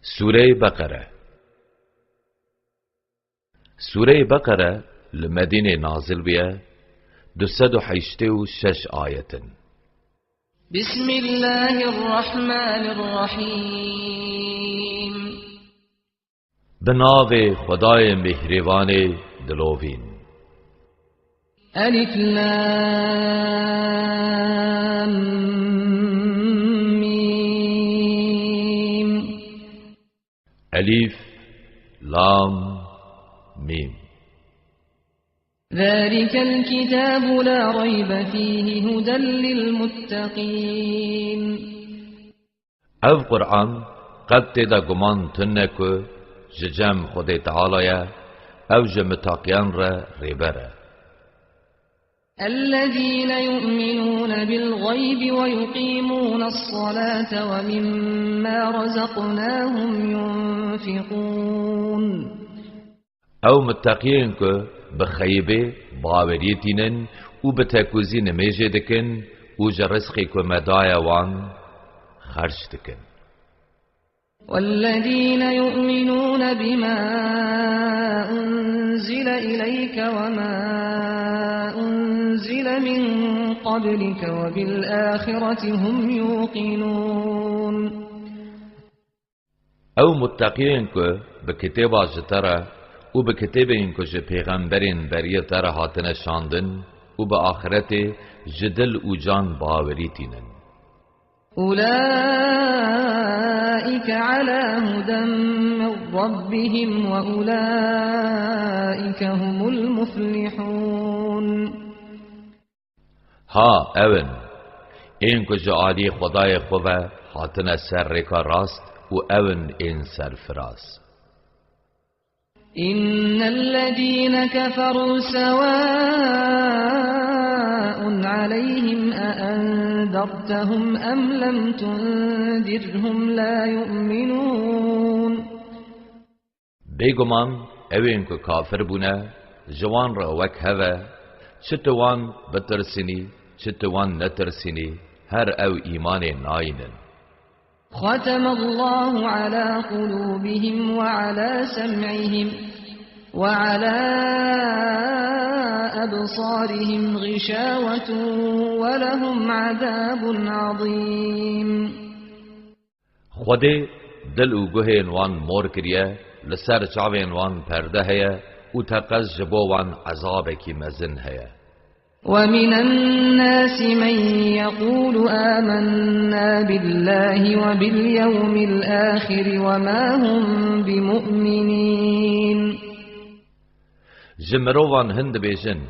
سوره بقره سوره بقره لمدينة نازل بيه 286 آية. بسم الله الرحمن الرحيم. بناو خدای مهربان دلوین. الف لام میم. الف لام میم. ذلك الكتاب لا ريب فيه هدى للمتقين. او قرآن قد تدا گمان تنکو ججم خود تعالی او جمتاقیان را ریبره. الذين يؤمنون بالغيب ويقيمون الصلاة ومما رزقناهم ينفقون. او متقین که بخیبه باوریتینن و بتکوزی نمیجه دکن و جرزقی که مدای وان خرج دکن. والذين يؤمنون بما أنزل إليك وما أنزل من قبلك وبالآخرة هم يوقنون. او متقین که بکتابا جتره و بکتاب این که پیغمبرین بریه تره هاتن شاندن و به آخرت جدل و جان باوریتینن. أولئك على هدى من ربهم وأولئك هم المفلحون. ها اون این که جعالی خدای خوبه هاتن سر رکا راست و اون این سرفراز. إن الذين كفروا سواء عليهم أأنذرتهم أم لم تنذرهم لا يؤمنون. بیگمان اوین که کافر بونه جوان را وک هوا چتوان بترسینی چتوان نترسینی هر او ایمان ناینن. ختم الله على قلوبهم وعلى سمعهم وعلى أبصارهم غشاوة ولهم عذاب عظيم. خود دل و گوهین وان مور کریه لسر چاوین وان پرده هیا و تقز جبو وان عذاب کی مزن هیا. ومن الناس من يقول آمنا بالله وباليوم الآخر وما هم بمؤمنين. جمروان هند بیشن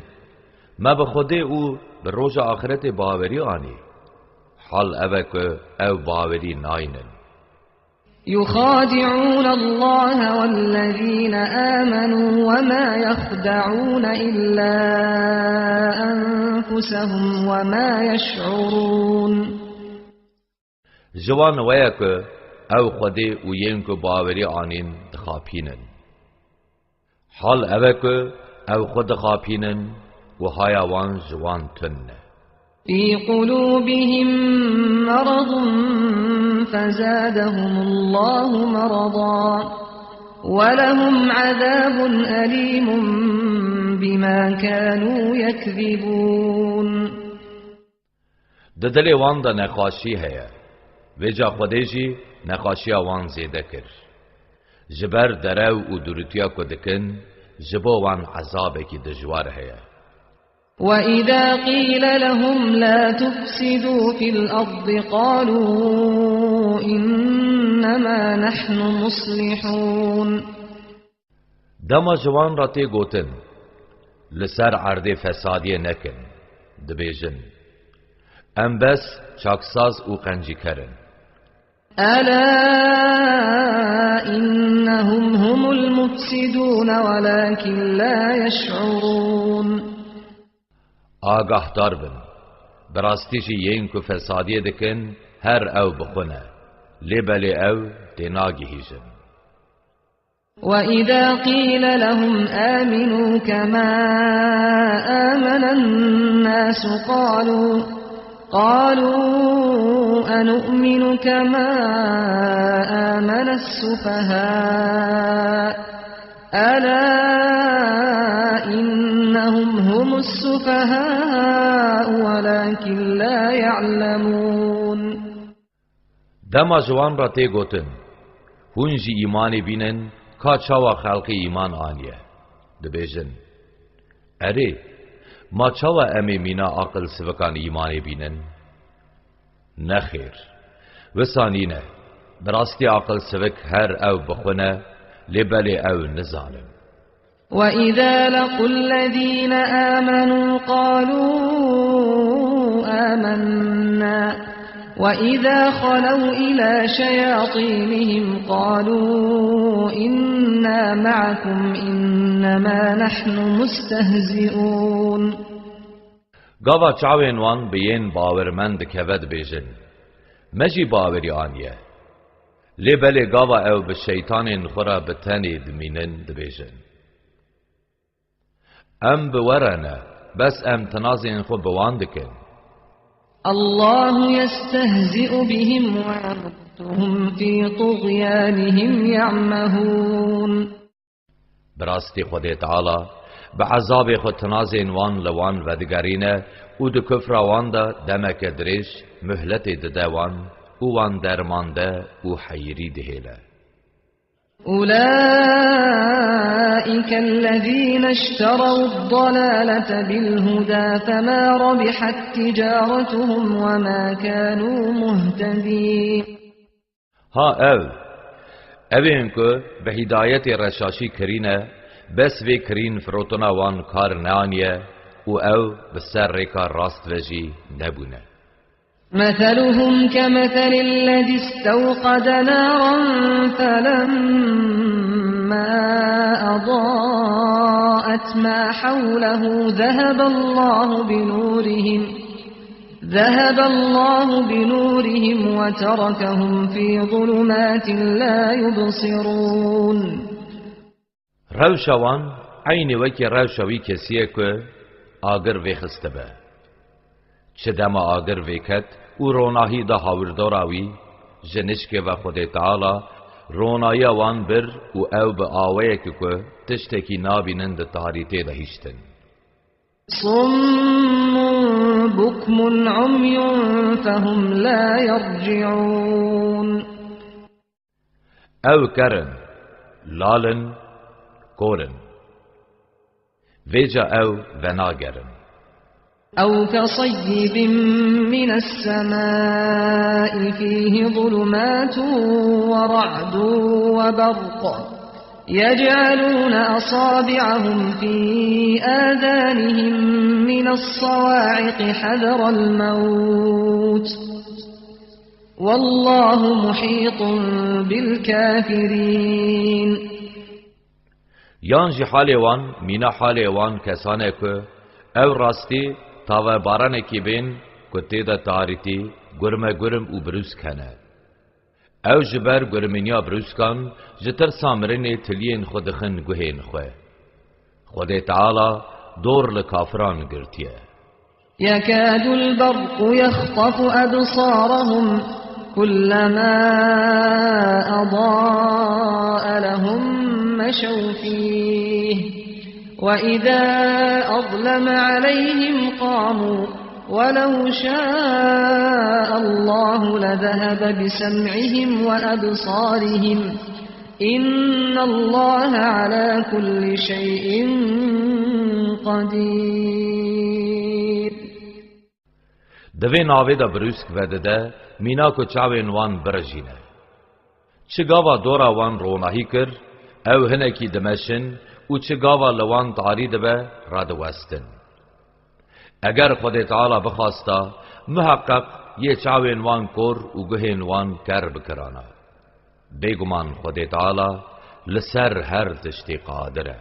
ما بخوده او به روز آخرت باوری آنی حال اوه که او باوری ناینن. يخادعون الله والذين آمنوا وما يخدعون إلا أنفسهم وما يشعرون. جوان ویا که او خوده و ین که باوری آنین دخاپینن حال اوه که او خود دخاپینن و هایوان جوان تنه. في قلوبهم مرض فزادهم الله مرضا ولهم عذاب أليم بما كانوا يكذبون. دل وان دا نخاشی ہے ویجا خودیجی نخاشی وان زیده کر جبر درو و درتیا کو دکن جبو وان عذاب کی دجوار ہے. وَإِذَا قِيلَ لَهُمْ لَا تُفْسِدُوا فِي الْأَرْضِ قَالُوا إِنَّمَا نَحْنُ مُصْلِحُونَ. دما جوان را تی گوتن لسر عرض فسادی نکن دبیجن ام بس چاکساز و قنجی کرن. أَلَا إِنَّهُمْ هُمُ الْمُفْسِدُونَ وَلَكِنْ لَا يَشْعُرُونَ. آگاه دار بن براستیشی یین کو فسادی دکن هر او بخونه لبلی او دیناگی هیجن. وَإِذَا قِيلَ لَهُمْ آمِنُوا كَمَا آمَنَ النَّاسُ قالوا أنؤمن كما آمن السفهاء ألا إنهم هم السفهاء ولكن لا يعلمون. دما جوان را تی گوتن هون جی ایمانی بینن کا چاوا خلقی ایمان آنیه دبیجن اره ما چاوا امی مینا عقل سوکان ایمانی بینن نخیر وسانینه براستی عقل سوک هر او بخونه لبلی او نزانن. وَإِذَا لَقُوا الَّذِينَ آمَنُوا قَالُوا آمَنَّا وَإِذَا خَلَوْا إِلَى شَيَاطِينِهِمْ قَالُوا إِنَّا مَعَكُمْ إِنَّمَا نَحْنُ مُسْتَهْزِئُونَ. گاوا چاوین وان بیین باورمند کود بیجن مجی باوری آنیه لبلی گاوا او به شیطان خورا بتنی دمینن دبیجن ام بورنه بس ام تنازین خو بوان دکن. الله يستهزئ بهم ويمدهم في طغيانهم يعمهون. براستی خود تعالی به عذاب خود تنازین وان لوان و دگرینه او د کفر وان دا دمک درش مهلت دده وان او وان درمانده او حیری دهیله. أولئك الذين اشتروا الضلالة بالهدى فما ربحت تجارتهم وما كانوا مهتدين. ها اوین که به هدایت رشاشی کرینه بس وی کرین فروتنا وان کار نانیه او بسر ریکا راست وجی نبونه. مثلهم كمثل الذي استوقد نارا فلما أضاءت ما حوله ذهب الله بنورهم وتركهم في ظلمات لا يبصرون. روشوان عین وکی روشوی کسیه که آگر ویخسته به چه دم آگر ویکت او روناهی دا هاوردوراوی جنشک و خود تعالی رونایی وان بر او به آوه که تشتکی نابینند تاریته دهیشتن. صم بكم عمي فهم لا يرجعون. او کرن لالن کورن ویجا او وناگرن. أو كصيب من السماء فيه ظلمات ورعد وبرق يجعلون أصابعهم في آذانهم من الصواعق حذر الموت والله محيط بالكافرين. یانجی حال وان مینا حال وان کسانه که او راستی تاوه بارانه کی بین کتی دا تاریتی گرمه گرم او بروز کنه. او جبر گرمینیا بروز کن جتر سامرین تلین خودخن گوهین خواه. خود تعالی دور لکافران گرتیه. يكاد البرق يخطف أبصارهم كلما أضاء لهم مشوا فيه وإذا أظلم عليهم قاموا ولو شاء الله لذهب بسمعهم وأبصارهم إن الله على كل شيء قدير. دوی ناوی دا بروسک وده مینا کو چاوین وان برجینه چه گاوا دورا وان روناهی کر او هنکی دمشن او چه گاوا لوان تاری دبه را دوستن. اگر خود تعالی بخواستا محقق یه چاوین وان کر و گهین وان کر بکرانا. بیگمان خود تعالی لسر هر تشتی قادره.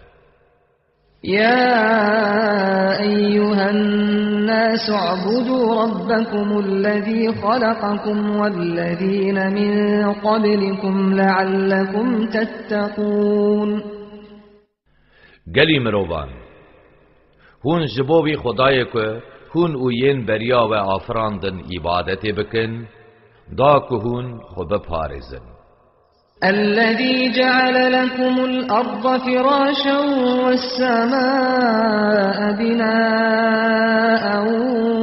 يا أيها الناس اعبدوا ربكم الذي خلقكم والذين من قبلكم لعلكم تتقون. گلی مروان هون جبوی خدای که هون او ین بریا و آفراندن عبادت بکن دا که هون خوب پارزن. الذي جعل لكم الأرض فراشا والسماء بناء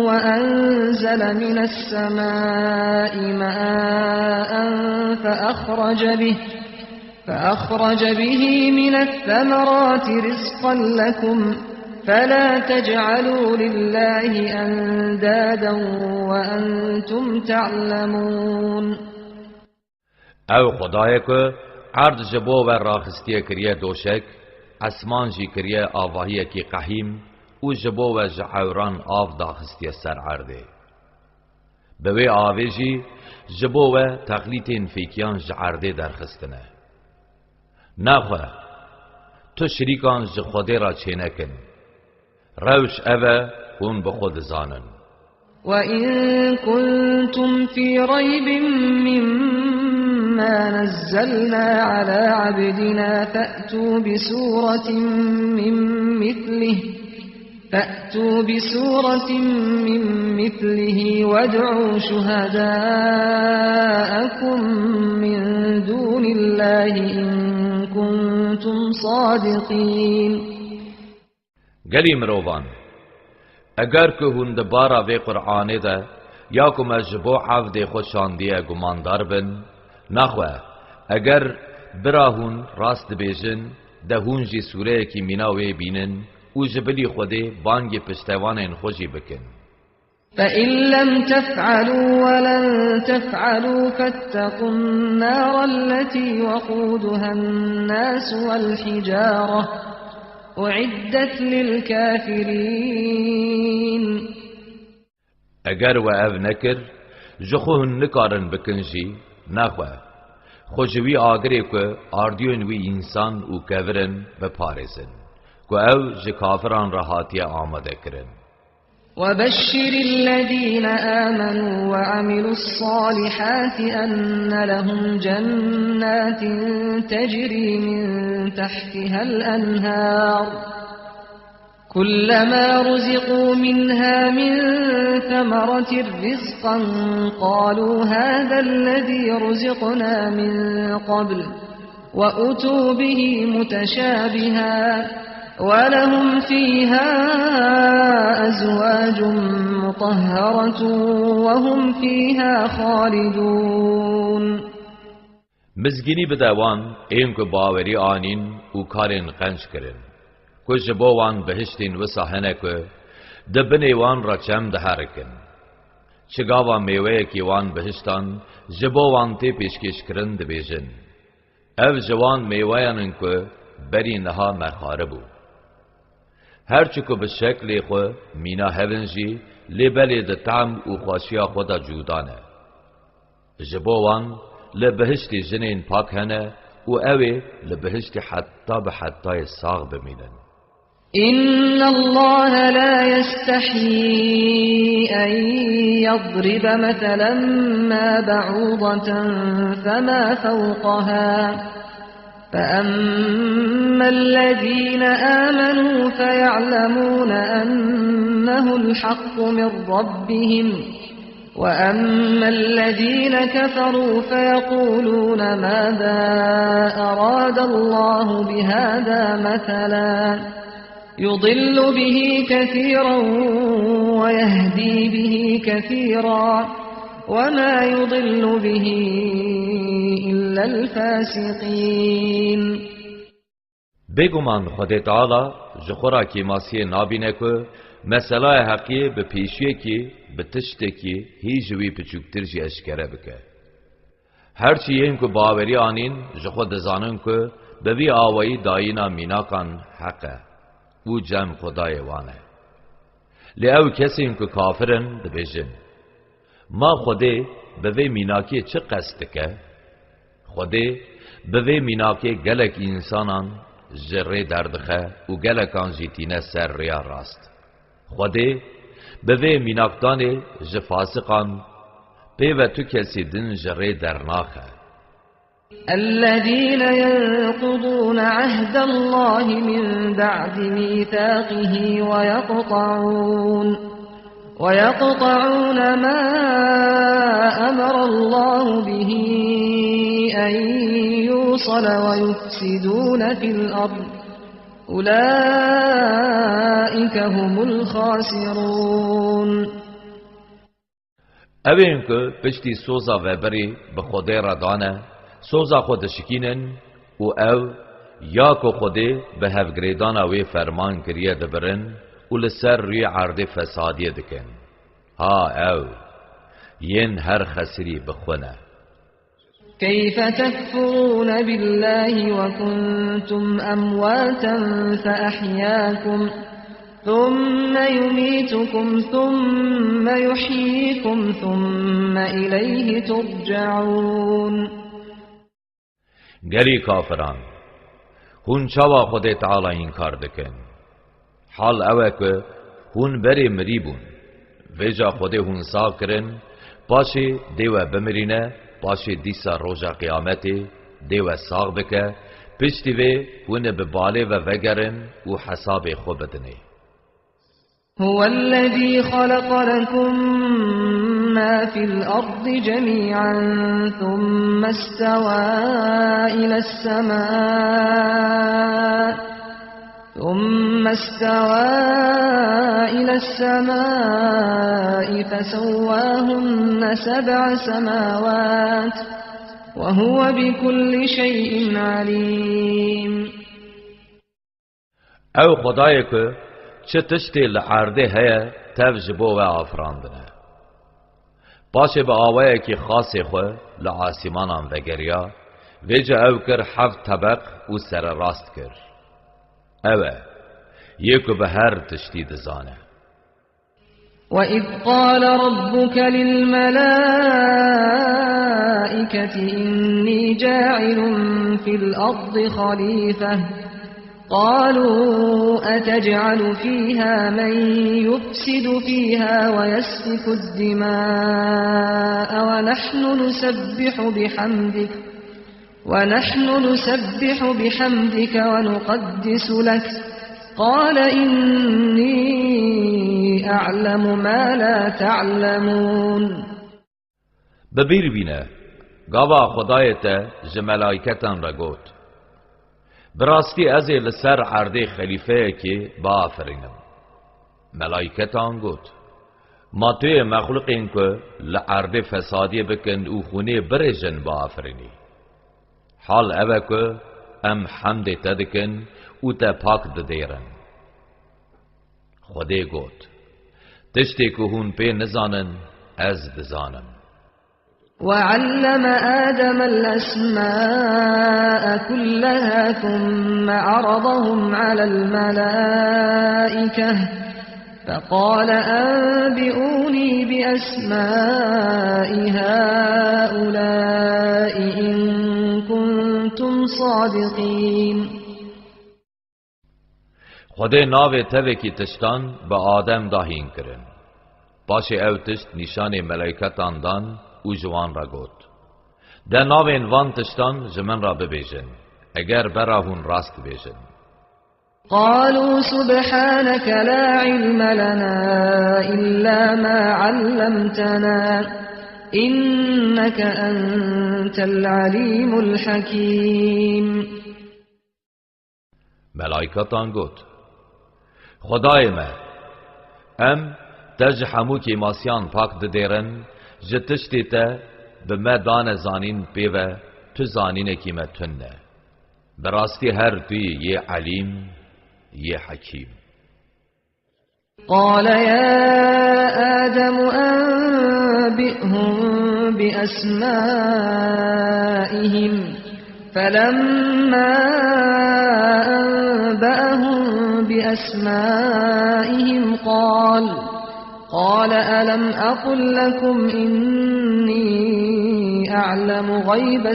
وأنزل من السماء ماء فأخرج به من الثمرات رزقا لكم فلا تجعلوا لله أندادا وأنتم تعلمون. او خدای که عرض جبو و راخستی کریه دوشک اسمان جی کریه آواهی کی قحیم او جبو و جعوران آف داخستی سر عرده بوی آوه جی جبو و تقلیتین فیکیان جعرده درخستنه نخواه تو شریکان جخوده را چه نکن روش اوه اون بخود زانن. وَإِن كُنتُمْ فِي رَيْبٍ مِّمَّا نَزَّلْنَا عَلَى عَبْدِنَا فَأْتُوا بِسُورَةٍ مِّن مِّثْلِهِ وَادْعُوا شُهَدَاءَكُم مِّن دُونِ اللَّهِ إِن كُنتُمْ صَادِقِينَ. گلی مروان اگر که هند بارا وی قرآن ده یا که مجبو عفد خوشاندیه گماندار بن نخواه اگر براهون راست بیجن ده هون جی سوره کی مناوی بینن او جبلی خوده بانگ پشتوان خوشی بکن. فَإِن لَّمْ تَفْعَلُوا وَلَن تَفْعَلُوا فَاتَّقُوا النَّارَ الَّتِي وَقُودُهَا النَّاسُ وَالْحِجَارَةُ اعدت للكافرين. اگر و او نکر جخوهن نکارن بکنجی نخواه خوشوی آگره که آردیون وی انسان او کورن بپارزن که او جکافران راحتی آمده کرن. وبشر الذين آمنوا وعملوا الصالحات أن لهم جنات تجري من تحتها الأنهار كلما رزقوا منها من ثمرة رزقا قالوا هذا الذي رزقنا من قبل وأتوا به متشابها ولهم فيها أزواج مطهرة وهم فيها خالدون. مزگینی بدوان ایم که باوری آنین او کارین قنج کرن که جبوان بهشتین و ساحنه که دبنیوان را چم دهارکن چگاوان میوه کی وان بهشتان جبوان تی پیشکش کرن دبیجن او جوان میوهانن که بری نها مخاربو هرچی که به شکل خو مینا هونجی لبلی ده طعم و خواشیا خدا جودانه جبوان لبهشت جنین پاک هنه و اوی لبهشت حتی به حتی ساغ بمینن. إن الله لا يستحيي أن يضرب مثلا ما بعوضة فما فوقها فأما الذين آمنوا فيعلمون أنه الحق من ربهم وأما الذين كفروا فيقولون ماذا أراد الله بهذا مثلا يضل به كثيرا ويهدي به كثيرا وما يضل به إلا الفاسقين. بگمان خود تعالی جخورا کی ماسی نابینه که مسئله حقی به پیشیه کی به تشته کی هیچوی پچوکتر جی اشکره بکه هرچی این که باوری آنین جخود زانن که به وی آوایی دایینا میناکان حقه او جمع خدای وانه لی او کسی این که کافرن دبیجن ما خوده به وی میناکی چه قصد که خوده به وی میناکی گلک انسانان جره دردخه و گلکان جیتینه سر ریا راست خوده به وی میناکتان جفاسقان پیوه تو کسی دن جره درناخه الذين ينقضون عهد الله من بعد ميثاقه ويقطعون ما أمر الله به أن يوصل ويفسدون في الأرض أولئك هم الخاسرون. اوین که پشتی سوزا و بری به خودی را دانه سوزا خود شکینن و او یا که خودی به هفگریدان اوی فرمان کریه دبرن و لسر روی عرض فسادیه دکن. ها او ین هر خسری بخونه. كيف تكفرون بالله وكنتم أمواتا فأحياكم ثم يميتكم ثم يحييكم ثم إليه ترجعون. گری کافران هون چوا خود تعالی انکار دکن حال اوه که هون بری مریبون ویجا خود هون سا کرن پاشی دیوه بمرینه پاشی دیسا روژا قیامتی دیوه ساغ بکه پشتی وی هون بباله و وگرن و حساب خو بدنه. هو الذي خلق لكم ما في الأرض جميعا ثم استوى إلى السماء فسواهن 7 سماوات وهو بكل شيء عليم. او خدای که چه تشتی لعرده هیا تفجبو و آفراندنه باشه به آوه که خاصی خو لعاسیمانان و گریا ویجا او کر 7 طبق و سر راست کر اوه یکو به هر تشتی دزانه. وَإِذْ قَالَ رَبُّكَ لِلْمَلَائِكَةِ إِنِّي جَاعِلٌ فِي الْأَرْضِ خَلِيفَةً قالوا أتجعل فيها من يفسد فيها ويسفك الدماء ونحن نسبح بحمدك ونقدس لك قال إني أعلم ما لا تعلمون. ببیر بینه گاوا خدایت جملائکتان را گوت براستی از لسر عرض خلیفه که با آفرینم. ملائکتان گوت ما توی مخلوقین که لعرض فسادی بکند او خونه برجن با آفرینی حال اوه که ام حمد تدکن او تا پاک ددیرن. خودی گوت تشتی که هون پی نزانن از دزانم. وعلم آدم الأسماء كلها ثم عرضهم على الملائكة فقال أنبئوني بأسماء هؤلاء إن كنتم صادقين. خودی ناو توی کی تشتان با آدم داهین کرن باشه او تشت نشان ملائکتان دان او جوان را گوت در ناوین وان تشتان جمن را ببیجن اگر براهون راست بیجن. قالوا سبحانك لا علم لنا إلا ما علمتنا إنك أنت العليم الحكيم. ملائکتان گوت خدای ما ام تج همو کی ماسیان پاک ددیرن جتشتی تا به ما دان زانین پیوه تو زانین کی ما تنه براستی هر توی یه علیم یه حکیم. قال يا آدم أنبئهم بأسمائهم فلما أنبأهم بأسمائهم قال ألم أقل لكم إني أعلم غيب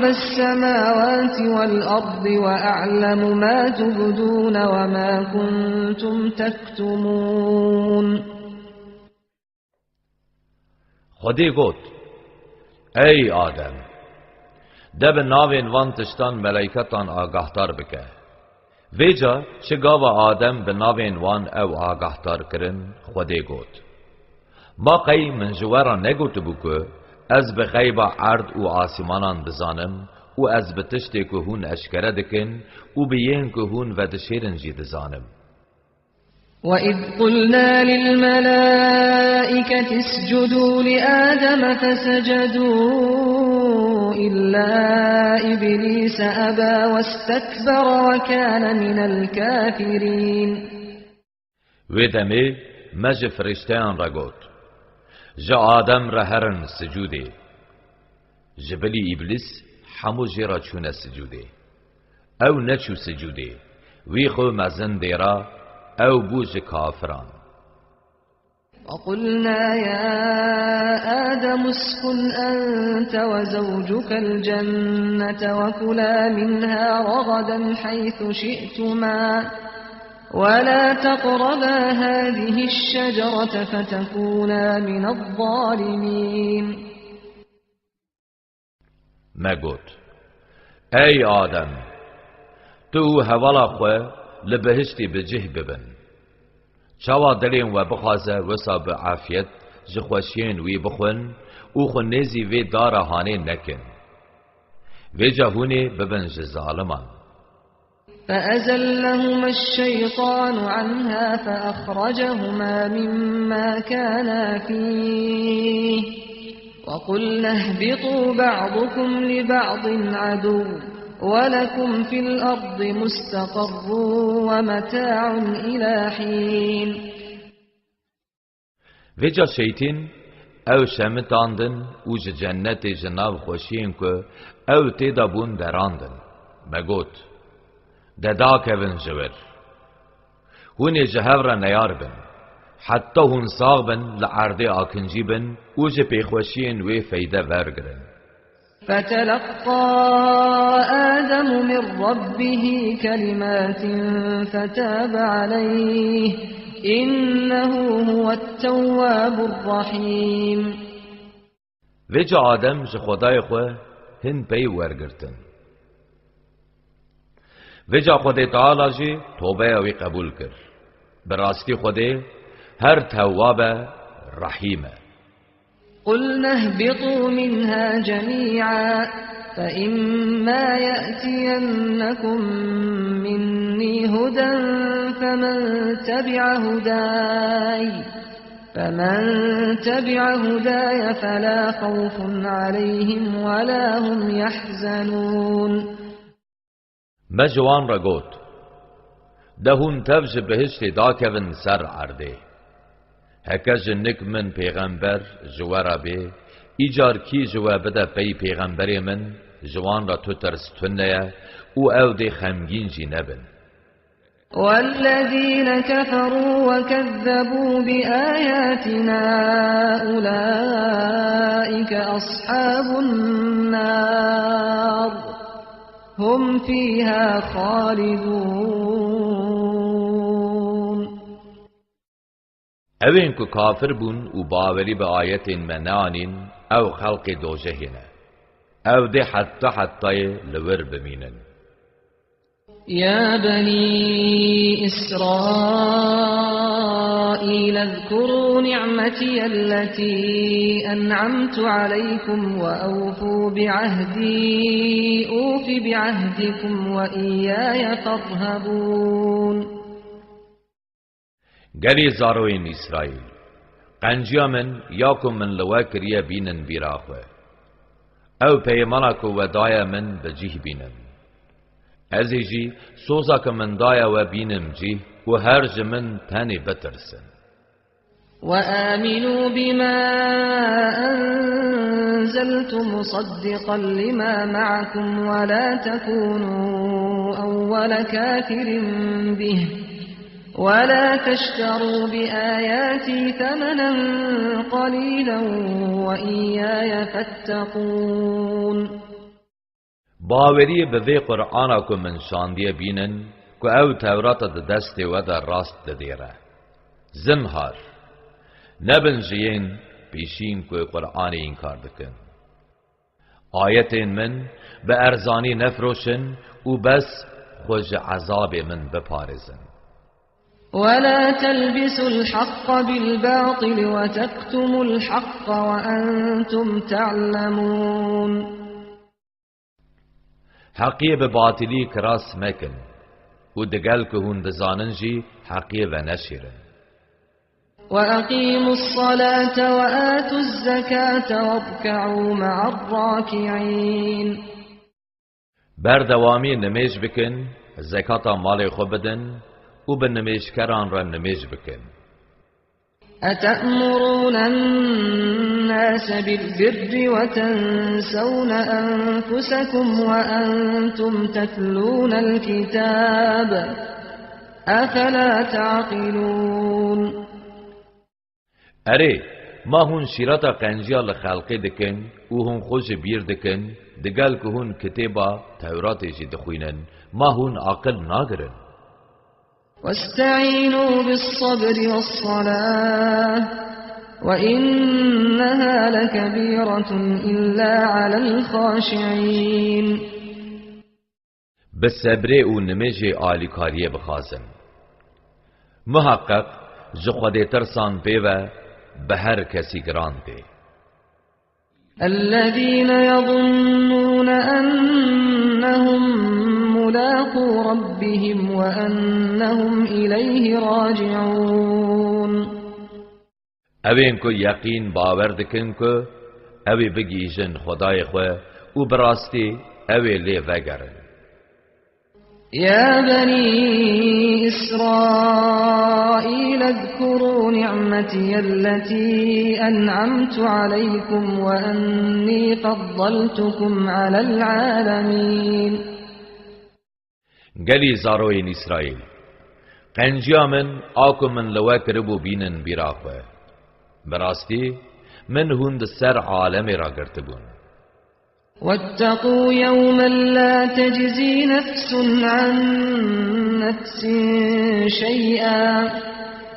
السماوات والأرض وأعلم ما تبدون وما كنتم تكتمون. خودی گوت ای آدم دب ناوین وان تشتان ملائکتان آگاهتار بکه ویجا چه گاو آدم به ناوین وان او آگاهتار کرن خوده گوت ما قی من جوارا نگوت بو که از به غیب عرض و آسمانان بزانم و از به تشتی که هون اشکره دکن و بیین که هون و دشیرن جی دزانم وَإِذْ قُلْنَا لِلْمَلَائِكَةِ اسْجُدُوا لِآدَمَ فَسَجَدُوا إِلَّا إِبْلِيسَ أَبَى وَاسْتَكْبَرَ وَكَانَ مِنَ الْكَافِرِينَ و دمی مج فرشتیان را گوت جا آدم را هرن سجوده جبلی ابلیس همو جرا چون سجوده او نچو سجوده وی خو مزن دیرا او بوج کافران وقلنا يا آدم اسكن أنت وزوجك الجنة وكلا منها رغدا حيث شئتما ولا تقربا هذه الشجرة فتكونا من الظالمين ما گوت ای آدم تو هوالا خو لبهشتی بجه ببن چاوا دلین و بخوازه وسا به عافیت جخوشین وی بخون او خو نیزی وی داره هانه نکن وی جهونه ببن جظالمان فأزلهما الشيطان عنها فأخرجهما مما كانا فيه وقلنا اهبطوا بعضكم لبعض عدو ولكم في الأرض مستقر ومتاع إلى حين وجا شیطین او شمتاندن او جنت جناب خوشین که او تیدا بون دراندن بگوت ددا کبن جور هون جهو را نیار بن حتی هون ساغ بن لعرده آکنجی بن او جه پیخوشین وی فیده ورگرن فتلقى آدم من ربه كلمات فتاب عليه إنه هو التواب الرحيم وجا آدم جه خدای خو هن پی ورگرتن وجا خود تعالی جی توبه اوی قبول کر براستی خود هر تواب رحیمه قلنا اهبطوا منها جميعا فإما يأتينكم مني هدى فمن تبع هداي فلا خوف عليهم ولا هم يحزنون مجوان را گوت دهون تفج بهشت دا کون سر عرده هکا جنک من پیغمبر جوارا بی ایجار کی جوا بده پی پیغمبر من جوان را تو ترستونه او دی خمگین جی نبن والذين كفروا وكذبوا بآياتنا أولئك أصحاب النار هم فيها خالدون اوین که کافر بون و باوری به آیت منانین او خلق دوجهینه او ده حتی لور بمینن يا بني إسرائيل اذكروا نعمتي التي أنعمت عليكم وأوفوا بعهدي أوف بعهدكم وإياي فارهبون گلی زاروین اسرائیل قنجیا من یاکم من لواکریه بینن بیراخوه او پیمانکو و دایا من بجیه بینن ازی جی سوزا که من دایا و بینم جی و هرج من تانی بترسن وآمنوا بما أنزلت مصدقا لما معكم ولا تكونوا أول كافر به ولا تشتروا بآياتي ثمنا قليلا وإياي فاتقون باوری به وی قرآن کو من شاندیه بینن کو او تورات د دست و در راست دیره زمهار نبن جین پیشین کو قرآن انکار دکن آیت من به ارزانی نفروشن و بس خوش عذاب من بپارزن. ولا تلبسوا الحق بالباطل وتكتموا الحق وأنتم تعلمون. حقیه به باطلی کراس مکن و دگل که هون دزانن جی حقیه و نشیرن. وأقيموا الصلاة وآتوا الزكاة واركعوا مع الراكعين. بردوامی نمیج بکن، زکاة مال خو بدن و به نمیجکران را نمیج بکن. أتأمرون الناس بالبر وتنسون أنفسكم وأنتم تتلون الكتاب أفلا تعقلون. اره ما هون شیرتا قنجیا لخلقی دکن و هون خوش بیر دکن دگل که هون کتابا توراتی جی دخوینن ما هون عقل ناگرن. واستعينوا بالصبر والصلاة وإنها لكبيرة إلا على الخاشعين. بالصبر و نمیج آلیکاریه بخازن. محقق جخوده ترسان بیوه به هر کسی گران بی. الذين يظنون أنهم ملاقو ربهم وأنهم إليه راجعون. اوین کو یقین باور دکن کو اوی بگیجن خدای خو و براستی اوی لی وگرن. يا بني إسرائيل اذكروا نعمتي التي أنعمت عليكم وأني فضلتكم على العالمين. گلی زاروین اسرائیل قنجیا من آکو من لواک ربو بینن بیراخوه براستی من هند سر عالم را گرتبون. واتقوا يوما لا تجزي نفس عن نفس شيئا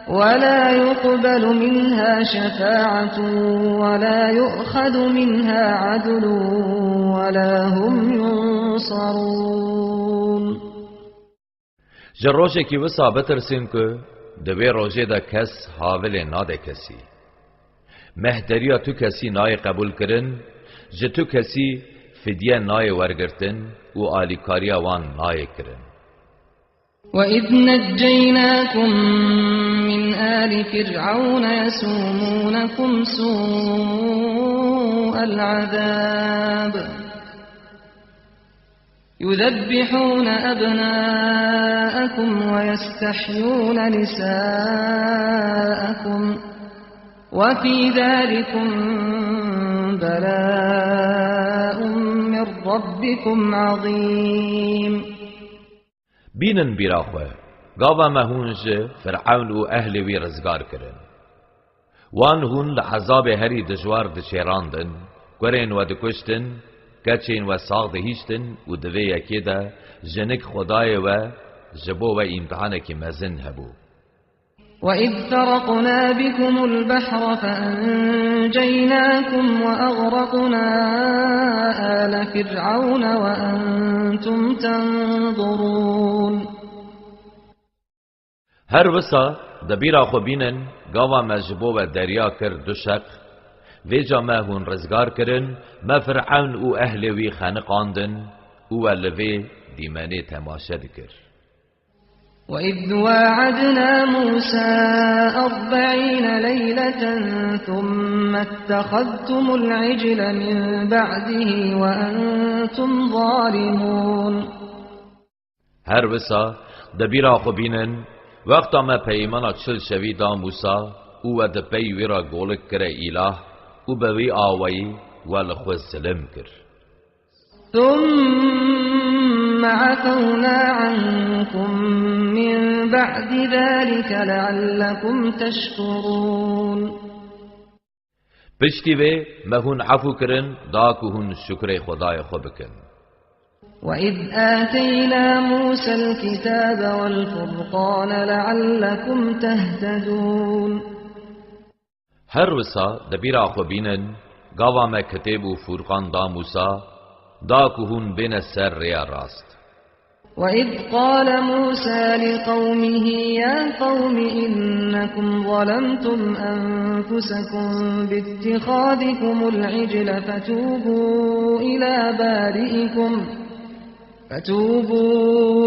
ولا يقبل منها شفاعة ولا يؤخذ منها عدل ولا هم ينصرون. جروشه کی وسا بترسین که دوی روژه دا کس حاول ناده کسی مهدریا تو کسی نای قبول کرن جه تو کسی فدیه نای ورگرتن و آلیکاریا وان نای کرن. وَإِذْ نَجَّيْنَاكُمْ مِنْ آلِ فِرْعَوْنَ يَسُومُونَكُمْ سُوءَ الْعَذَابِ يُذَبِّحُونَ أَبْنَاءَكُمْ وَيَسْتَحْيُونَ نِسَاءَكُمْ وَفِي ذَلِكُمْ بَلَاءٌ مِّن رَّبِّكُمْ عَظِيمٌ. بینن بیراخوه گاوا مهونج فرعون و اهل وی رزگار کرن وان هون لعذاب هری دجوار دشیراندن گرین و دکشتن کچین و ساغ دهیشتن و دوی یکی دا جنک خدای و جبو و امتحان کی مزن هبو. وَإِذْ فَرَقْنَا بِكُمُ الْبَحْرَ فَأَنْجَيْنَاكُمْ وَأَغْرَقْنَا آلَ فِرْعَوْنَ وَأَنْتُمْ تَنْظُرُونَ. هر وسا دبیرا خو بینن گاوا مجبو و دریا کر دوشق ویجا ما هون رزگار کرن ما فرعون و اهل وی خانقاندن و لوی دیمانی تماشا دکر. وَإِذْ وَاعَدْنَا مُوسَى 40 لَيْلَةً ثُمَّ اتَّخَذْتُمُ الْعِجْلَ مِنْ بَعْدِهِ وَأَنْتُمْ ظَالِمُونَ. هر وسا دبیرا خو بینن وقتا ما پیمانا چل شوی دا موسا او د پی ویرا گولک کر اله او بوی آوی ولخو سلم کر. ثم عفونا عنكم من بعد ذلك لعلكم تشكرون. پشتی وی مهون عفو کرن دا که هون شکر خدای خو بکن. وَإِذْ آتَيْنَا مُوسَى الْكِتَابَ وَالْفُرْقَانَ لَعَلَّكُمْ تَهْتَدُونَ. هر وسا دبیرا خو بینن گاوا ما کتاب و فرقان دا موسا دا که هون بین سر ریا راست. وإذ قال موسى لقومه يا قوم إنكم ظلمتم أنفسكم باتخاذكم العجل فتوبوا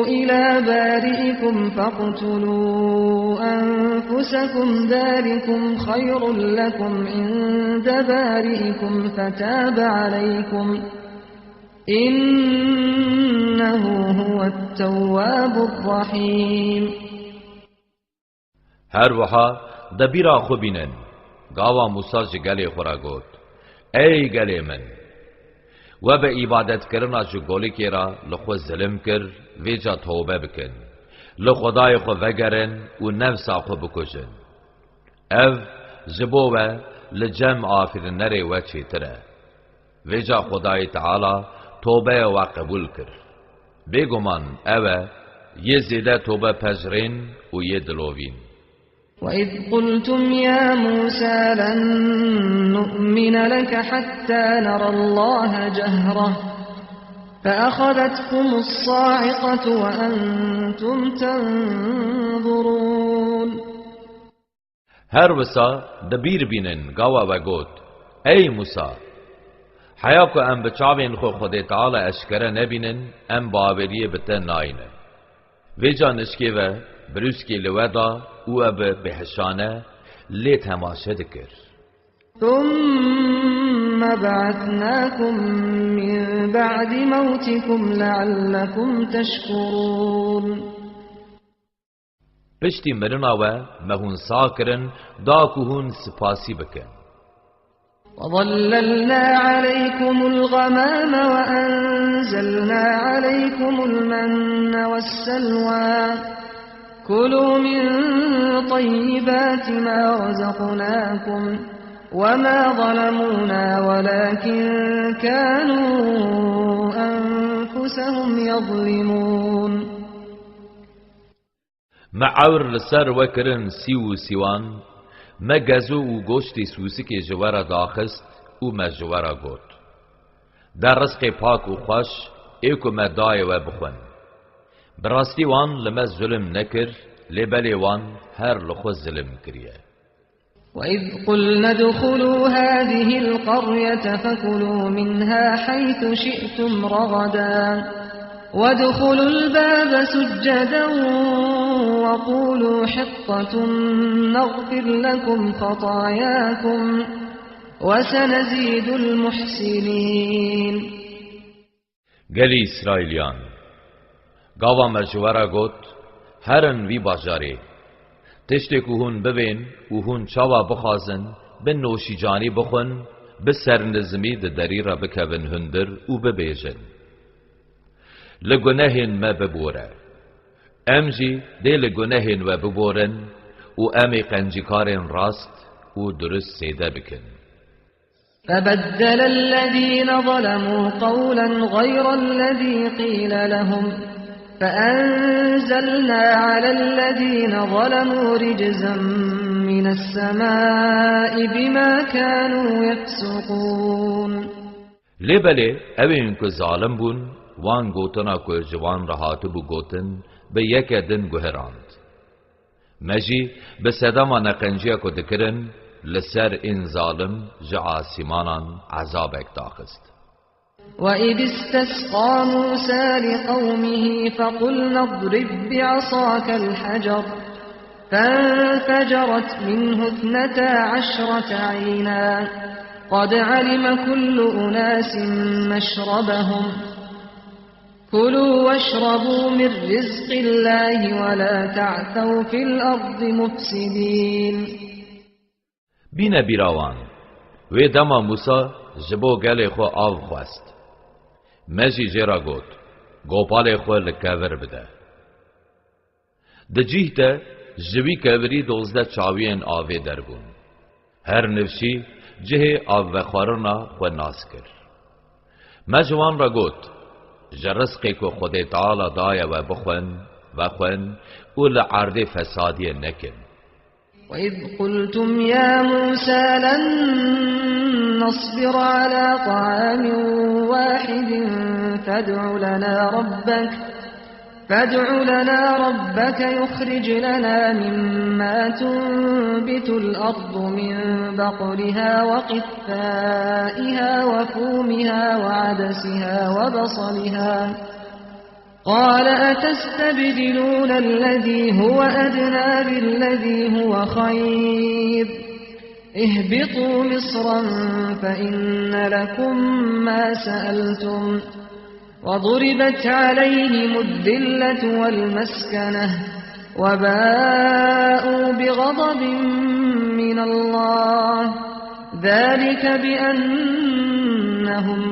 إلى بارئكم فاقتلوا أنفسكم ذلكم خير لكم عند بارئكم فتاب عليكم إنه هو التواب الرحيم. هر وها دبیرا خو بینن گاوا موسی جگلی خورا گوت ای گلی من و به عبادت کرنا جو گولی کرا لخو ظلم کر ویجا توبه بکن لخدای خو وگرن و نفسا خو بکشن او جبوه لجم آفرین نره و چی تره ویجا خدای تعالی توبه و قبول کر بگمان اوه یه زیده توبه پذرین و یه دلوین. وَإِذْ قُلْتُمْ يَا مُوسَى لَن نُّؤْمِنَ لَكَ حَتَّى نَرَى اللَّهَ جَهْرَةً فَأَخَذَتْكُمُ الصَّاعِقَةُ وَأَنْتُمْ تَنظُرُونَ. هر وسا دبیر بینن گاوا و گوت ای موسی حیا کو ام بچاوین خو خود تعالی اشکره نبینن ام باوریه بته ناینه ویجا نشکی و بروسکی لودا او اب بهشانه لی تماشه دکر. ثم بعثناكم من بعد موتكم لعلكم تشكرون. پشتی مرنا و مهون ساکرن دا کهون سپاسی بکن. وظللنا عليكم الغمام وأنزلنا عليكم المن والسلوى كلوا من طيبات ما رزقناكم وما ظلمونا ولكن كانوا أنفسهم يظلمون. معور لسر وکرن سیو سیوان مگزو و گوشتی سوسی که جوارا داخست و مجوارا گوت در رزق پاک و خوش ایکو مدای و بخون براستی وان لما ظلم نکر لبلی وان هر لخو ظلم کریه. وَإِذْ قُلْنَا ادْخُلُوا هَذِهِ الْقَرْيَةَ فَكُلُوا مِنْهَا حَيْثُ شِئْتُمْ رَغَدًا وَادْخُلُوا الْبَابَ سُجَّدًا وَقُولُوا حِطَّةٌ نَغْفِرْ لَكُمْ خَطَايَاكُمْ وَسَنَزِيدُ الْمُحْسِنِينَ. گلی اسرائیلیان گاوا مجوارا گوت هرن وی باجاره تشتی که هون ببین و هون چاوا بخازن به نوشی جانی بخون به سرنزمی ده دری را بکوین هندر و ببیجن لگنهین ما ببوره امجی ده لگنهین و ببورن و امی قنجیکارین راست و درست سیده بکن. فبدل الذين ظلموا قولا غير الذي قيل لهم فأنزلنا على الذين ظلموا رجزا من السماء بما كانوا يفسقون. لبله اوین که ظالم بون وان گوتنا که جوان رهاتو بو گوتن به یک دن گوهراند مجی به صداما نقنجیا که دکرن لسر این ظالم جعاسیمانان عذابک داخست. وَإِذِ اسْتَسْقَى مُوسَى لِقَوْمِهِ فَقُلْنَا اضْرِبْ بِعَصَاكَ الْحَجَرَ فَانْفَجَرَتْ مِنْهُ 12 عَيْنًا قَدْ عَلِمَ كُلُّ أُنَاسٍ مَشْرَبَهُمْ كُلُوا وَاشْرَبُوا مِنْ رِزْقِ اللَّهِ وَلَا تَعْثَوْا فِي الْأَرْضِ مُفْسِدِينَ. بینه بیراوان وی دما موسا جبو گل خو آو خواست مجی جرا گوت گوپال خو لکاور بده دجیه ده جوی کاوری 12 چاوین آوه در بون هر نفشی جه آو خوارنا خو ناس کر مجوان را گوت جرسقی که خود تعالی دایا و بخون و خون او لعرد فسادی نکن. وَإِذْ قُلْتُمْ يَا مُوسَى لَن نَّصْبِرَ عَلَى طَعَامٍ وَاحِدٍ فادع لنا ربك يخرج لنا مما تنبت الأرض من بقلها وقثائها وفومها وعدسها وبصلها قال أتستبدلون الذي هو أدنى بالذي هو خير اهبطوا مصرا فإن لكم ما سألتم وضربت عليهم الذلة والمسكنة وباءوا بغضب من الله ذلك بأنهم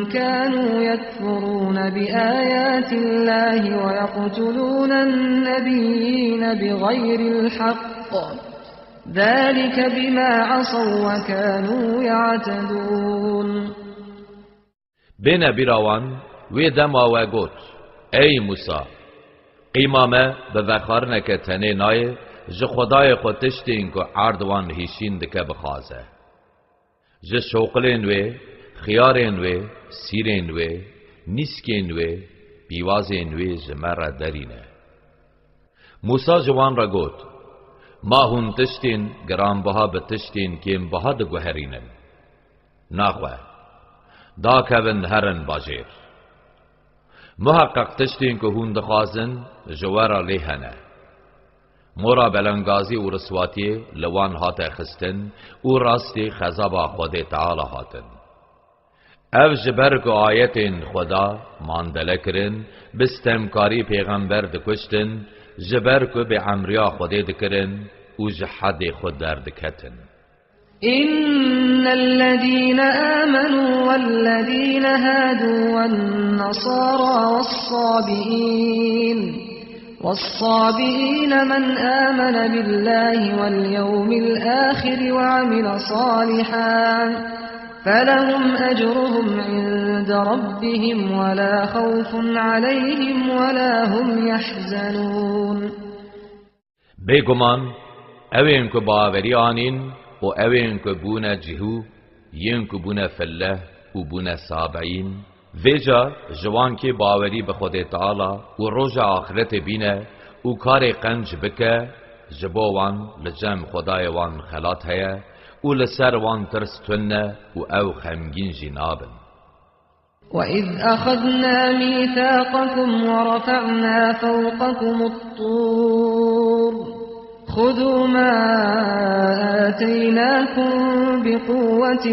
كانوا يكفرون بآيات الله ويقتلون النبيين بغير الحق ذلك بما عصوا وكانوا يعتدون. بين براوان و دما و گوت ای موسی قیمامه به وخارنک تنه نای ج خدای خود تشتین که عردوان هیشین دکه بخوازه ج شوقلین و خیارین و سیرین و نیسکین و بیوازین و جمر درینه. موسی جوان را گوت ما هون تشتین گرانبها به تشتین کیم بها دگوهرینن ناخوه دا کبن هرن باجیر محقق تشتین که هون دخوازن جوارا لیهنه مورا بلنگازی و رسواتی لوان هات خستن و راستی خزابا خود تعالی هاتن او جبر که آیتین خدا ماندله کرن بستمکاری پیغمبر دکشتن جبر که به عمریا خود دکرن و جحد خود دردکتن. إن الذين آمنوا والذين هادوا والنصارى والصابئين من آمن بالله واليوم الآخر وعمل صالحا فلهم أجرهم عند ربهم ولا خوف عليهم ولا هم يحزنون. بگمان اوین که باوری آنین و اوین که بونه جهو ین که بونه فله و بونه سابعین ویجا جوان که باوری به خود تعالی و روز آخرت بینه و کار قنج بکه جبوان لجم خدای وان خلات هیا و لسر وان ترستونه و او خمگین جنابن. وَإِذْ أَخَذْنَا مِيثَاقَكُمْ وَرَفَعْنَا فَوْقَكُمُ الطُّورَ خُذُوا مَا آتَيْنَاكُمْ بِقُوَّةٍ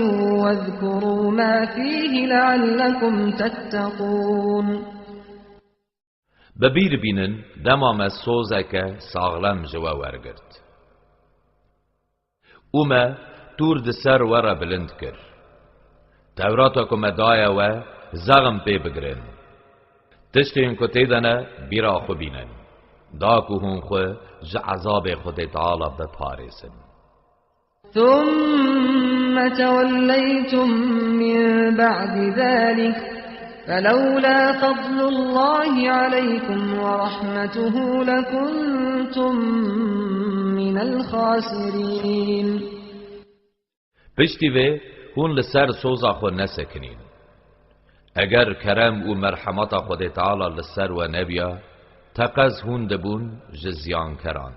وَاذْكُرُوا مَا فِيهِ لَعَلَّكُمْ تَتَّقُونَ. ببیر بینن دمام سوزک ساغلم جوا ورگرد. اومه تور دسر ورا بلند کر. توراتا که مدایا و زغم پی بگرن. تشتین که تیدنه بیرا خو بینن. دا که هون خو عذاب خود تعالی بپارسن. ثم تولیتم من بعد ذلك فلولا فضل الله عليكم ورحمته لكنتم من الخاسرين. پشتی و هون لسر سوزا خو نسکنین. اگر کرم و مرحمت خود تعالی لسر و نبیا تقز هون دبون جزیان کران.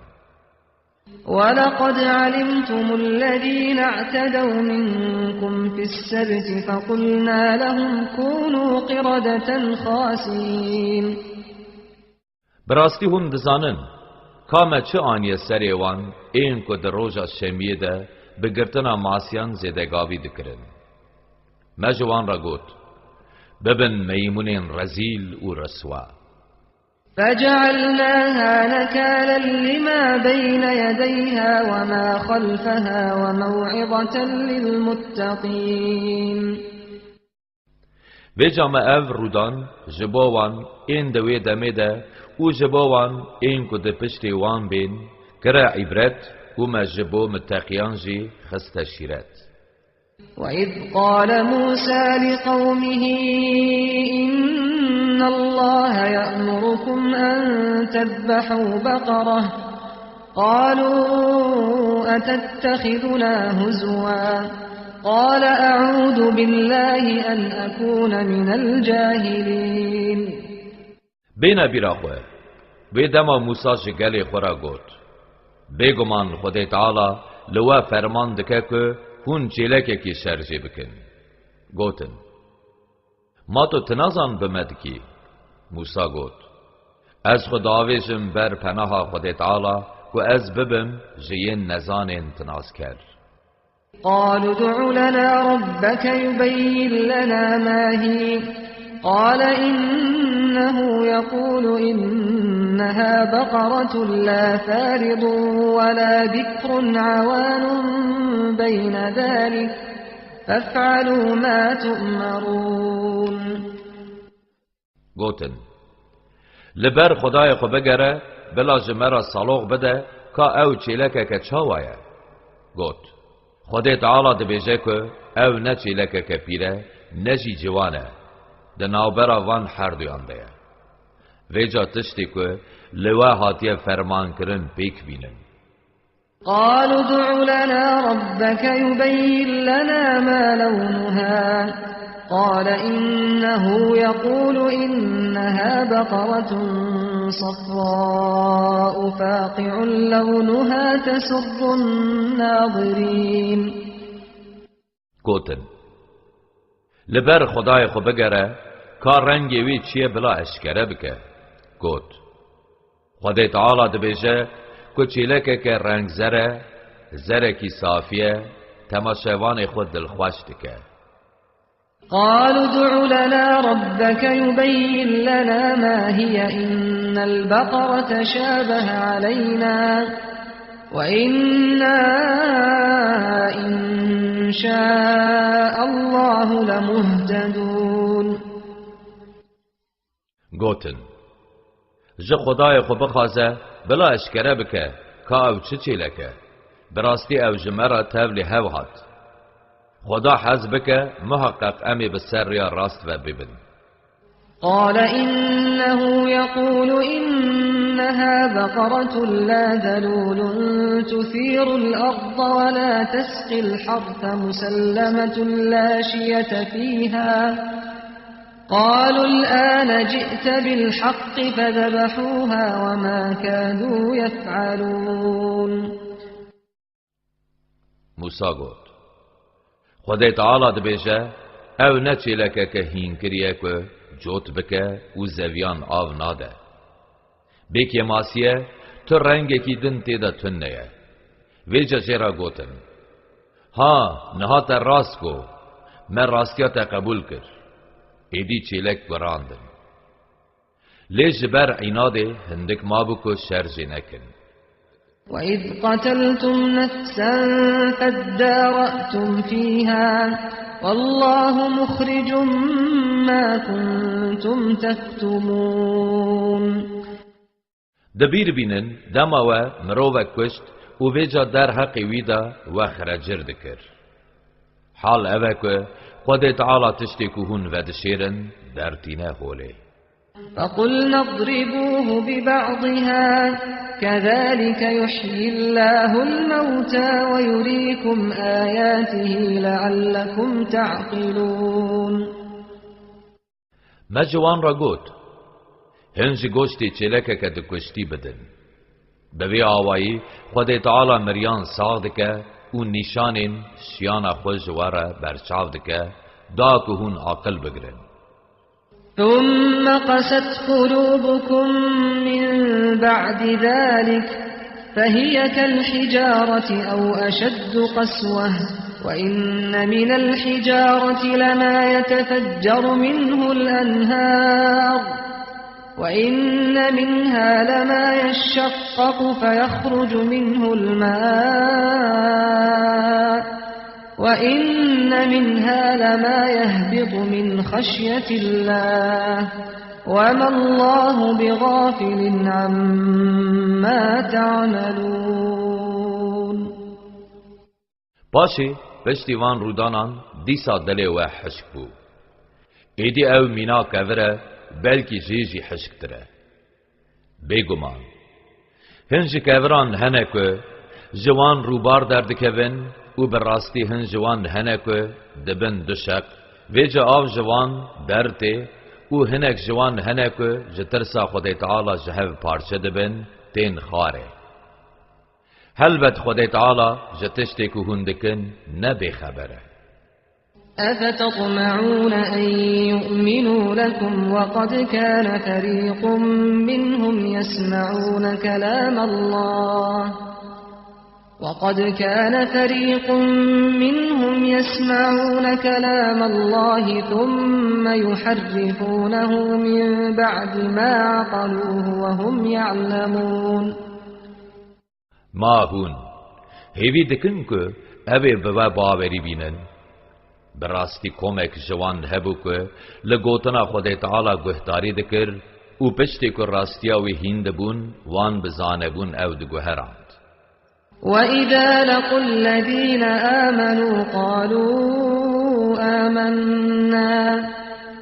ولقد علمتم الذين اعتدوا منكم في السبت فقلنا لهم كونوا قردة خاسئين. براستی هون دزانن کامه چه آنی سریوان این که در روژا شمیه ده بگرتنا ماسیان زیدگاوی دکرن. مجوان را گوت ببن میمونین رزیل و رسوا. فجعلناها نكالا لما بين يديها وما خلفها وموعظة للمتقين. و جامع او رودان جبوان این دوی دمه ده و جبوان این که ده پشتی وان بین کرا عبرت و مجبو متقیان جی خست شیرت. وَإِذْ قَالَ مُوسَى لِقَوْمِهِ إِنَّ اللَّهَ يَأْمُرُكُمْ أَن تَذْبَحُوا بَقَرَةً قَالُوا أَتَتَّخِذُنَا هُزُوًا قَالَ أَعُوذُ بِاللَّهِ أَنْ أَكُونَ مِنَ الْجَاهِلِينَ. بین بیراخوه وی دما موسی جگلی خورا گوت بگمان خود تعالی لوا فرمان دکه که هون چیلکه کی شرجی بکن گوتن ما تو تنازان بمد کی موسی گوت از خود آویزم بر پناه خود تعالی و از ببم جین نزان تناز کرد قالوا ادع لنا ربك يبين لنا ما هي قال إنه يقول إنها بقرة لا فارض ولا بكر عوان بين ذلك فافعلوا ما تؤمرون گوتن لبر خدای خو بگره بلا جمرا صالوغ بده که او چیلکه که چاوایه گوت خود تعالی دبیجه که او نه چیلکه که پیره نجی جوانه ده ناوبرا وان هر دویان ده ویجا تشتی که لوا هاتیه فرمان کرن پیک بینن قالوا ادع لنا ربك يبين لنا ما لونها قال إنه يقول إنها بقرة صفراء فاقع لونها تسر الناظرين گوتن لبر خدای خو بگره کار رنگی وی چیه بلا اشکره بکه گوت خود تعالی دبیجه که چیلکه که رنگ زره کی صافیه تماشوان خود دلخوش دکه قالوا ادع لنا ربك يبين لنا ما هي إن البقرة شابه علينا وإنا إن شاء الله لمهتدون گوتن جه خدای خو بخوازه بلا اشکره بکه که او چه لکه براستی او جمره تبلی هو هات خدا حز بکه محقق امی بسر یا راست و ببن قال إنه يقول إنها بقرة لا ذلول تثير الأرض ولا تسقي الحرث مسلمة لا شية فيها قالوا الآن جئت بالحق فذبحوها وما كادوا يفعلون موسی گفت خدای تعالی دبیجه او نچی لکه که هین کریه که جوت بکه و زویان آو ناده بیکی ماسیه تو رنگی کی دن تیده تنه ویجا جیرا گوتن ها نهات راست کو من راستیات قبول کر ایدی چیلک براندن لیج بر عیناده هندک ما بکو شرجی نکن وَإِذْ قَتَلْتُمْ نَفْسًا فَادَّارَأْتُمْ فِيهَا وَاللَّهُ مُخْرِجٌ مَا كُنْتُمْ تَكْتُمُونَ دبیر بینن دما و مروه کشت و ویجا در حقی ویدا و خرجر دکر حال اوه که خود تعالی تشتی که هون و دشیرن در تینه هوله فَقُلْنَا اضْرِبُوهُ بِبَعْضِهَا كَذَلِكَ يُحْيِي اللَّهُ الْمَوْتَى وَيُرِيكُمْ آيَاتِهِ لَعَلَّكُمْ تَعْقِلُونَ مجوان را گوت هنج گوشتی چلکه که دکشتی بدن بوی آوائی خود تعالی مریان ساغ دکه و نشانین شیان خوش واره برچاو دکه دا که هون عقل بگرن ثم قست قلوبكم من بعد ذلك فهي كالحجارة أو أشد قسوة وإن من الحجارة لما يتفجر منه الأنهار وإن منها لما يشقق فيخرج منه الماء وَإِنَّ مِنْهَا لَمَا يَهْبِطُ مِنْ خَشْيَةِ اللَّهِ وَمَا اللَّهُ بِغَافِلٍ عَمَّا تَعْمَلُونَ پاشی پشتیوان رودانان دیسا دلی و حشک بو ایدی او مینا کوره بلکی جیجی حشک تره بگمان هنجی کوران هنه که جوان روبار دردکوین او براستی هن جوان هنه که دبن دشک ویجا آو جوان برته و هنک جوان هنک جترسا خدای تعالی جهو پارچه دبن تین خاره هلبت خدای تعالی جتشتی که هندکن نبی خبره أفتطمعون أن يؤمنوا لكم وقد كان فريق منهم يسمعون كلام الله ثم يحرفونه من بعد ما عقلوه وهم يعلمون ما هون هیوی دکن که اوه بوا باوری بینن براستی کومک جوان هبو که لگوتنا خدای تعالی گهداری دکر او پشتی که راستیاوی هند بون وان بزانه بون او دگوهراند وَإِذَا لَقُوا الَّذِينَ آمَنُوا قَالُوا آمَنَّا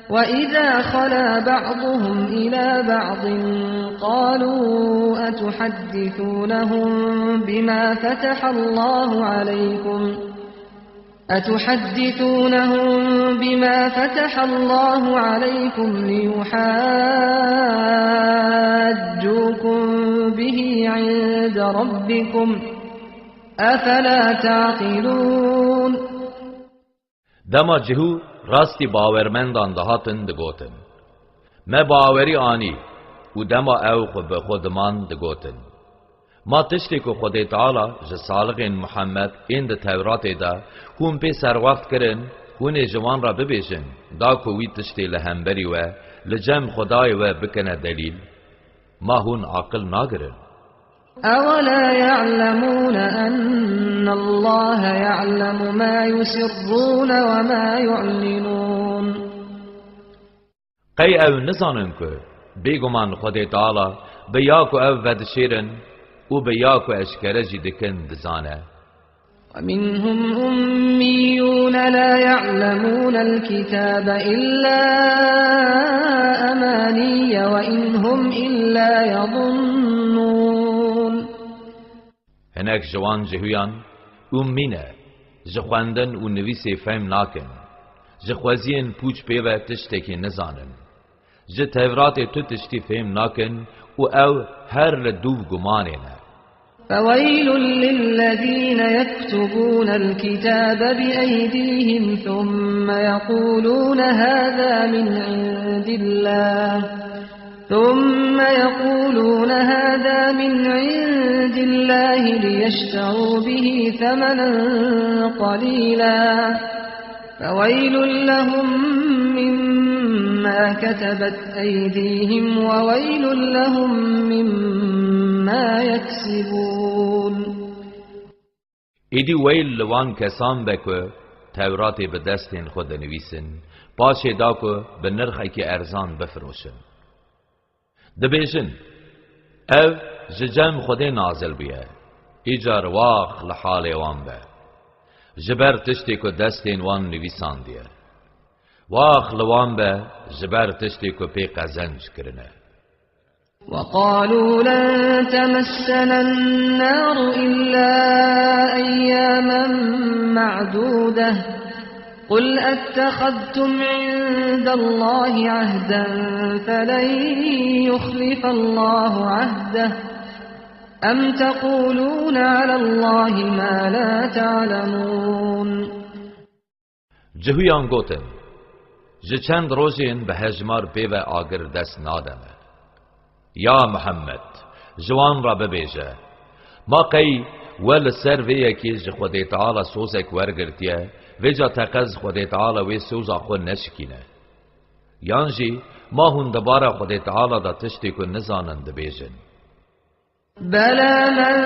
وَإِذَا خَلَا بَعْضُهُمْ إِلَى بَعْضٍ قَالُوا أَتُحَدِّثُونَهُم بِمَا فَتَحَ اللَّهُ عَلَيْكُمْ لِيُحَاجُّوكُم بِهِ عِندَ رَبِّكُمْ افلا تعقلون دما جهو راستی باورمندان دهاتن دگوتن ما باوری آنی و دما او خود به خودمان دگوتن ما تشتی که خود تعالی جسالغین محمد این ده تورات ده هم پی سروقت کرن هون جوان را ببیشن دا کوی تشتی لهمبری و لجم خدای و بکنه دلیل ما هون عقل ناگرن أولا يعلمون أن الله يعلم ما يسرون وما يعلنون قی او نزانن که بیگمان خود تعالی بیاکو او ودشیرن و بیاکو اشکرجی دکن دزانه ومنهم أميون لا يعلمون الكتاب إلا أماني وإن هم إلا يظنون هناك جوان جهویان امینه جخواندن و نویسی فهم ناکن جخوازین پوچ پیوه تشتکی نزانن جه تورات تو تشتی فهم ناکن و او هر لدوف گمانینه فويل للذين يكتبون الكتاب بأيديهم ثم يقولون هذا من عند الله ليشتروا به ثمنا قليلا فويل لهم مما كتبت أيديهم وويل لهم مما يكسبون ایدی ویل لوان کسان بکو تورات به دستین خود نویسن پاشه دا که به نرخی که ارزان بفروشن دبیشن او ججم خود نازل بیه ایجار واخ لحال وان به جبر تشتی که دستین وان نویسان دیه واخ لوان به جبر تشتی که پی قزنج کرنه وقالوا لن تمسنا النار إلا أياما معدودة قل أتخذتم عند الله عهدا فلن يخلف الله عهده أم تقولون على الله ما لا تعلمون جهویان گوتن جه چند روزین به هجمار پیوه آگر دست نادمه یا محمد جوان را ببیجه ما قی ول سر وی کی ج خدای تعالی سوزک ورگرتیه وجا تقز خدای تعالی وی سوزا خو نشکینه یانجی ما هون دباره خدای تعالی دا تشتی کو نزانند بیجن بلى من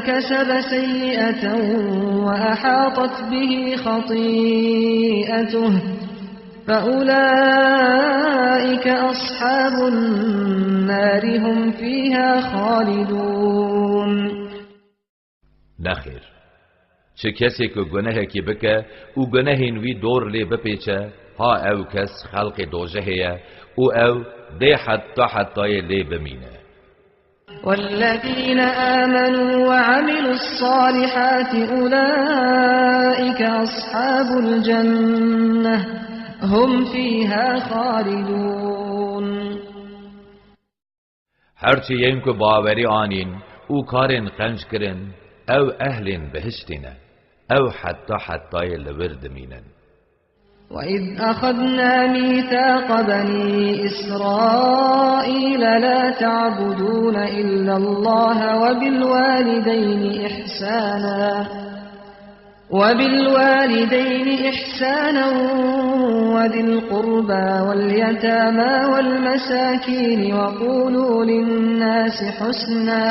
كسب سيئة وأحاطت به خطيئته فأولئك أصحاب النار هم فيها خالدون نخیر چه کسی که گناه کی بکه او گناهین وی دور لی بپیچه ها او کس خلق دوجهه او ده حتی لی بمینه والذين آمنوا وعملوا الصالحات أولئك أصحاب الجنة هم فيها خالدون. هرچی ین کو باوری آنین او کارن قنج کرن او اهلین بهشتینه او حتی لورد مینن. وَإِذْ أَخَذْنَا مِيثَاقَ بَنِي إِسْرَائِيلَ لَا تَعْبُدُونَ إِلَّا اللَّهَ وَبِالْوَالِدَيْنِ إِحْسَانًا وَذِي الْقُرْبَى وَالْيَتَامَى وَالْمَسَاكِينِ وَقُولُوا لِلنَّاسِ حُسْنًا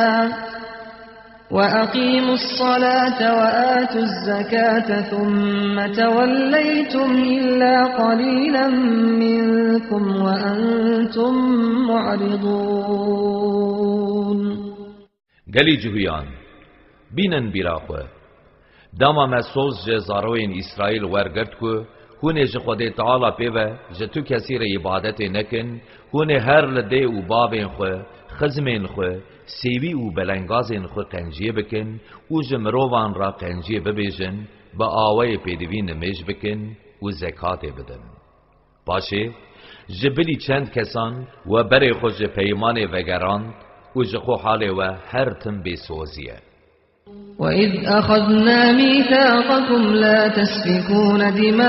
وَأَقِيمُوا الصَّلَاةَ وَآتُوا الزَّكَاةَ ثُمَّ تَوَلَّيْتُمْ إِلَّا قَلِيلًا مِنْكُمْ وَأَنْتُمْ مُعْرِضُونَ. گلی جویان بینن بیراخوه داما مسوز جزاروین اسرائیل ورگرد کو هونه ج خود تعالی پیوه ج تو کسی را عبادت نکن هونه هر لده و بابین خو خزمین خو سیوی و بلنگازین خو قنجیه بکن و ج مروان را قنجیه ببیجن با آوه پیدوین میج بکن و زکات بدن. باشه جبلی چند کسان و بری خو ج پیمان وگران و ج خو حاله و هر تن بسوزیه. وَإِذْ أَخَذْنَا مِيثَاقَكُمْ لَا تَسْفِكُونَ دِمَاءَكُمْ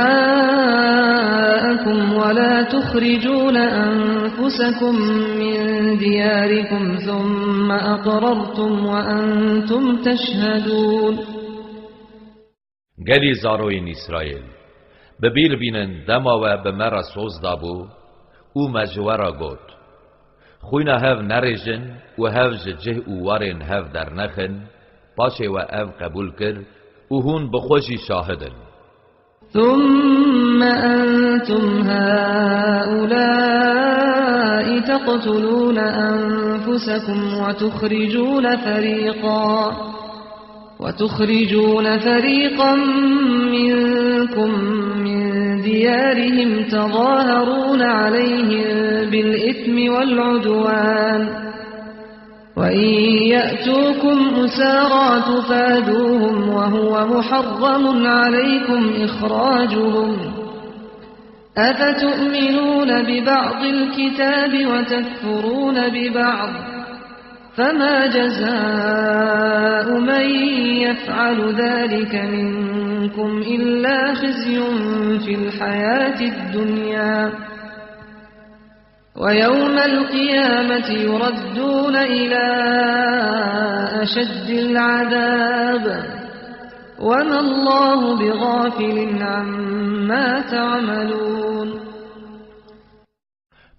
وَلَا تُخْرِجُونَ أَنفُسَكُمْ مِنْ دِيَارِكُمْ ثُمَّ أَقْرَرْتُمْ وَأَنْتُمْ تَشْهَدُونَ. گلی زاروین اسرائیل ببیر بینن دما و بمرا سوز دابو او مجورا گوت خوینا هف نرجن و هف جه او وارن هف در نخن باشه و او قبول کر و هون بخوشی شاهدن. ثم أنتم هؤلاء تقتلون أنفسكم وتخرجون فريقا منكم من ديارهم تظاهرون عليهم بالإثم والعدوان وَإِنْ يَأْتُوكُمْ أُسَارَى تُفَادُوهُمْ وَهُوَ مُحَرَّمٌ عَلَيْكُمْ إِخْرَاجُهُمْ أَفَتُؤْمِنُونَ بِبَعْضِ الْكِتَابِ وَتَكْفُرُونَ بِبَعْضٍ فَمَا جَزَاءُ مَنْ يَفْعَلُ ذَلِكَ مِنْكُمْ إِلَّا خِزْيٌ فِي الْحَيَاةِ الدُّنْيَا وَيَوْمَ الْقِيَامَةِ يُرَدُّونَ إِلَى أَشَدِّ الْعَذَابِ وَمَا اللَّهُ بِغَافِلٍ عَمَّا تَعْمَلُونَ.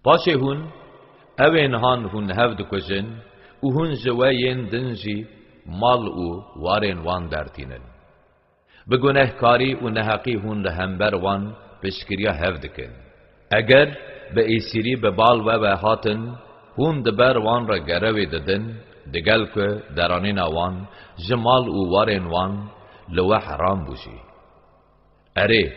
باشه هون اوین هان هون هفد کجن و هون جوائین دنجی مال و وارن وان درتینن بگنه کاری و نحقی هون لهمبر وان پشکریا هفد کن اگر به ایسیری به بال و هاتن هون دبر وان را گروی ددن دگل که درانین وان جمال و وارن وان لو حرام بوشی. اره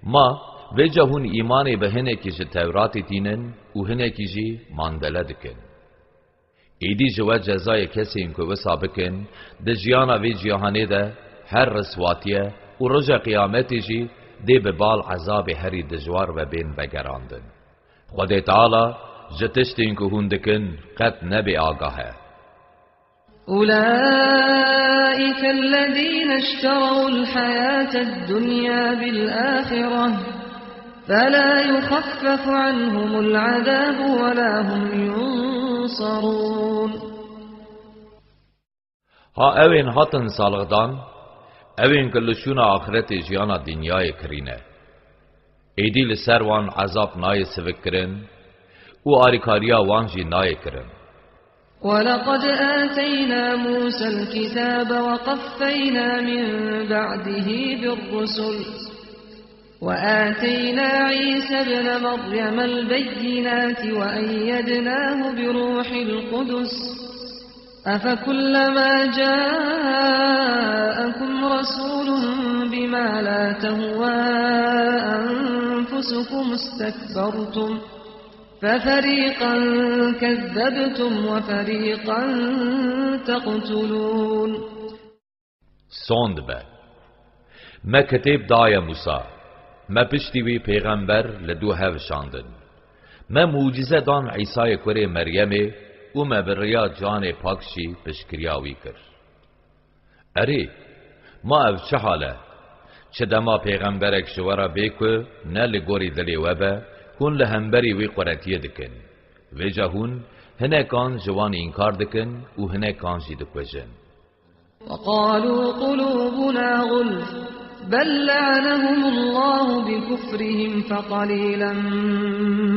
ما وجه هون ایمان به هنه که جه توراتی تینن و هنه که جه ماندله دکن. ایدی جوا جزای کسی این که وسا بکن ده جیانا وی جیهانه ده هر رسواتیه و رجا قیامتی جه ده به بال عذاب هری دجوار و بین بگراندن. خود تعالی جتشت این که هون دکن قد نبی آگاهه. أولئك الذين اشتروا الحياة الدنيا بالآخرة فلا يخفف عنهم العذاب ولا هم ينصرون. ها اوین هاتن سالغدان اوین کلشون آخرت جیانا دنیای کرینه ایدی لسر وان عذاب نای سوک کرن و آریکاریا وان جی نای کرن. وَلَقَدْ آتَيْنَا مُوسَى الْكِتَابَ وَقَفَّيْنَا مِنْ بَعْدِهِ بِالرُّسُلِ وَآتَيْنَا عِيسَى ابْنَ مَرْيَمَ الْبَيِّنَاتِ وَأَيَّدْنَاهُ بِرُوحِ الْقُدُسِ أَفَكُلَّمَا جَاءَكُمْ رَسُولٌ بِمَا لَا تَهْوَى أَنفُسُكُمُ اسْتَكْبَرْتُمْ فَفَرِيقًا كَذَّبْتُمْ وَفَرِيقًا تَقْتُلُونَ. سوند به ما کتب دایا موسا ما پشتی وی پیغمبر لدو هفشاندن ما معجزه دان عیسی کوری مریم و ما بریا جان پاکشی پشکریاوی کر اری ما او چه حاله چه دما پیغمبرک شورا بیکو نه لگوری دلی وبه کن لهمبری وی قراتیه دکن و جهون هنه کان جوان انکار دکن و هنه کان جی دکوژن وقالوا قلوبنا غلف بل لعنهم الله بكفرهم فقليلا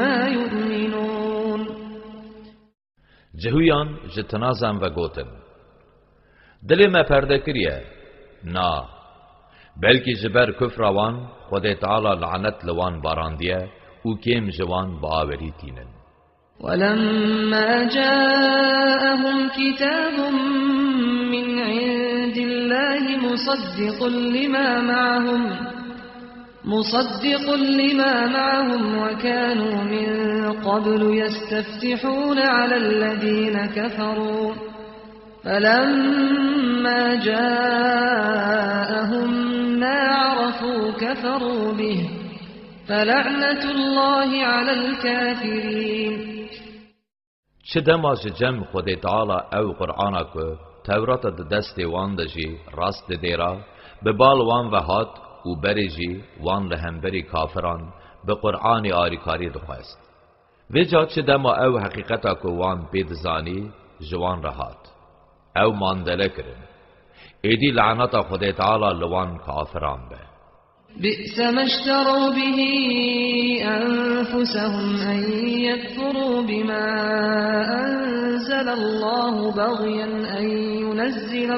ما يؤمنون جهویان جتنازم و گوتن دل ما پرده کریه نا بلکه جبر کفر وان خود تعالی لعنت لوان باراندیه و کم جوان باوری تینن ولما جاءهم كتاب من عند الله مصدق لما معهم وكانوا من قبل يستفتحون على الذين كفروا فلما جاءهم ما عرفوا كفروا به فلعنة الله على الكافرين چه دما جم خود تعالی او قرآن کو تورات دست وان دجی راست دیرا به بال وان وهات و بریجی وان لهمبری کافران به قرآن آریکاری دخواست و جا چه دما او حقیقتا کو وان پیدزانی جوان رهات او ماندله کرن ایدی لعنتا خود تعالی لوان کافران به بئس ما اشتروا به أنفسهم أن يكفروا بما أنزل الله بغيا أن ينزل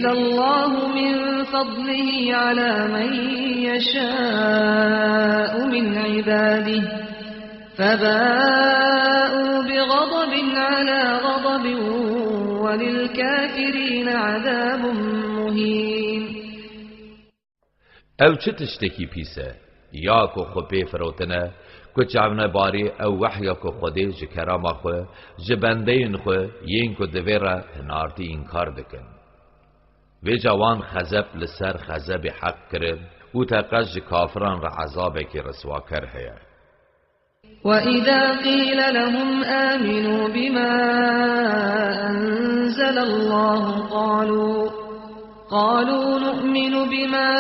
الله من فضله على من يشاء من عباده فباءوا بغضب على غضب وللكافرين عذاب مهين او چه تشتکی پیسه یا کو خبه فروتنه کو چاونه باری او وحیا کو خوده جکرام خو جبندین خو ین کو دویره هنارتی انکار دکن و جوان خزب لسر خزب حق کرن و تقج کافران را عذاب کی رسوا کر هيا وَإِذَا قِيلَ لَهُمْ آمِنُوا بِمَا أَنزَلَ اللَّهُ قَالُوا نُؤْمِنُ بِمَا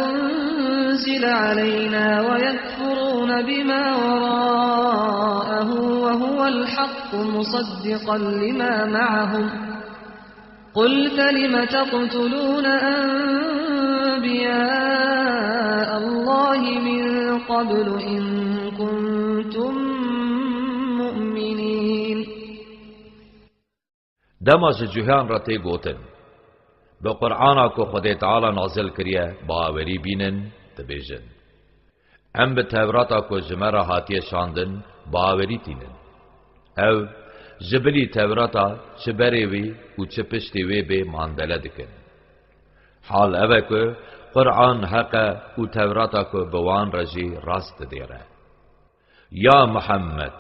أُنزِلَ عَلَيْنَا وَيَكْفُرُونَ بِمَا وَرَاءَهُ وَهُوَ الْحَقُّ مُصَدِّقًا لِمَا مَعَهُمْ قُلْ فَلِمَ تَقْتُلُونَ أَنبِيَاءَ اللَّهِ مِنْ قَبْلُ إِنْ كنتم مؤمنين دماج جهان را تی گوتن به قرآن کو خود تعالی نازل کریه باوری بینن تبیجن ام به تورات کو جمره هاتی شاندن باوری تینن او جبلی تورات چه بری وی و چه پشتی وی به ماندله دکن حال اوه که قرآن حق و تورات کو بوان رجی راست دیره یا محمد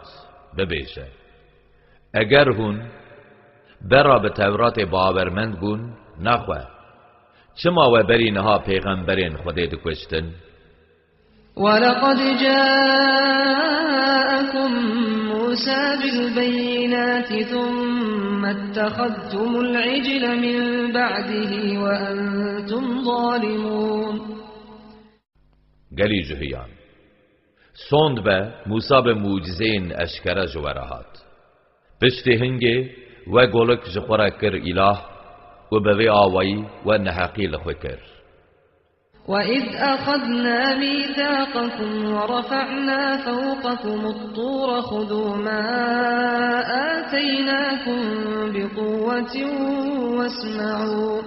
ببیشه اگر هون برا به تورات باورمند بون نخواه چما و بری نها پیغمبرین خودی دکشتن ولقد جاءكم موسى بالبينات ثم اتخذتم العجل من بعده وأنتم ظالمون گلی جهیان سوند به موسی به معجزین اشکره جوارهات پشتی هنگی و گولک جخورا کر اله و به آوایی و نحقی لخوی کر وَإِذْ أَخَذْنَا مِيثَاقَكُمْ وَرَفَعْنَا فَوْقَكُمُ الطُّورَ خُذُوا مَا آتَيْنَاكُمْ بِقُوَّةٍ وَاسْمَعُوا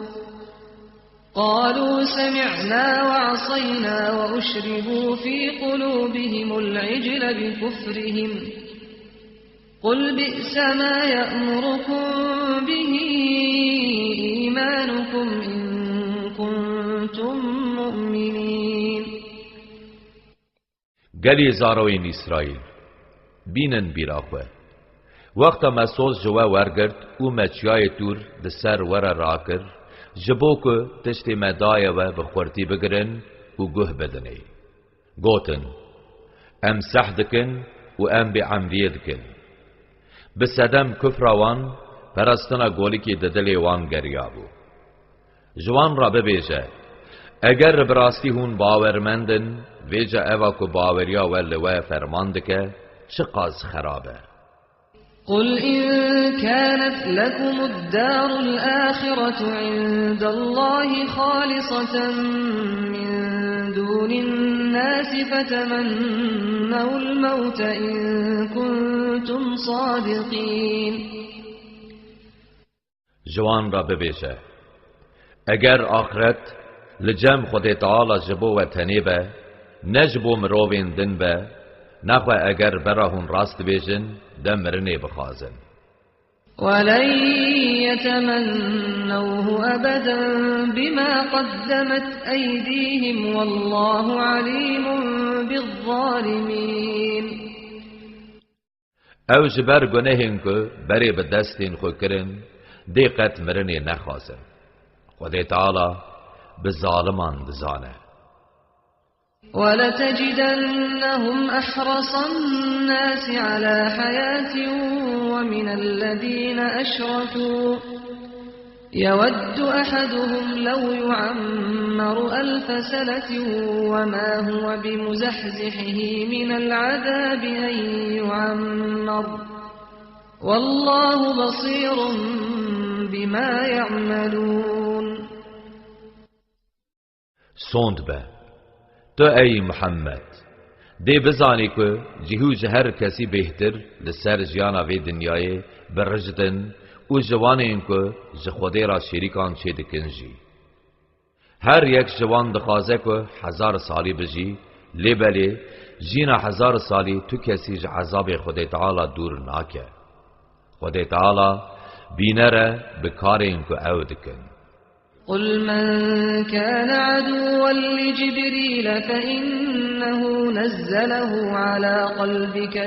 قالوا سمعنا وعصينا وأشربوا في قلوبهم العجل بكفرهم قل بئس ما يأمركم به إيمانكم إن كنتم مؤمنين گلی زاروین اسرائیل بینن بیراخوه وقتا مسوز جوا ورگرد او مچیای تور ده سر ور راکر جبو که تشتی مدای و بخورتی بگرن و گه بدنی گوتن ام سحدکن و ام بعمدیه دکن بسدم کفروان پرستنا گولی که ددلی وان گریابو جوان را ببیجه اگر براستی هون باورمندن ویجه اوا که باوریا ولوه فرماندکه چه قاز خرابه قل إن كانت لكم الدار الآخرة عند الله خالصة من دون الناس فتمنوا الموت إن كنتم صادقين جوان را ببیشه اگر آخرت لجم خود تعالی جبو و تنیبه نجبو مروین دن به نخواه اگر براهون راست بیجن دمرنی بخوازن ولن يتمنوه أبدا بما قدمت أيديهم والله عليم بالظالمين او جبر گناهین که بری به دستین خو کرن دیقت مرنی نخوازن خود تعالی به ظالمان دزانه ولتجدنهم أحرص الناس على حياة ومن الذين أشركوا يود أحدهم لو يعمر 1000 سنة وما هو بمزحزحه من العذاب أن يعمر والله بصير بما يعملون سوند به تو ای محمد دی بزانی که جهوج هر کسی بهتر لسر جیانا وی دنیای برجدن و جوان این که جخوده را شریکان چه دکن جی هر یک جوان دخوازه که 1000 سالی بجی لیبلی جینا 1000 سالی تو کسی عذاب خود تعالی دور ناکه خود تعالی بینره بکار این که او دکن قل من كان عدوا لجبريل فإنه نزله على قلبك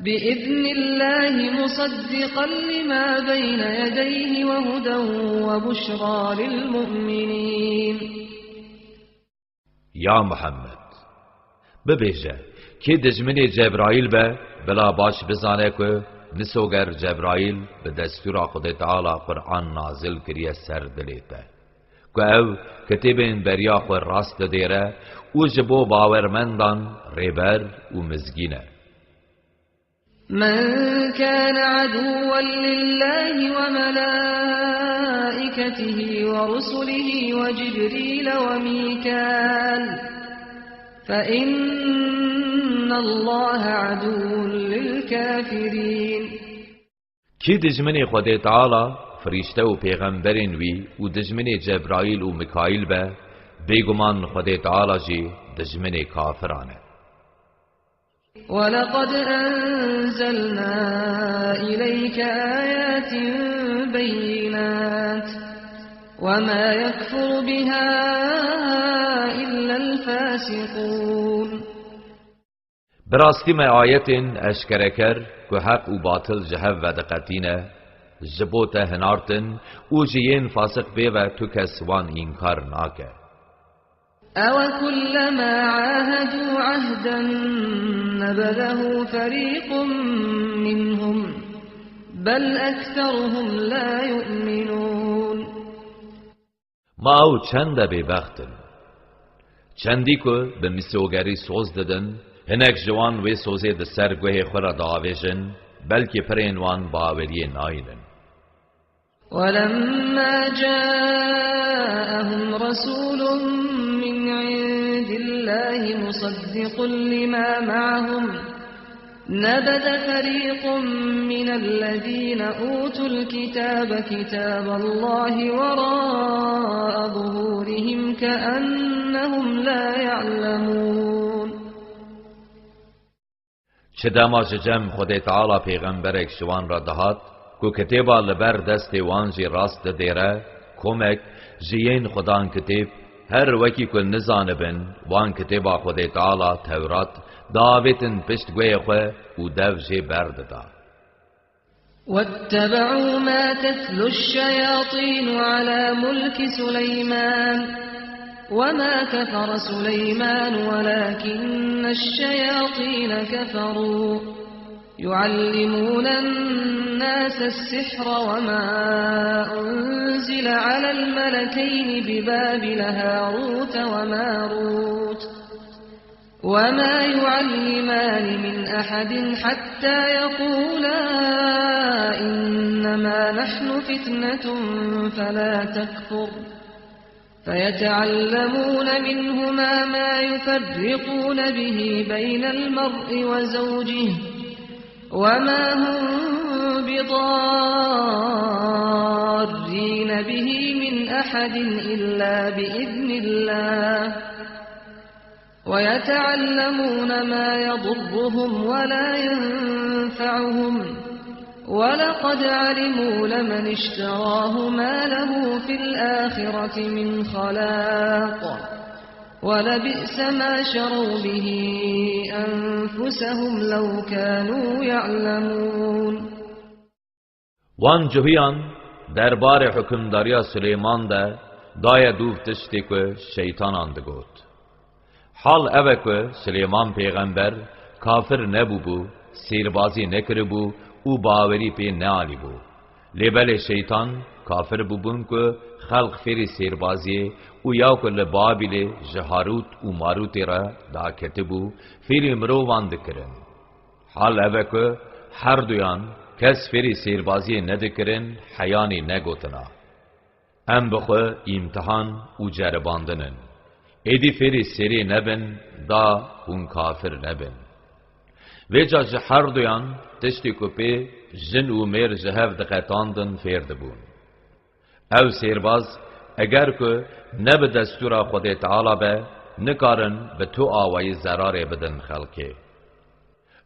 بإذن الله مصدقا لما بين يديه وهدى وبشرى للمؤمنين یا محمد ببیجه که دجمنی جبرائیل به بلا باش بزانه که نسوگر جبرائیل به دستور خود تعالی قرآن نازل کریه سر دلیته که او کتیبین بریا خود راست دیره او جبو باورمندان ریبر و مزگینه من كان عدوا لله وملائكته ورسله وجبريل وميكال فإن الله عدو للكافرين کی دجمنی خود تعالی فرشته و پیغمبرین وی و دجمنی جبرائیل و میکائیل به بیگمان خود تعالی جی دجمنی کافرانه ولقد أنزلنا إليك آيات بينات وما يكفر بها إلا الفاسقون براستی ما آیت اشکره کر که حق و باطل جهو و دقتینه جبوت هنارتن و جیین فاسق بی و تو کس وان اینکار ناکه أو كلما عاهدوا عهدا نبذه فريق منهم بل أكثرهم لا يؤمنون ما او چند ببختن چندی که به مسیوگری سوز ددن هنک جوان وی سوزه ده سرگوه خورا داویجن بلکه پرینوان باوری ناینن ولما جاءهم رسول من عند الله مصدق لما معهم نبذ فريق من الذين أوتوا الكتاب كتاب الله وراء ظهورهم كأنهم لا يعلمون چه دماج جم خود تعالی پیغمبرک شوان را دهات کو کتیبا لبر دست وانجی راست دیره کمک جیین خدان کتیب هر وکی که نزانبن وان کتیبا خود تعالی تورات داویتن پشت گوی خواه و دو جی برد دا واتبعوا ما تتلو الشياطين على ملك سليمان وما كفر سليمان ولكن الشياطين كفروا يعلمون الناس السحر وما أنزل على الملكين ببابل هاروت وماروت وما يعلمان من أحد حتى يقولا إنما نحن فتنة فلا تكفر فيتعلمون منهما ما يفرقون به بين المرء وزوجه وما هم بضارين به من أحد إلا بإذن الله ويتعلمون ما يضرهم ولا ينفعهم ولقد علموا لمن اشتراه ما له في الآخرة من خلاق ولبئس ما شروا به أنفسهم لو كانوا يعلمون. وان جویان دربار حکمداری سلیمان ده دای دوف تشتی که شیطانان ده گوت. حال اوه که سلیمان پیغمبر کافر نبو بو، سیربازی نکر بو او باوری پی نالی بو. لبل شیطان کافر بو بون که خلق فیری سیربازی او یاو که لبابل جهاروت و ماروت را دا کتبو فیری مرووان دکرن. حال اوه که هر دویان کس فیری سیربازی ندکرن حیانی نگوتنا. ام بخو امتحان و جرباندنن. ایدی فیری سیری نبن دا اون کافر نبن. ویجا هر دویان تشتی کپی جن و میر جهف دقیتاندن فیرد بون. او سیرباز اگر که نب دستور خود تعالی به نکارن به تو آوائی زرار بدن خلقه.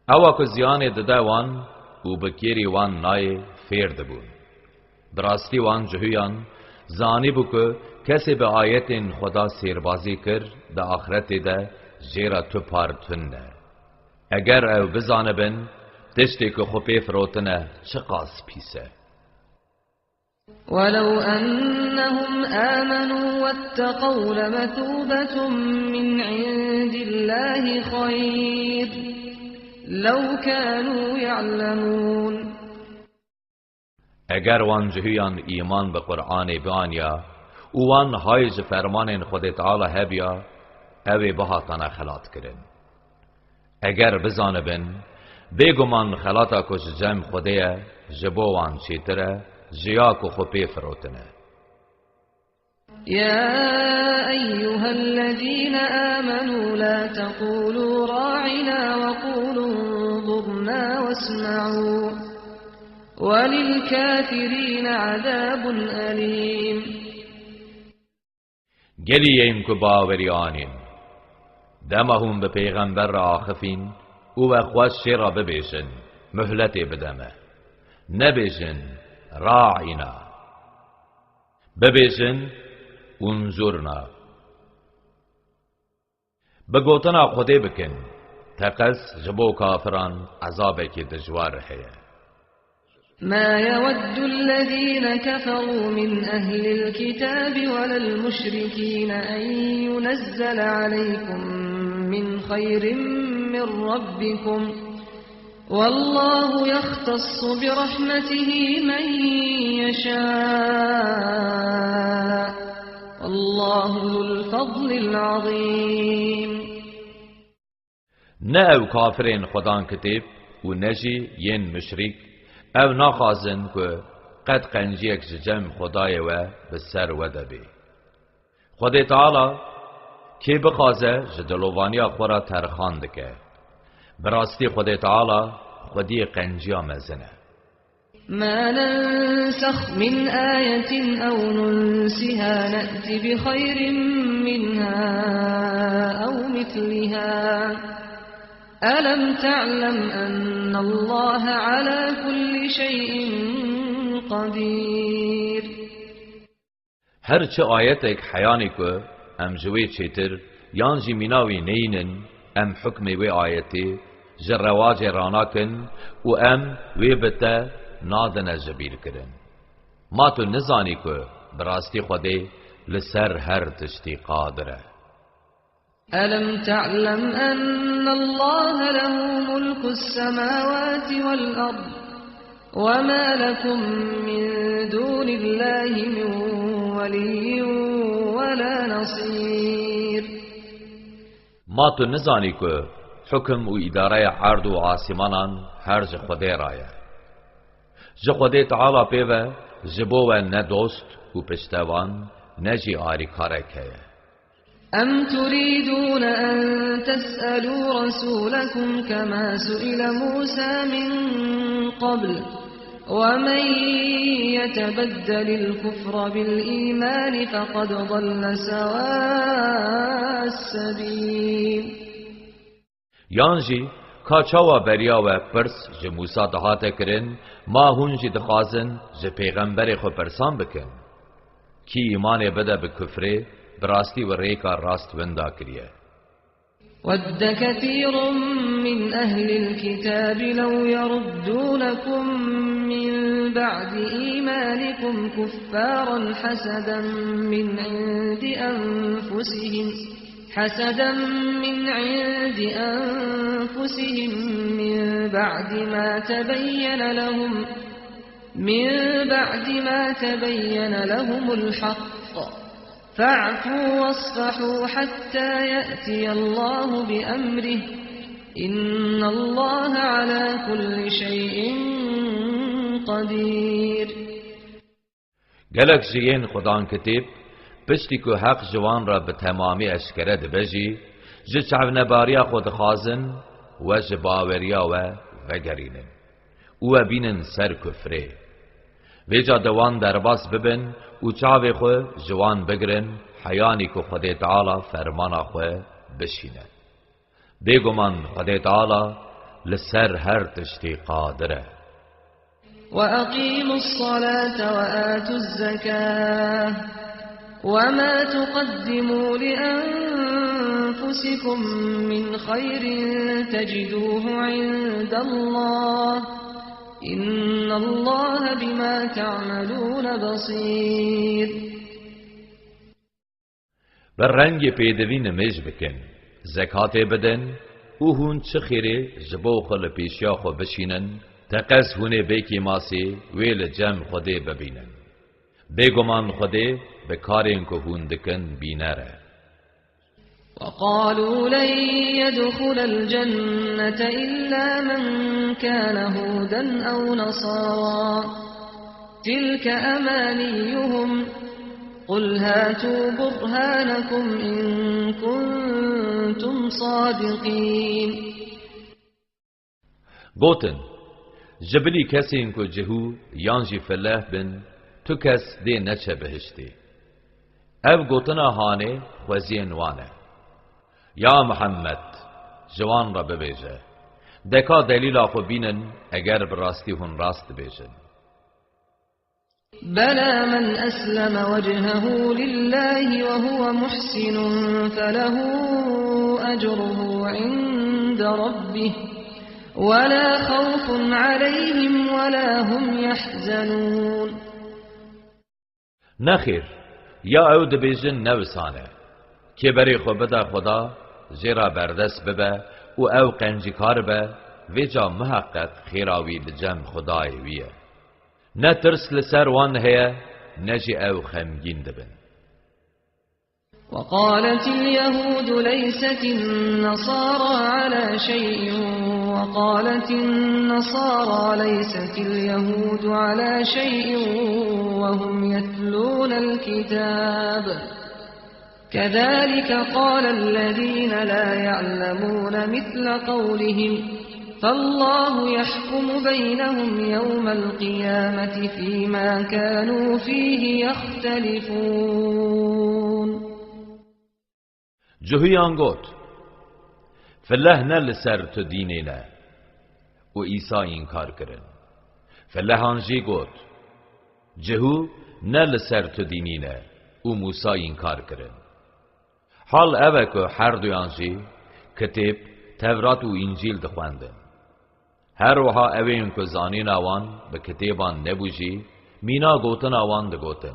او که زیان دده وان و بکیری وان نای فیرد بون. براستی وان جهویان زانی بو که کسی به آیت خدا سیربازی کر ده آخرت ده جیرا تو پارتون نه. اگر او بزانه بن تشتی که خوبی فروتنه چه قاس پیسه. ولو أنهم آمنوا واتقوا لمثوبة من عند الله خير لو كانوا يعلمون. اگر وان جهیان ایمان به قرآن بیانیا و وان هایج فرمان خود تعالی هبیا اوی بهاتانا خلات کرن. اگر بزانه بن بگمان خلاتا کش جمع خوده جبو وان چیتره جیا کو خوبی فروتنه. يا أيها الذين آمنوا لا تقولوا راعنا وقولوا انظرنا واسمعوا وللكافرين عذاب أليم. گلیم که باوری آنیم دمهم به پیغمبر آخفین او خوش را ببیشن مهلت بدمه نبیشن راعنا ببیشن انظرنا بگوتنا خوده بکن تقس جبو کافران عذابه که دجوار ہے. ما يود الذين كفروا من أهل الكتاب ولا المشركين أن ينزل عليكم من خير من ربكم والله يختص برحمته من يشاء والله ذو الفضل العظيم. نه او کافرین خدان کتب و نجی ین مشرک او نخوازن که قد قنجیک جمع خدای و بسر و دبی. خود تعالی که بخوازه جدلوانی خورا ترخان دکه. براستی خود تعالی خودی قنجی مزنه. ما ننسخ من آية أو ننسها نأتي بخير منها أو مثلها ألم تعلم أن الله على كل شيء قدير. هر چه آیتک حیانی که ام جوی چیتر یانجی مناوی نینن ام حکم وی آیتی جرواج راناکن و ام وی بتا نادن جبیر کرن. ما تو نزانی که براستی خوده لسر هر تشتی قادره. ألم تعلم أن الله له ملك السماوات والأرض وما لكم من دون الله من ولي ولا نصير. ما تو نزانی که حکم و اداره عرض و آسمانان هر ج خوده رایه. ج خوده تعالی پیوه جبو و نه دوست و پشتوان نه جی آری کارکه. أم تريدون أن تسألوا رسولكم كما سئل موسى من قبل ومن يتبدل الكفر بالإيمان فقد ضل سواء السبيل. یانجی کاچاوا بریا و پرس ج موسی دهاته کرن ما هونجی دخوازن ج پیغمبر خو پرسان بکن کی ایمان بده به کفره براستی و ریکا راست وندا کریه. ود كثير من أهل الكتاب لو يردونكم من بعد إيمانكم كفارا حسدا من عند أنفسهم من بعد ما تبين لهم الحق فاعفوا واصفحوا حتى يأتي الله بأمره إن الله على كل شيء قدير. گلک جیین خدان کتیب پشتی که حق جوان را به تمامی اشکره دبجی جه چعونباریا خود خازن و جه باوریا و وگرینن و بینن سر کفره ویجا دوان درباس ببن و چاوی خو جوان بگرن حیانی که خود تعالی فرمانا خو بشینه. بیگمان خود تعالی لسر هر تشتی قادره. وأقيموا الصلاة وآتوا الزكاة وما تقدموا لأنفسكم من خير تجدوه عند الله إن الله بما تعملون بصير. بر رنگ پیدوی نمیج بکن زکات بدن او هون چه خیره جبو خل پیشیا خو بشینن تقز هونه بیکی ماسی ویل جمع خوده ببینن بیگمان خوده بکارین که هون دکن بینره. وقالوا لن يدخل الجنة إلا من كان هودا أو نصارى تلك أمانيهم قل هاتوا برهانكم إن كنتم صادقين. گوتن جبلی کسی انکو جهو یانجی فلاح بن تو کس دی نچه بهشتی او گوتنا هانه خوزین وانه یا محمد جوان را ببیجه دکا دلیل آخو بینن اگر براستی هن راست بیجن. بلى من أسلم وجهه لله وهو محسن فله أجره عند ربه ولا خوف عليهم ولا هم يحزنون. نخیر یا او دبیجن نوسانه که بری خو بده خدا زیرا بردست ببه و او قنجکار به ویجا محقق خیراوی لجم خدای ویه نه ترس لسر وان هیا نجی او خمگین دبن. وقالت اليهود ليست النصارى على شيء وقالت النصارى ليست اليهود على شيء وهم يتلون الكتاب كذلك قال الذين لا يعلمون مثل قولهم فالله يحكم بينهم يوم القيامة فيما كانوا فيه يختلفون. جهیان گوت فالله نه لسر تو دینه نه و عیسا انکار کرن. فالله آنجی گوت جهو نه لسر تو دینی نه و موسی انکار کرن. حال اوه که هر دوی آنجی کتب تورات و انجیل دخواندن هر وها اوین که زانین آوان به کتیبان نبوجی مینا گوتن آوان دگوتن.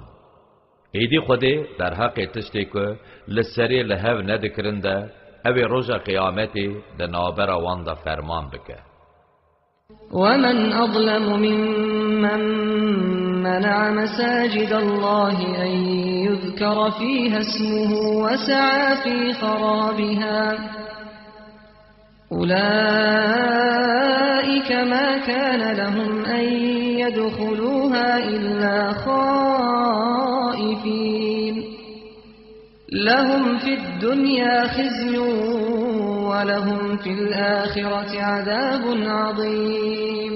ایدی خوده در حق تشتی که لسری لحو ندکرنده اوی روژا قیامتی ده نابر آوان ده فرمان بکه. ومن أظلم ممن منع مساجد الله أن يذكر فيها اسمه وسعى في خرابها أولئك ما كان لهم أن يدخلوها إلا خائفين لهم في الدنيا خزي ولهم في الآخرة عذاب عظيم.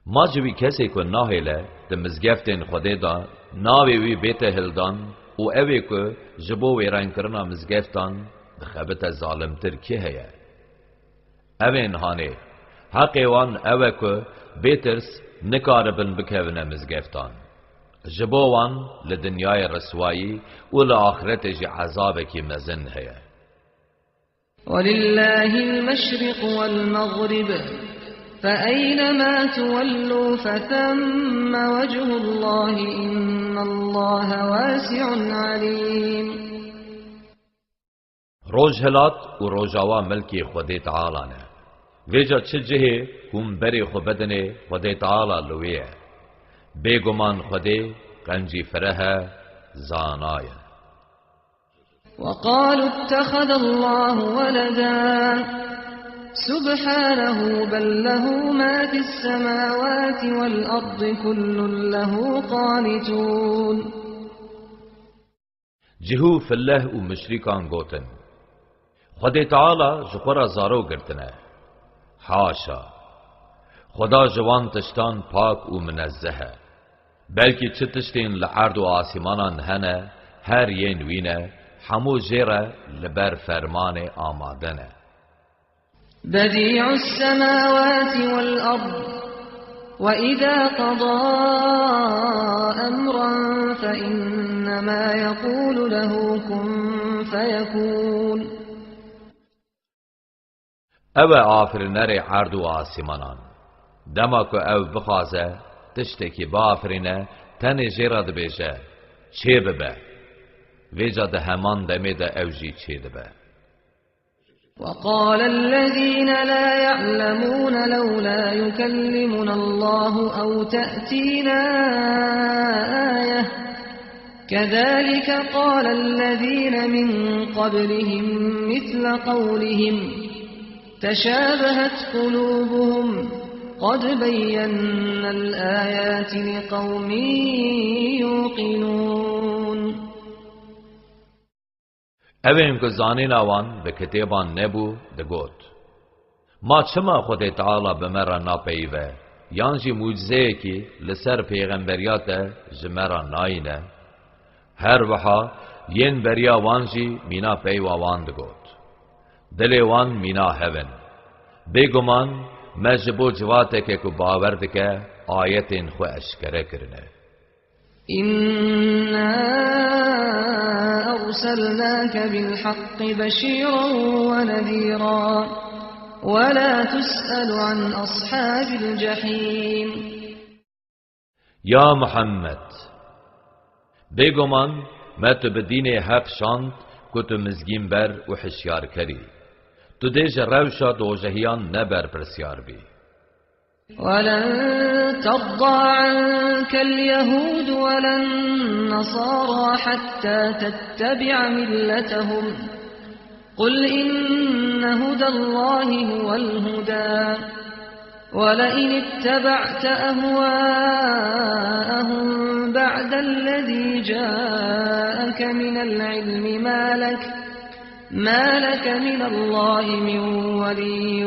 ما جوی کسی که ناهیله ده مزگفتین خوده دا ناوی وی بیت هلدان و اوی که جبو ویران کرنا مزگفتان ده خبت ظالمتر کی هیا. اوین هانه حقی وان اوی که بیترس نکاربن بکوونه مزگفتان. جبوان لدنیای رسوایی و لآخرت جی عذاب کی مزن هیا. ولله المشرق والمغرب فأينما تولوا فثم وجه الله إن الله واسع عليم. روج هلات و روجاوا ملکی خود تعالی نه. ویجا چه جهه هم بری خو بدنه خود تعالی لویه. بیگمان خودی قنجی فره زانایه. وقالوا اتخذ الله ولدا سبحانه بل له ما في السماوات والأرض كل له قانتون. جهو فله و مشرکان گوتن خود تعالی جخورا زارو گرتنه. حاشا خدا جوان تشتان پاک و منزهه بلکه چه تشتین لعرض و آسمانان هنه هر ین وینه همو جیره لبر فرمان آمادنه. بديع السماوات والأرض وإذا قضى أمرا فإنما يقول له كن فيكون. او آفرینر عرض و آسمانان دما که او بخوازه تشتکی با آفرینه تن جیره ده بیجه چه ببه ویجا ده همان دمه ده اوجی چه ده به. وقال الذين لا يعلمون لولا يكلمنا الله أو تأتينا آية كذلك قال الذين من قبلهم مثل قولهم تشابهت قلوبهم قد بينا الآيات لقوم يوقنون. اویم که زانین آوان به کتیبان نبو ده گوت ما چما خود تعالی بمرا ناپیوه یانجی موجزه کی لسر پیغمبریات جمرا ناینه هر وحا ین بریا وانجی مینا پیوا وان ده گوت دل وان مینا هون بگمان مجبو جواته که کو باورد که آیتین خو اشکره کرنه. إنا أرسلناك بالحق بشيرا ونذيرا ولا تسأل عن أصحاب الجحيم. یا محمد بگمان ما تو بدین حق شاند که تو مزگین بر و حشیار کری تو دیج روشا دوجهیان نبر پرسیار بی. ولن ترضى عنك اليهود ولا النصارى حتى تتبع ملتهم قل إن هدى الله هو الهدى ولئن اتبعت أهواءهم بعد الذي جاءك من العلم ما لك من الله من ولي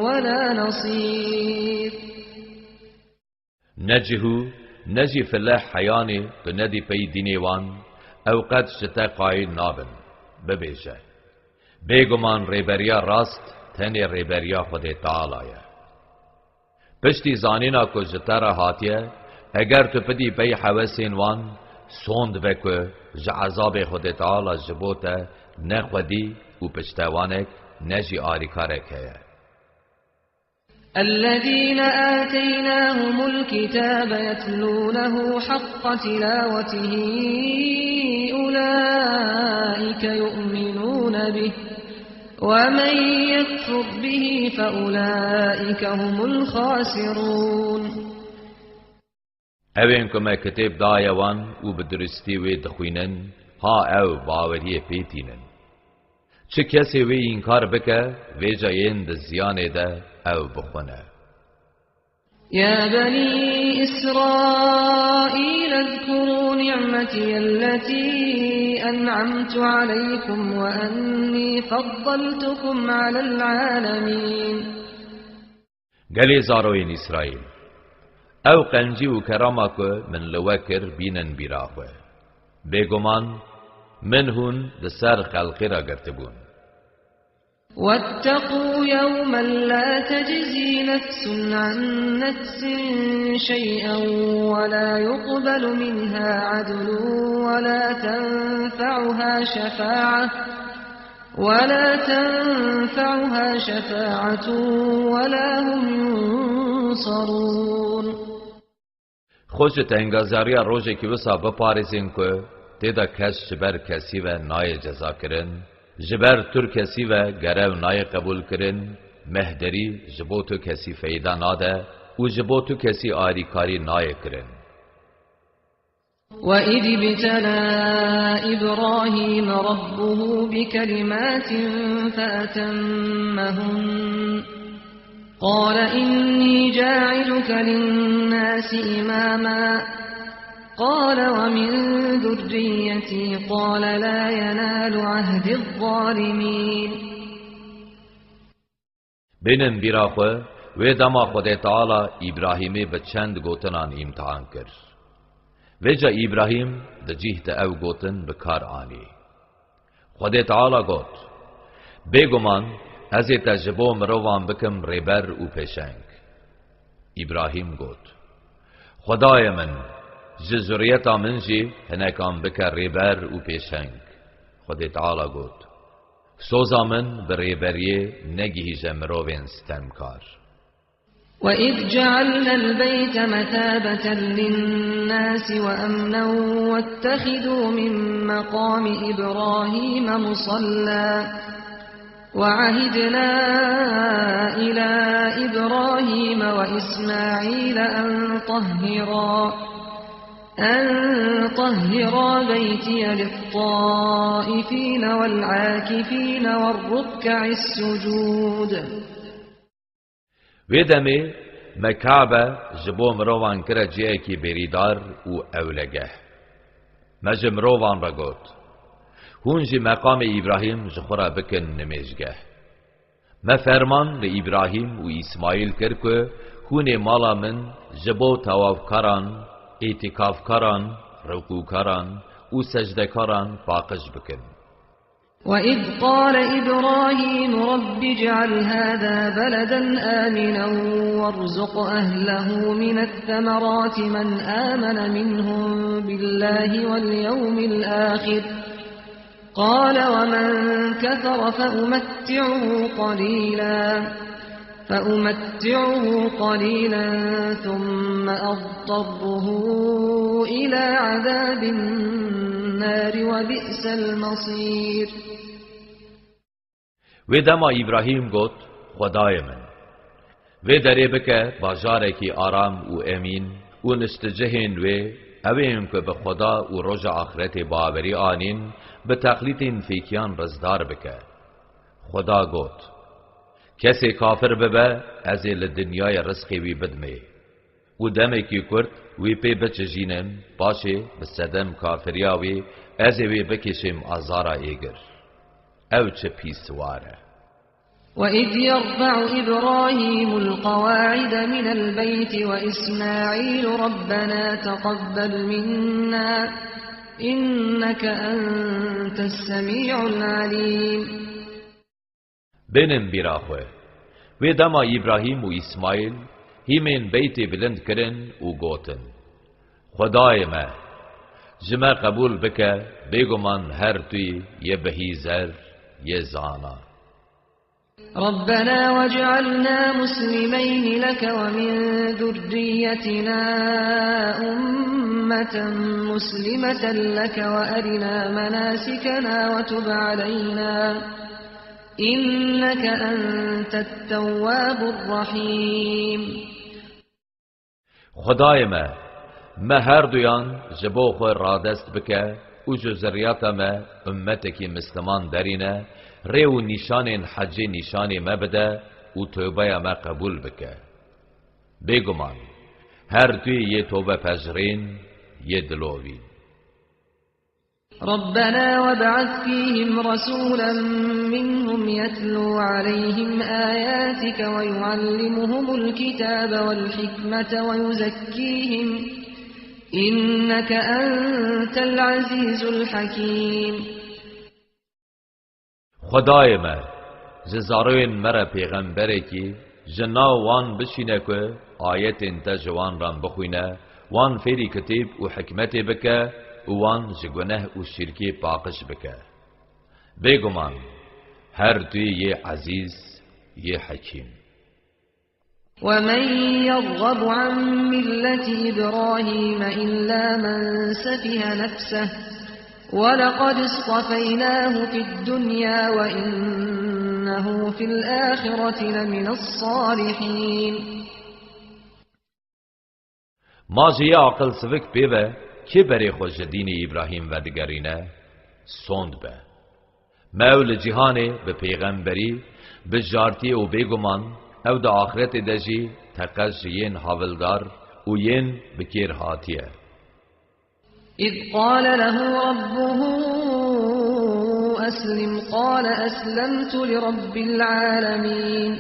ولا نصير. نجهو نجی فله حیانی تو ندی پی دینیوان او قد شتا قایل نابن ببیشه بیگمان ریبریا راست تنی ریبریا خود تعالیه پشتی زانینا کو جتر هاتیه اگر تو پدی پی حوثین وان سوند بکو جعذاب خود تعالی جبوته نخودی و پشتوانک نجی آریکارک هیه. الذين آتيناهم الكتاب يتلونه حق تلاوته أولئك يؤمنون به ومن يكفر به فأولئك هم الخاسرون. اوین که ما کتاب دایوان و بدرستی وی دخوینن ها او باوری پیتینن. چه کسی وی اینکار بکه وی جاین ده زیانه ده او بخونه. يا بني إسرائيل اذكروا نعمتي التي أنعمت عليكم وأني فضلتكم على العالمين. گلی زاروین اسرائیل او قنجی و کرامک من لوکر بینن بیراخوه. بگمان من هون ده سر خلقی را گرتبون. واتقوا يوما لا تجزي نفس عن نفس شيئا ولا يقبل منها عدل ولا تنفعها شفاعة ولا هم ينصرون. خوش تنگازاریا روزی که وسا بپارزین که تیدا کس جبر کسی و نای جزا کرن، جبر تر کسی و گرو نای قبول کرن، مهدری جبوتو کسی فیدا ناده و جبوتو کسی آریکاری نای کرن. وَإِذِ ابْتَلَى إِبْرَاهِيمَ رَبُّهُ بِكَلِمَاتٍ فَأَتَمَّهُنَّ قَالَ إِنِّي جَاعِلُكَ لِلنَّاسِ إِمَامًا قَالَ وَمِنْ ذُرِّيَّتِي قَالَ لَا يَنَالُ عَهْدِ الظَّالِمِينَ. بینن بیراخوه و دما خود تعالی ابراهیمی به چند گوتنان امتحان کرد. وجا ابراهیم ده جهت او گوتن بکار آنی. خود تعالی گوت بگمان از تجربه مروان بکم ریبر و پیشنگ. ابراهیم گوت خدای من جزوریتا من جی هنکان بکر ریبر و پیشنگ. خود تعالی گوت سوزا من به ریبریه نگیه مروین ستمکار. وَإِذْ جَعَلْنَا الْبَيْتَ مَثَابَةً لِلنَّاسِ وَأَمْنًا وَاتَّخِذُوا مِن مَّقَامِ إِبْرَاهِيمَ مُصَلًّى وَعَهِدْنَا إِلَى إِبْرَاهِيمَ وَإِسْمَاعِيلَ أَن طَهِّرَا بَيْتِيَ لِلطَّائِفِينَ وَالْعَاكِفِينَ وَالرُّكَّعِ السُّجُودِ. ویدمی مکعبه جبو مروان کرد جیه کی بریدار و اولگه. مجه مروان را گوت هونجی مقام ابراهیم جخورا بکن نمیجگه. ما فرمان ل ابراهیم و اسماعیل کرد که هون مالا من جبو تواف کران، اعتکاف کران، رکوع کران و سجده کران پاکش بکن. وَإِذْ قَالَ إِبْرَاهِيمُ رَبِّ اجْعَلْ هَذَا بَلَدًا آمِنًا وَارْزُقْ أَهْلَهُ مِنَ الثَّمَرَاتِ مَنْ آمَنَ مِنْهُمْ بِاللَّهِ وَالْيَوْمِ الْآخِرِ قَالَ وَمَنْ كَفَرَ فَأُمَتِّعُهُ قَلِيلًا ثُمَّ أَضْطَرُّهُ إِلَى عَذَابِ النَّارِ وَبِئْسَ الْمَصِيرُ. و دما ابراهیم گوت خدای من و دره بکه باجاره کی آرام و امین و نستجهین و اویم که به خدا و روز آخرت باوری آنین به تقلیدین فیکیان رزدار بکه. خدا گوت کسی کافر ببه از لدنیای رزقی وی بدمه و دمه کی کرد وی پی بچجینم باشه بسدم کافریاوی از وی بکشم آزارا ایگر او چه پیسواره. وَإِذْ يَرْفَعُ إِبْرَاهِيمُ الْقَوَاعِدَ مِنَ الْبَيْتِ وَإِسْمَاعِيلُ رَبَّنَا تَقَبَّلْ مِنَّا إِنَّكَ أَنْتَ السَّمِيعُ الْعَلِيمُ. بینم بیراخوه و دما ابراهیم و اسماعیل هیمین بیت بلند کرن و گوتن خدای ما جمع قبول بکه بگمان هر توی یه بهی زر یه زانا. ربنا واجعلنا مسلمين لك ومن ذريتنا أمة مسلمة لك وأرنا مناسكنا وتب علينا إنك أنت التواب الرحيم. خدای ما هر دویان جبو خو رادست بکه و جو ذریات ما امتکی مسلمان درینه ریو نشان حج نشان ما بده و توبه ما قبول بکه. بگمان هر دوی یه توبه پذرین یه دلوی. ربنا وابعث فيهم رسولا منهم يتلو عليهم آياتك ويعلمهم الكتاب والحكمة ويزكيهم إنك أنت العزيز الحكيم. خدای ما زاروین مرا پیغمبره کی جنا وان بشینه که آیت انتا جوان ران بخوینه وان فیری کتیب و حکمت بکه وان جگنه و شرکی پاقش بکه. بگمان هر دوی یه عزیز یه حکیم. ومن يرغب عن ملة إبراهيم إلا من سفه نفسه ولقد اصطفيناه في الدنيا وإنه في الآخرة لمن الصالحين. ما جه عقل سوک بیوه که بری خوش دین ابراهیم و دگرینه سوند به مول جهانه به پیغمبری به جارتی و بگمان او دا آخرت دجی تقش ین حاولدار و ین بکیر هاتیه. إذ قال له ربه أسلم قال أسلمت لرب العالمين.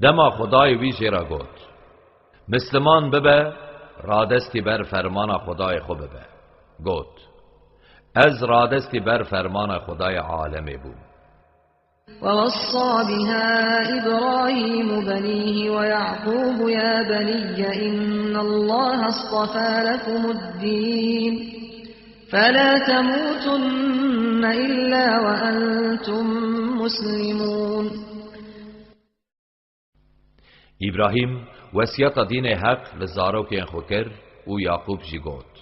دما خدای ویجی را گوت مسلمان ببه رادستی بر فرمان خدای خو ببه. گوت از رادستی بر فرمان خدای عالمی بود. ووصى بها إبراهيم بنيه ويعقوب يا بني إن الله اصطفى لكم الدين فلا تموتن إلا وأنتم مسلمون. ابراهیم وصیت دین حق لزاروکین خو کر و یعقوب جی گوت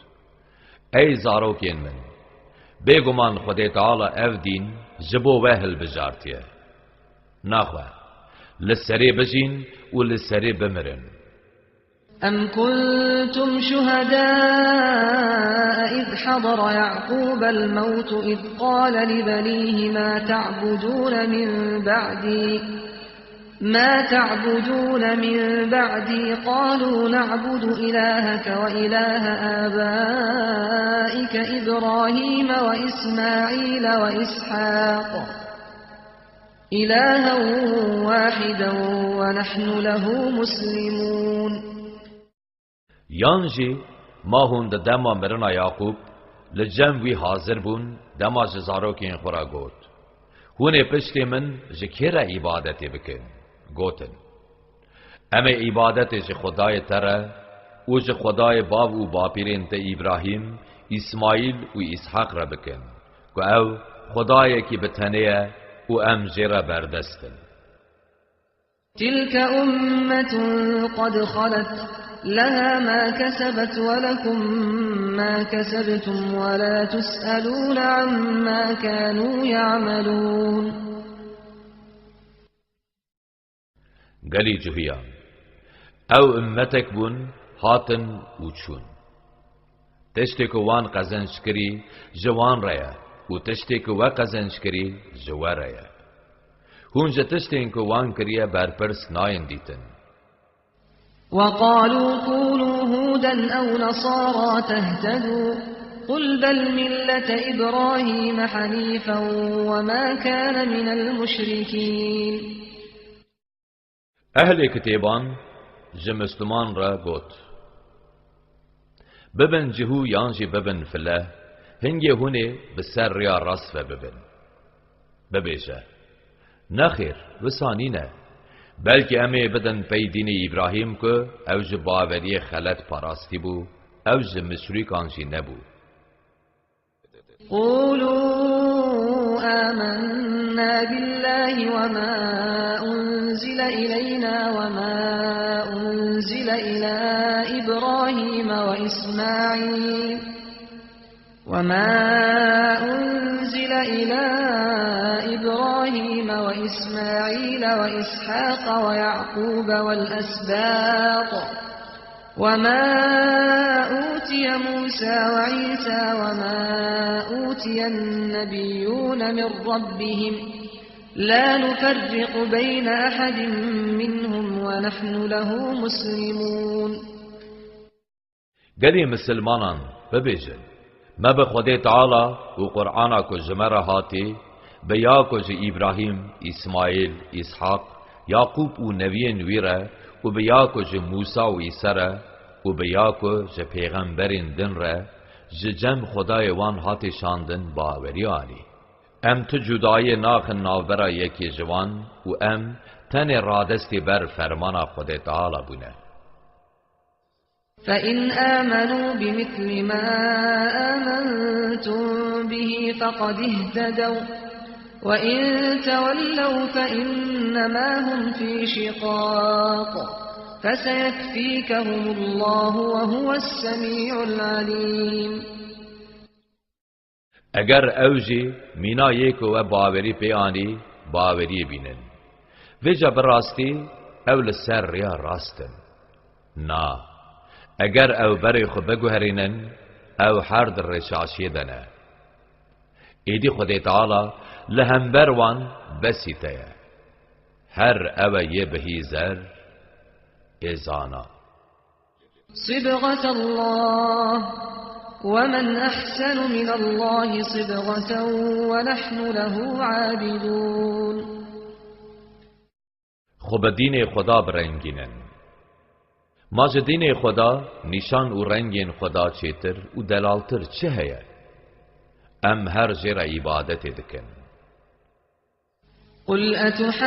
ای زاروکین من بگمان خدای تعالی او دین جبو وهل بجارتیه نخواه لسری بجین و لسری بمرن. أم كنتم شهداء إذ حضر يعقوب الموت إذ قال لبنيه ما تعبدون من بعدي قالوا نعبد إلهك وإله آبائك إبراهيم وإسماعيل وإسحاق إلها واحدا ونحن له مسلمون. یانجی ما هون دما مرنا یعقوب لجم وی حاضر بون دما جزاروکین خورا گوت هونه پشت من جکر عبادتی بکن گوتن اما عبادت ج خدای تره او ج خدای باب و باپیرین ته ابراهیم اسماعیل و اسحاق را بکن که او خدای کی بتنیه و ام جره بردستن. تلك أمة قد خلت لها ما كسبت ولكم ما كسبتم ولا تسألون عما كانوا يعملون. گلی جوهیان او امتک بون هاتن وچون تشتی که وان قزنش کری جوان ریا و تشتی که و قزنش کری جوا ریا هونجا تشتی که وان کریه برپرس ناین دیتن. وقالوا كونوا هودا أو نصارى تهتدوا قل بل ملة إبراهيم حنيفا وما كان من المشركين. اهل کتیبان جمستمان را گوت ببن جهو یانجی ببن فله هنگی هونه بسر ریا راس و ببن ببیشه نخیر وسانینه بلکه امی بدن پی دین ابراهیم که اوج باوری خلط پاراستی بو اوج مشرکانشی نبو. قولوا آمنا بالله وما أنزل إلينا وما أنزل إلى إبراهيم وإسماعيل وإسحاق ويعقوب والأسباط وما أوتي موسى وعيسى وما أوتي النبيون من ربهم لا نفرق بين أحد منهم ونحن له مسلمون. گلی مسلمانان ببیجن ما به خدا تعالی و قرآن کو جمره هاتی بیا کو ج ابراهیم اسماعیل اسحاق یعقوب و نبیین ویره و بیا کو ج موسی و عیسی و بیا کو ج پیغمبرین دن ره ج جم خدای وان هاتی شاندن باوری آنی ام تو جدای ناخ ناورا یکی جوان و ام تن رادستی بر فرمان خدا تعالی بونه. فإن آمنوا بمثل ما آمنتم به فقد اهتدوا وإن تولوا فإنما هم في شقاق فسيكفيكهم الله وهو السميع العليم. اگر اوجی مینا یک و باوری پیانی باوری بینن و جب راستی اول سر یا راستن نا اگر او بری خو بگوهرینن او هر در رشاشی دنه ایدی خود تعالی لهم بروان بسی تیه هر او یه بهی زر ازانا. صبغة الله ومن أحسن من الله صبغة ونحن له عابدون. خوب دین خدا برنگینن ما دین خدا نشان و رنگین خدا چیتر و دلالتر چه هیه ام هر جر عبادت دکن. قل أتحاجوننا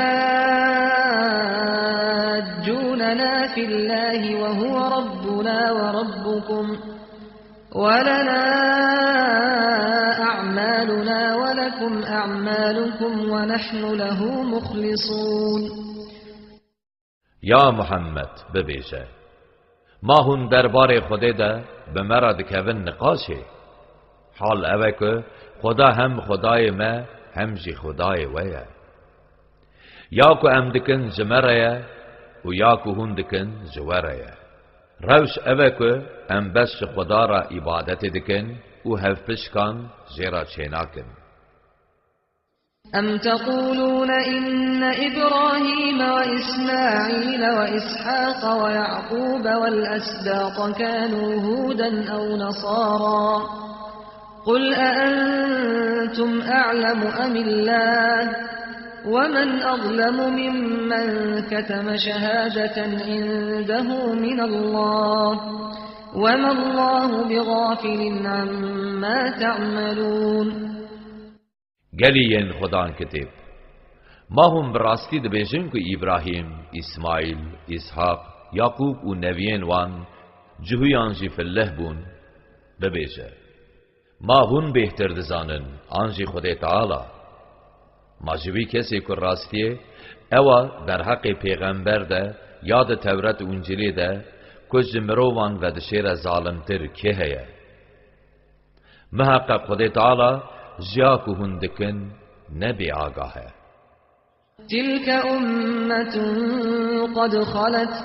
في الله وهو ربنا وربكم ولنا أعمالنا ولكم أعمالكم ونحن له مخلصون. یا محمد ببیشه ما هون دربار خدا ده به مرا دکون نقاشه حال اوه که خدا هم خدای ما هم جی خدای ویه یا که ام دکن جمره و یا که هون دکن جوره روش اوه که ام بس خدا را عبادت دکن و هفپش کن جیرا چیناکن. أم تقولون إن إبراهيم وإسماعيل وإسحاق ويعقوب والأسباط كانوا هودا أو نصارى قل أأنتم أعلم أم الله ومن أظلم ممن كتم شهادة عنده من الله وما الله بغافل عما تعملون. گلین خدان کتب ما هم براستی دبیجن که ابراهیم اسماعیل اسحاق یعقوب و نوین وان جهویان جی فله بون ببیجه ما هم بهتر دزانن آنجی خدا تعالی ما جوی کسی که راستیه اوا در حق پیغمبر ده یاد تورات و انجیلی ده کج مروان و دشیر ظالمتر که هیه محقق خدا تعالی جاکو هندکن نبی آگاه ہے. تلك أمة قد خلت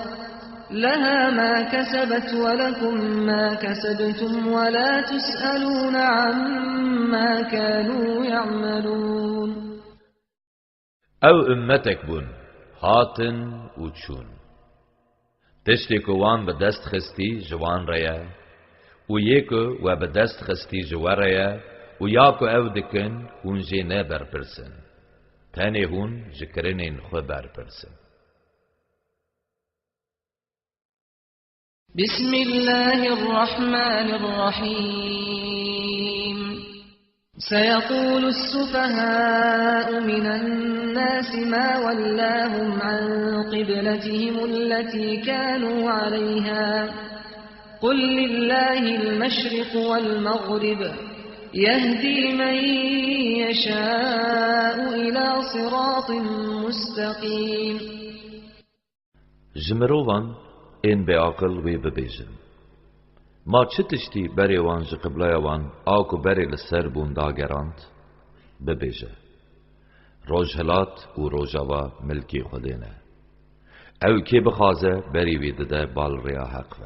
لها ما كسبت ولكم ما كسبتم ولا تسألون عما كانوا يعملون. او امتك بون هاتن و چون تشتی که وان به دست خستی جوان ریا و یکو و به دست خستی جوان ریا و یاکو او دکن هون جی نه برپرسن تنی هون جکرنین خو برپرسن. بسم الله الرحمن الرحيم سيقول السفهاء من الناس ما ولاهم عن قبلتهم التي كانوا عليها قل لله المشرق والمغرب يهدي من يشاء إلى صراط مستقيم. جمروان إن بعقل وببيجن ما چتشتی بری وان ج قبله وان آکو بری لسر بوندا گرانت ببیجه روج هلات و روجاوا ملکی خودینه او کی بخازه بری ویده ده بال ریا حق و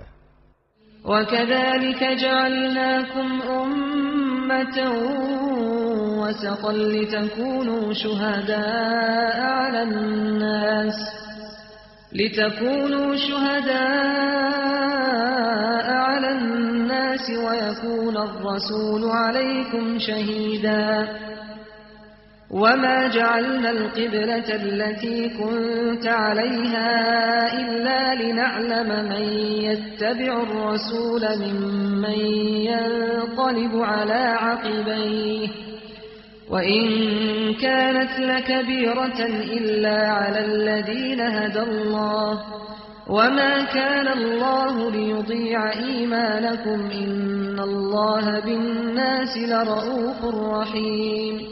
وكذلك جعلناكم أمة وسطا لتكونوا شهداء على الناس ويكون الرسول عليكم شهيدا. وما جعلنا القبلة التي كنت عليها إلا لنعلم من يتبع الرسول ممن ينقلب على عقبيه وإن كانت لكبيرة إلا على الذين هدى الله وما كان الله ليضيع إيمانكم إن الله بالناس لرؤوف رحيم.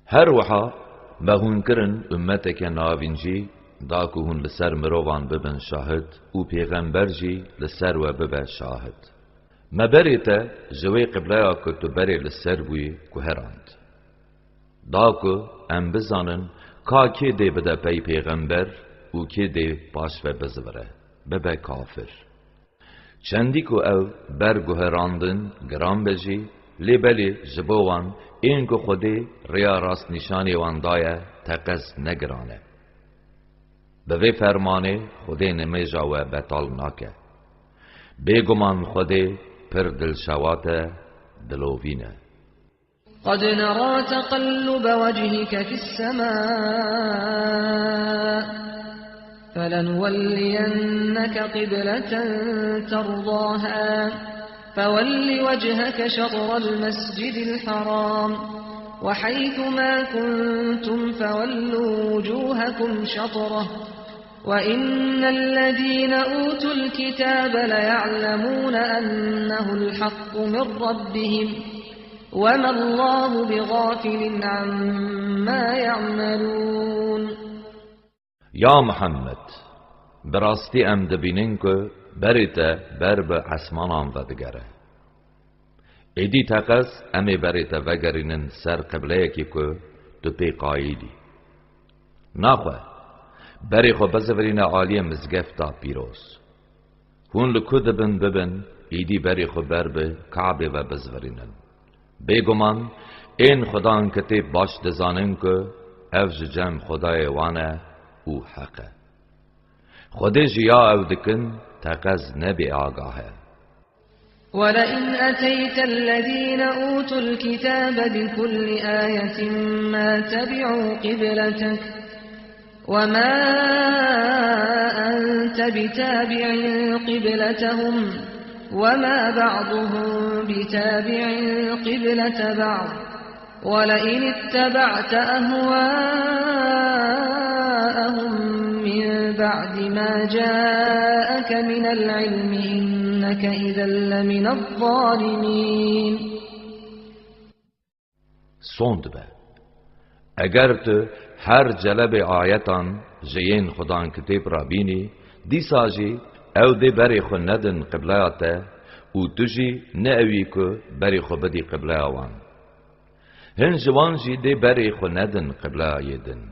هر وحا بهون کرن امتك ناوینجی داکو هون لسر مروان ببن شاهد و پیغمبر جی لسر و ببن شاهد مبریتا جوی قبله کتو بری لسر بوی که هراند داکو ام بزانن کا که دی بده پی پیغمبر و که دی باش و بزوره ببه کافر چندی که او برگو هراندن گرام بجی لیبلی جبوان این که خودی ریا راست نشانی واندایه تقص نگرانه به وی فرمانه خودی نمیجا و بطال ناکه بیگمان خودی پر دلشواته دلووینه. قد نرى تقلب وجهك في السماء فلنولينك قبلة ترضاها فول وجهك شطر المسجد الحرام وحيث ما كنتم فولوا وجوهكم شطره وإن الذين أوتوا الكتاب ليعلمون أنه الحق من ربهم وما الله بغافل عما يعملون. يا محمد براستی ام دبینن که بریتا برب عسمانان ودگره ایدی تقص امی بریتا وگرینن سر قبله کی که تو پی قایدی ناخوه بری خو بزورین عالی مزگفتا پیروز هون لکود ببن ایدی بری خو برب کعبه و بزورینن بیگمان این خدان کتیب باش دزانن که افج جم خدای وانه او حقه خودی جیا او دکن تقز نبی آگاهه. ولئن أتيت الذين أوتوا الكتاب بكل آية ما تبعوا قبلتك وما أنت بتابع قبلتهم وما بعضهم بتابع قبلة بعض ولئن اتبعت أهواءهم من بعد ما جاءك من العلم إنك إذا لمن الظالمين. سوند به اگر تو هر جلب آیتان جین خدان کتاب را بینی دیسا جی او دی بری خو ندن قبلیاته او تو جی نه اوی که بری خو بدی قبلی آوان هن جوان جی دی بری خو ندن قبلیایدن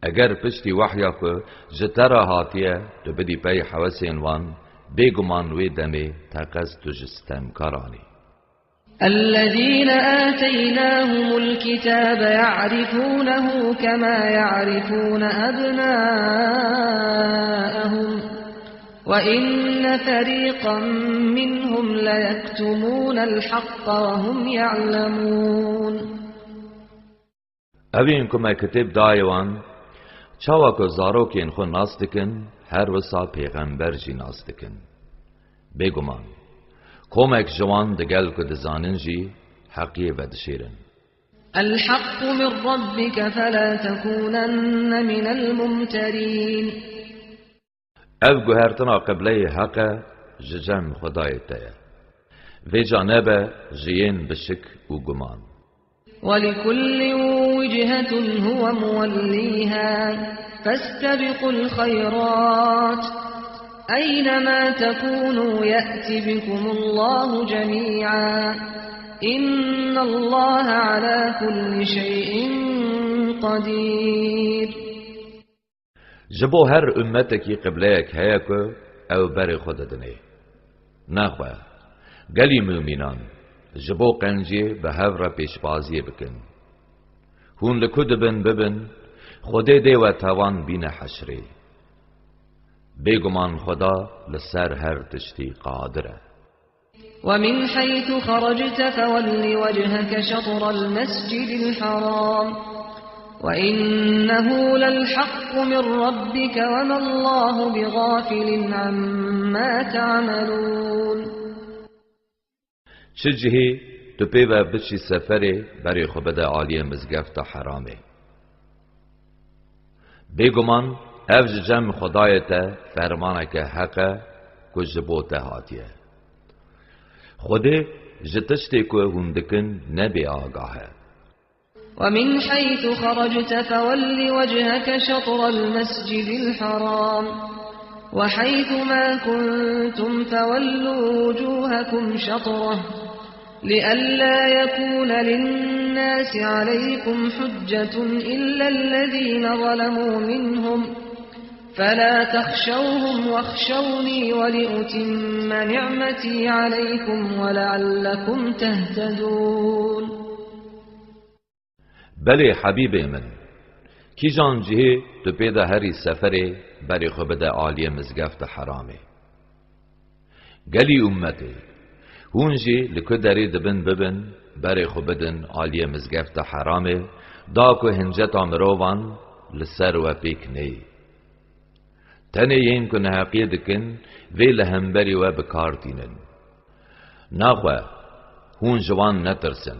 اگر پشتی وحیا که جترا هاتیه تو بدی پی حوثین وان بیگمان وی دمی تقص تو جستم کارانی. الذين آتيناهم الكتاب يعرفونه كما يعرفون أبناءهم وإن فريقا منهم ليكتمون الحق وهم يعلمون. اوین کما کتب دایوان چاوا که زاروکین خو ناس دکن هر وسا پیغمبر جی ناس دکن بیگمان کومک جوان دگل که دزانن جی حقی و دشیرن. الحق من ربك فلا تكونن من الممترين. او گوهرتنا قبله حق ججم خدای تایه في جانب جين بشك وقمان. ولكل وجهة هو موليها فاستبقوا الخيرات أينما تكونوا يأتي بكم الله جميعا إن الله على كل شيء قدير. جبو هر امتکی قبلهک هیکو او بر خود دنه. نخواه گلی مومنان جبو قنجی به هفره پیشبازی بکن. هون لکود ببن خوده دی و توان بین حشره. بگمان خدا لسر هر تشتی قادره. ومن حيث خرجت فول وجهك شطر المسجد الحرام وإنه للحق من ربك وما الله بغافل عما تعملون. چه جهی تو پیوه بچی سفره برای خبده عالی مزگفت حرامه. بگمان افج جمع خدایت فرمانه که حقه کجبوته هاتیه. خوده جتشتی که هندکن نبی آگاهه. ومن حيث خرجت فول وجهك شطر المسجد الحرام وحيث ما كنتم فولوا وجوهكم شطره لئلا يكون للناس عليكم حجة إلا الذين ظلموا منهم فلا تخشوهم واخشوني ولأتم نعمتي عليكم ولعلكم تهتدون. بله حبیب من کی جان جهه تو پیدا هری سفره بری خبده عالی مزگفت حرامه. گلی امته هونجی لکدری دبن ببن بری خبدن عالی مزگفت حرامه دا که هنجت آمروان لسر و پیک نی. تنه ین که نحقیه دکن وی لهمبری و بکارتینن. ناخواه هون جوان نترسن.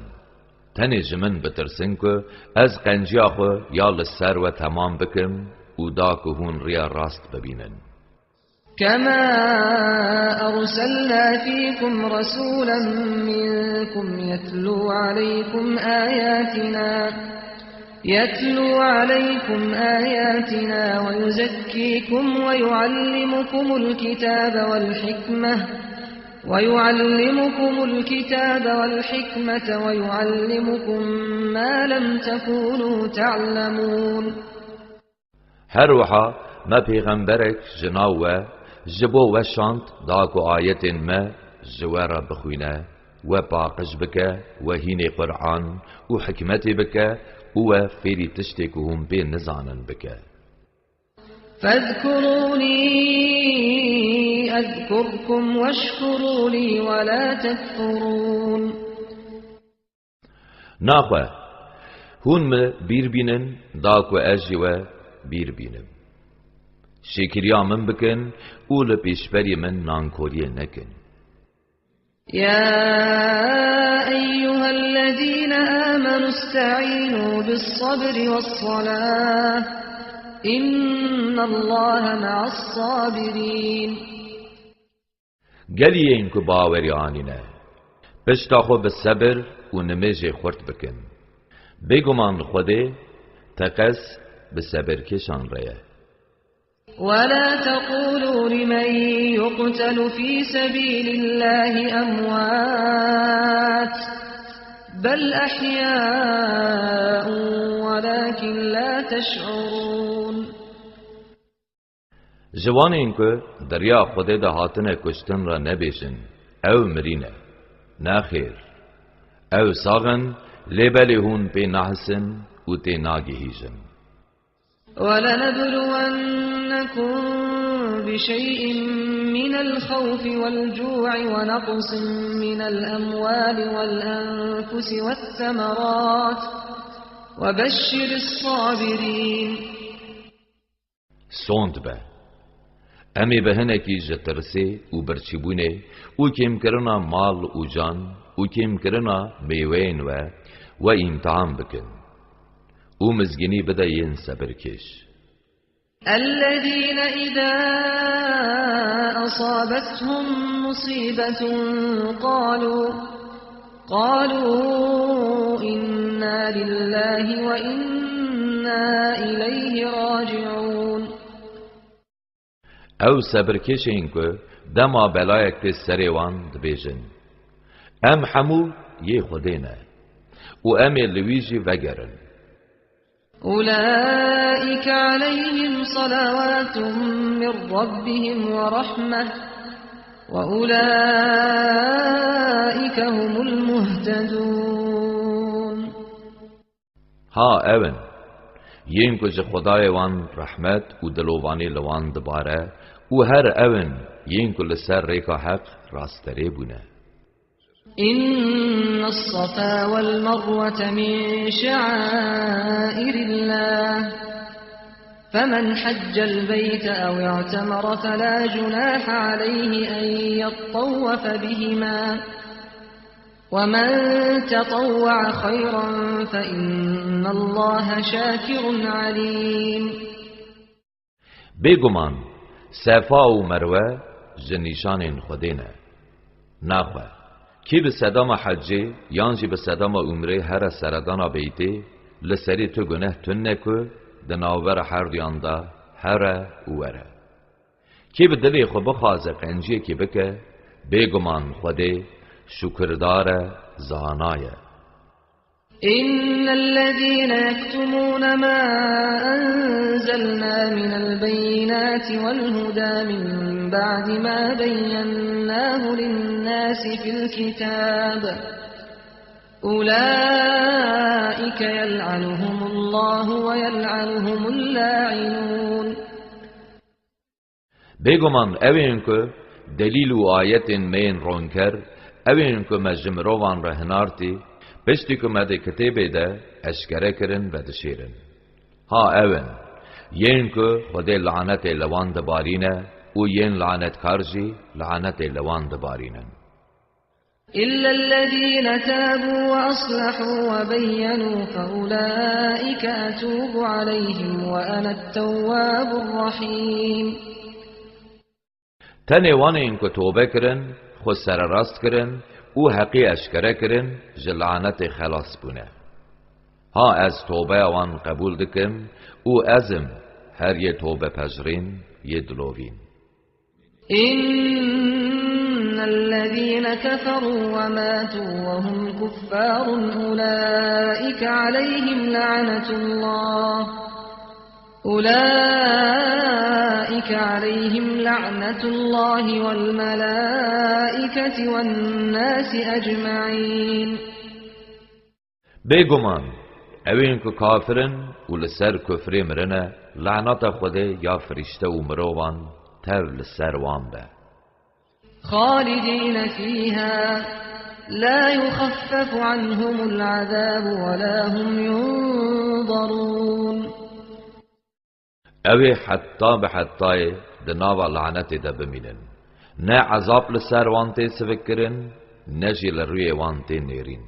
تنه جمن بترسن که از قنجی آخو یا لسر و تمام بکم او دا که هون ریا راست ببینن. كما أرسلنا فيكم رسولا منكم يتلو عليكم آياتنا ويزكيكم ويعلمكم الكتاب والحكمة ويعلمكم ما لم تكونوا تعلمون. هر وحا ما پیغمبرک جناوه جبو وشانت داکو آیت ما جوارا بخوینه و باقش بکه و هین قرآن و حکمت بکه و فیری تشتکو هم بی نزانن بکه. فاذكروني أذكركم واشكروا لي ولا تكفرون. ناخوه هون ما بیر بینن داکو اجیوه بیر بینم. شکریا من بکن او لپیشبری من نانکوریه نکن. يا أيها الذين آمنوا استعينوا بالصبر والصلاة إن الله مع الصابرين. گلی این که باوری آنینه پشتاخو به صبر و نمیجه خورد بکن. بگمان خوده تقص به صبر کشان ریه. ولا تقولوا لمن يقتل في سبيل الله أموات بل أحياء ولكن لا تشعرون. جوان این که دریا خوده ده هاتنه کشتن را نبیشن او مرینه نخیر او ساغن لیبلی هون پی نحسن و تی ناگهیجن. ولنبلونكم بشيء من الخوف والجوع ونقص من الأموال والأنفس والثمرات وبشر الصابرين. سوند به امی بهنکی جترسه و برچیبونه او کم کرنا مال و جان او کم کرنا میوین و امتحان بکن او مزگینی بده ین صبر کش. الذين إذا أصابتهم مصيبة قالوا إنا لله وإنا إليه راجعون. او صبر کشین که دما بلایک تی سریوان دبیجن ام همو یه خودینه و ام لویجی وگرن. أولئك عليهم صلوات من ربهم ورحمة وأولئك هم المهتدون. ها اون ین کج خدای وان رحمت و دلوانی لوان دباره و هر اون ین کل سر ریکا حق راستری بونه. إن الصفا والمروة من شعائر الله فمن حج البيت أو اعتمر فلا جناح عليه أن يطوف بهما ومن تطوع خيرا فإن الله شاكر عليم. بگمان صفا و مروه جنیشان خودینه نخواه کی به صدام حجه یانجی به صدام عمره هر سردانا بیتی لسری تو گناه تن نکو دناور هر دیاندا هر اوره کی به دلی خو بخوازه قنجیه کی بکه بگمان خوده شکردار زانایه. إن الذين يكتمون ما أنزلنا من البينات والهدى من بعد ما بيناه للناس في الكتاب أولئك يلعنهم الله ويلعنهم اللاعنون. بگمان اوین که دلیل و آیت مین رون کر اوین که مجمروان رهنارتی پشتی که مده کتیبه ده اشکره کرن و دشیرن. ها اون ین که خود لعنت لوان دبارینه و ین لعنت کارجی لعنت لوان دبارینن. إلا الذين تابوا وأصلحوا وبينوا فأولئك أتوب عليهم وأنا التواب الرحيم. تنه وانه این که توبه کرن خود سر راست کرن او حقی اشکره کرن جلعنت خلاص بونه. ها از توبه وان قبول دکم او ازم هر یه توبه پذرین یه دلوین. إن الذين كفروا وماتوا وهم كفار أولئك عليهم لعنة الله والملائكة والناس أجمعين. بگمان اوین که کافرن و لسر کفری مرنه لعنت خوده یا فرشته و مروان تر لسر وان ده. خالدين فيها لا يخفف عنهم العذاب ولا هم ينظرون. اوی حتی به حتی دناوا لعنت ده بمینن نه عذاب لسر وانته سفکرن نه جیل روی وانته نیرین.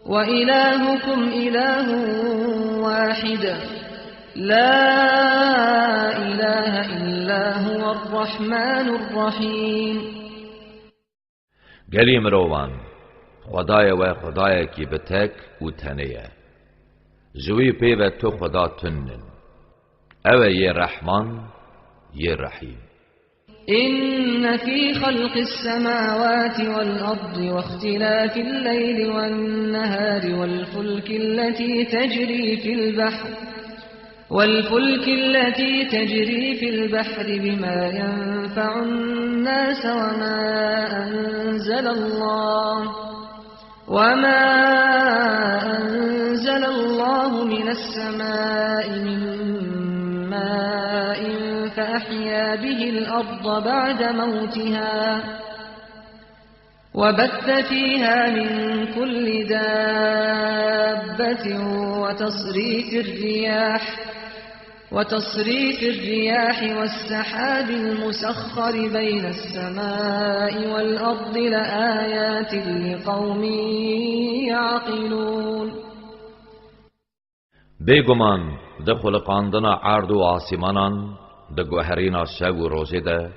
وإلهكم إله واحد لا إله إلا هو الرحمن الرحيم. گلی مروان خدای و خدای کی به تک و تنیه جوی پی و تو خدا تنن او یه رحمان یه رحیم. إن في خلق السماوات والأرض واختلاف الليل والنهار والفلك التي تجري في البحر بما ينفع الناس وما أنزل الله من السماء من ماء فأحيا به الأرض بعد موتها وبث فيها من كل دابة وتصريف الرياح والسحاب المسخر بين السماء والأرض لآيات لقوم يعقلون. بگمان ده خلقاندن عرض و آسمانان ده گوهرین شب و روزه ده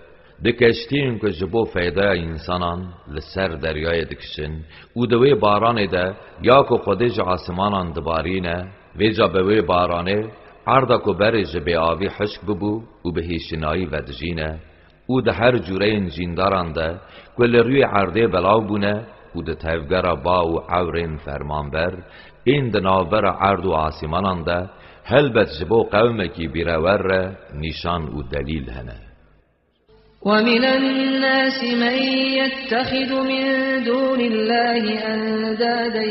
ده کشتین که جبو فیده انسانان لسر دریای دکشن و دوی بارانه ده یا که خودش آسمانان دبارینه ویجا بوی بارانه عرضا که برج به آوی حشک ببو و به هیشنایی ودجینه و ده هر جوره جینداران ده کل روی عرضه بلاو بونه و ده تفگر با و عورین فرمان بر این ده ناور عرض و آسمانان ده هلبت جبو قومکی بیرور نشان و دلیل هنه. ومن الناس من يتخذ من دون الله أندادا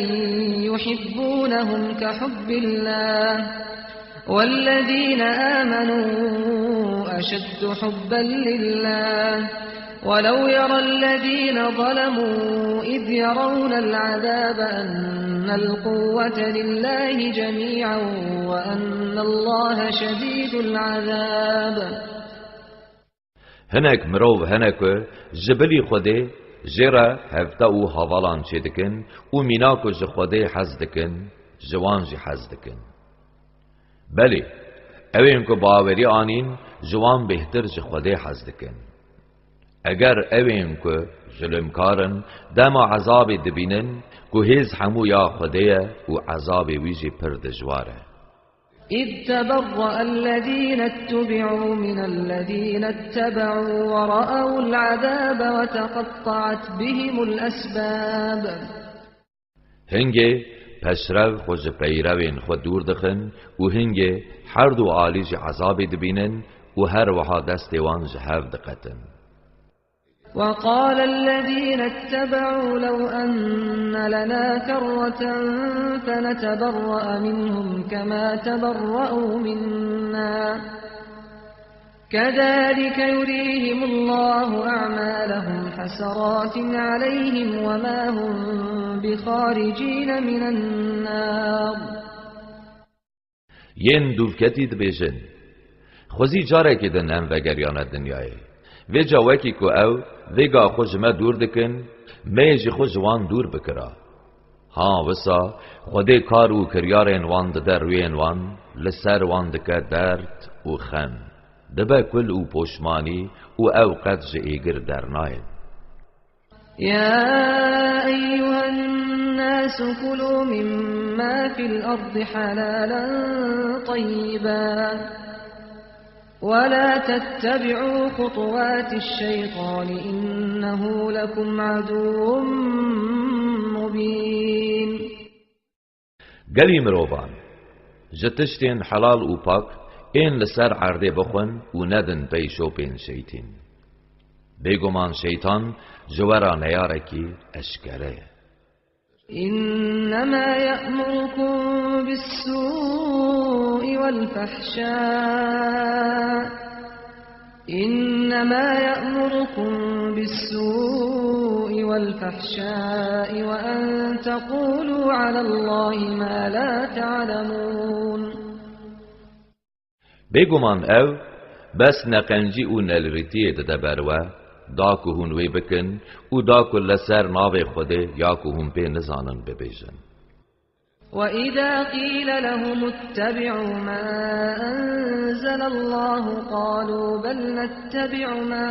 يحبونهم كحب الله والذين آمنوا أشد حبا لله ولو يرى الذين ظلموا إذ يرون العذاب أن القوة لله جميعا وأن الله شديد العذاب. هنک مروو هنک جبلی خوده جرا هفته او حوالان چه دکن و میناکو ج خوده حز دکن جوان جی حز دکن. بله اوین که باوری آنین جوان بهتر ج خوده حز دکن. اگر اوین که ظلمکارن دما عذاب دبینن که هیز همو یا خوده و عذاب ویجی پر دجواره. إذ تبرأ الذين اتبعوا من الذين اتبعوا ورأوا العذاب وتقطعت بهم الأسباب. هنگه پشرو خوش پیروین خود دور دخن و هنگه هر دو عالیج عذاب دبینن و هر وحا دست وانج هف دقتن. وقال الذين اتبعوا لو أن لنا كرة فنتبرأ منهم كما تبرأوا منا كذلك يريهم الله أعمالهم حسرات عليهم وما هم بخارجين من النار. ين دوفكتي دبيجن خوزي جاره كدن ام وگريان الدنياي و جاوکی که او ویگا خوش ما دور دکن میجی خوش وان دور بکرا ها وسا خوده کار و کریارین وان در روین وان لسر وان دکه درد و خم دبه کل او پشمانی و او قد ایگر در نایم. يا أيها الناس كلوا مما في الأرض حلالا طيبا ولا تتبعوا خطوات الشيطان إنه لكم عدو مبين. گلی مروبان جتشتین حلال و پاک این لسر عرده بخون و ندن پیشو پین شیطین بگمان شیطان جوارا نیارکی اشکره. إنما يأمركم بالسوء والفحشاء وأن تقولوا على الله ما لا تعلمون. بگمان او بس نقنجی و نلریتی دبروه داکو هونوی بکن و داکو لسر ناو خوده یاکو هون به نزانن ببیجن. وَإِذَا قِيلَ لَهُمُ اتَّبِعُوا مَا أَنزَلَ اللَّهُ قَالُوا بَلْ نَتَّبِعُ مَا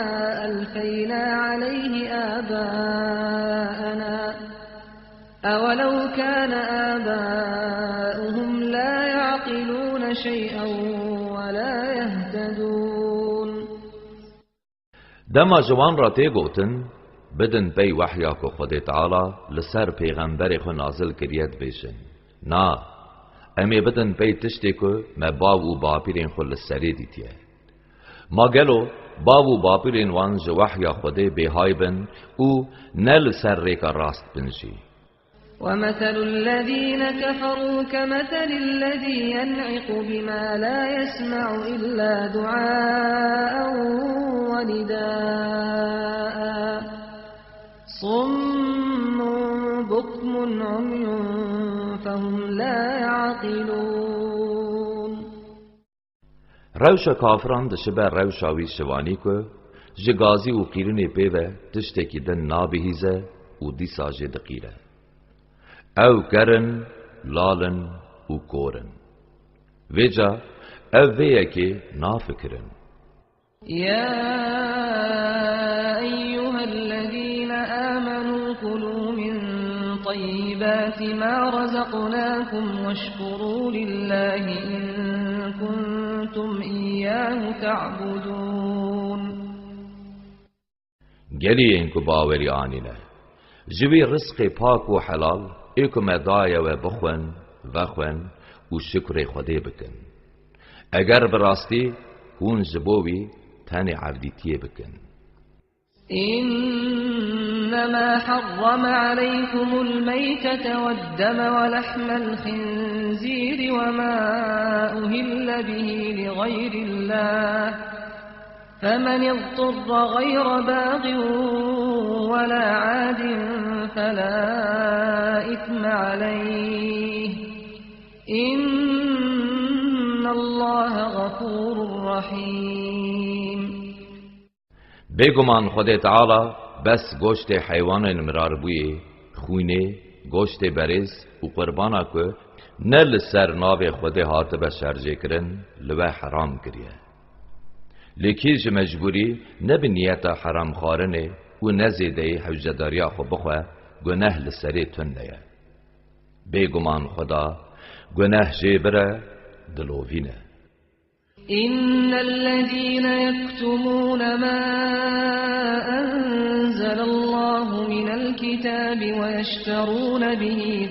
أَلْفَيْنَا عَلَيْهِ آبَاءَنَا أَوَلَوْ كَانَ آبَاؤُهُمْ لَا يَعْقِلُونَ شَيْئًا وَلَا يَهْتَدُونَ. دما جوان را تی گوتن بدن پی وحیا کو خود تعالی لسر پیغمبر خو نازل کریت بیشن نا امی بدن پی تشتی کو ما باو و باپیرین خو لسری دیتیه ما گلو باو و باپیرین وانج وحیا خود بیهای بن او نل سر ریکا راست بنجی. وَمَثَلُ الَّذِينَ كَفَرُوا كَمَثَلِ الَّذِي يَنْعِقُ بِمَا لَا يَسْمَعُ إِلَّا دُعَاءً وَنِدَاءً صُمٌّ بُكْمٌ عُمْيٌ فَهُمْ لَا يَعْقِلُونَ. روش کافران دشبه روشاوی شوانی که جگازی و قیرنی پیوه تشتکی دن نابهیزه و دیسا جدقیره او کرن لالن و کورن ویجا او ویه که نافکرن. يا أيها الذين آمنوا كلوا من طيبات ما رزقناكم واشكروا لله إن كنتم إياه تعبدون. گلیین کو باوری آنینه جوی رزق پاک و حلال ایکو مدایه و بخون وخون و شکر خدا بکن. اگر براستی هون جبوی تن عبدیتیه بکن. إنما حرم عليكم الميتة والدم ولحم الخنزير وما أهل به لغير الله فمن اضطر غير باغ ولا عاد فلا إثم عليه إن الله غفور رحيم. بگمان خود تعالی بس گوشت حیوان مرار بوی خونه گوشت بریز و قربانا که نل سر ناو خود هات بشرجه کرن لوه حرام کریه. لیکیج مجبوری نبی نیت حرام خارنه و نزیده حوجداریا خو بخواه گناه لسری تنده. بگمان خدا گناه جبره دلوینه. إن الذين يكتمون ما أنزل الله من الكتاب ويشترون به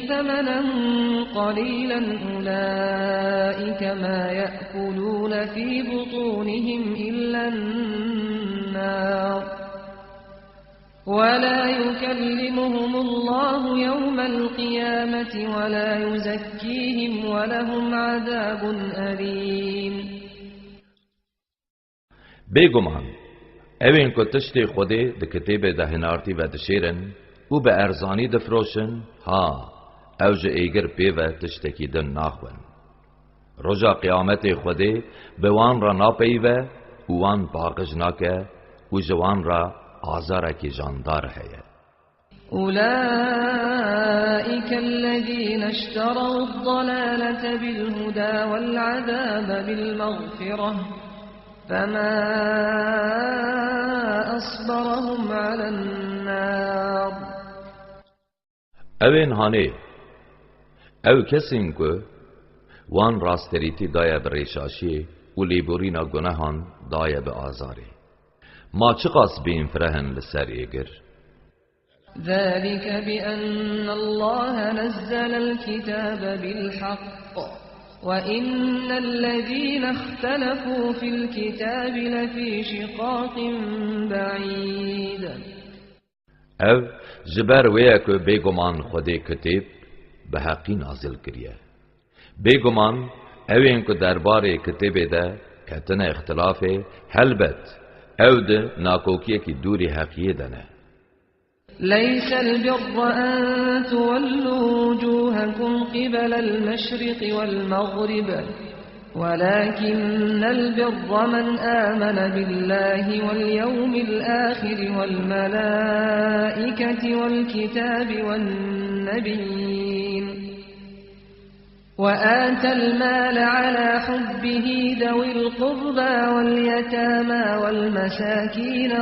ثمنا قليلا أولئك ما يأكلون في بطونهم إلا النار ولا يكلمهم الله يوم القيامة ولا يزكيهم ولهم عذاب أليم. بگمان اوین که تشتی خوده ده کتیب ده هنارتی و دشیرن و به ارزانی دفروشن ها اوج ایگر پیوه تشتکی دن ناخون. رجا قیامت خوده به وان را ناپیوه و وان باقج ناکه و جوان را آزاره کی جاندار ہے. أولئك الذين اشتروا الضلالة بالهدى والعذاب بالمغفرة فما أصبرهم على النار. اوین هانه او کسین که وان راستریتی دایه بریشاشی و لیبورینا گناهان دایه به آزاره ما چه قصبین فرهن لسر ایگر. ذلك بأن الله نزل الكتاب بالحق وإن الذين اختلفوا في الكتاب لفي شقاق بعيد. او جبر ویا که بگمان خودی کتاب به حقی نازل کریه. بگمان اوین که درباره کتاب ده کتن اختلاف حلبت او ده ناکوکیه که دوری حقیه دنه. ليس البر أن تولوا وجوهكم قبل المشرق والمغرب ولكن البر من آمن بالله واليوم الآخر والملائكة والكتاب والنبيين وآتى المال على حبه ذوي القربى واليتامى والمساكين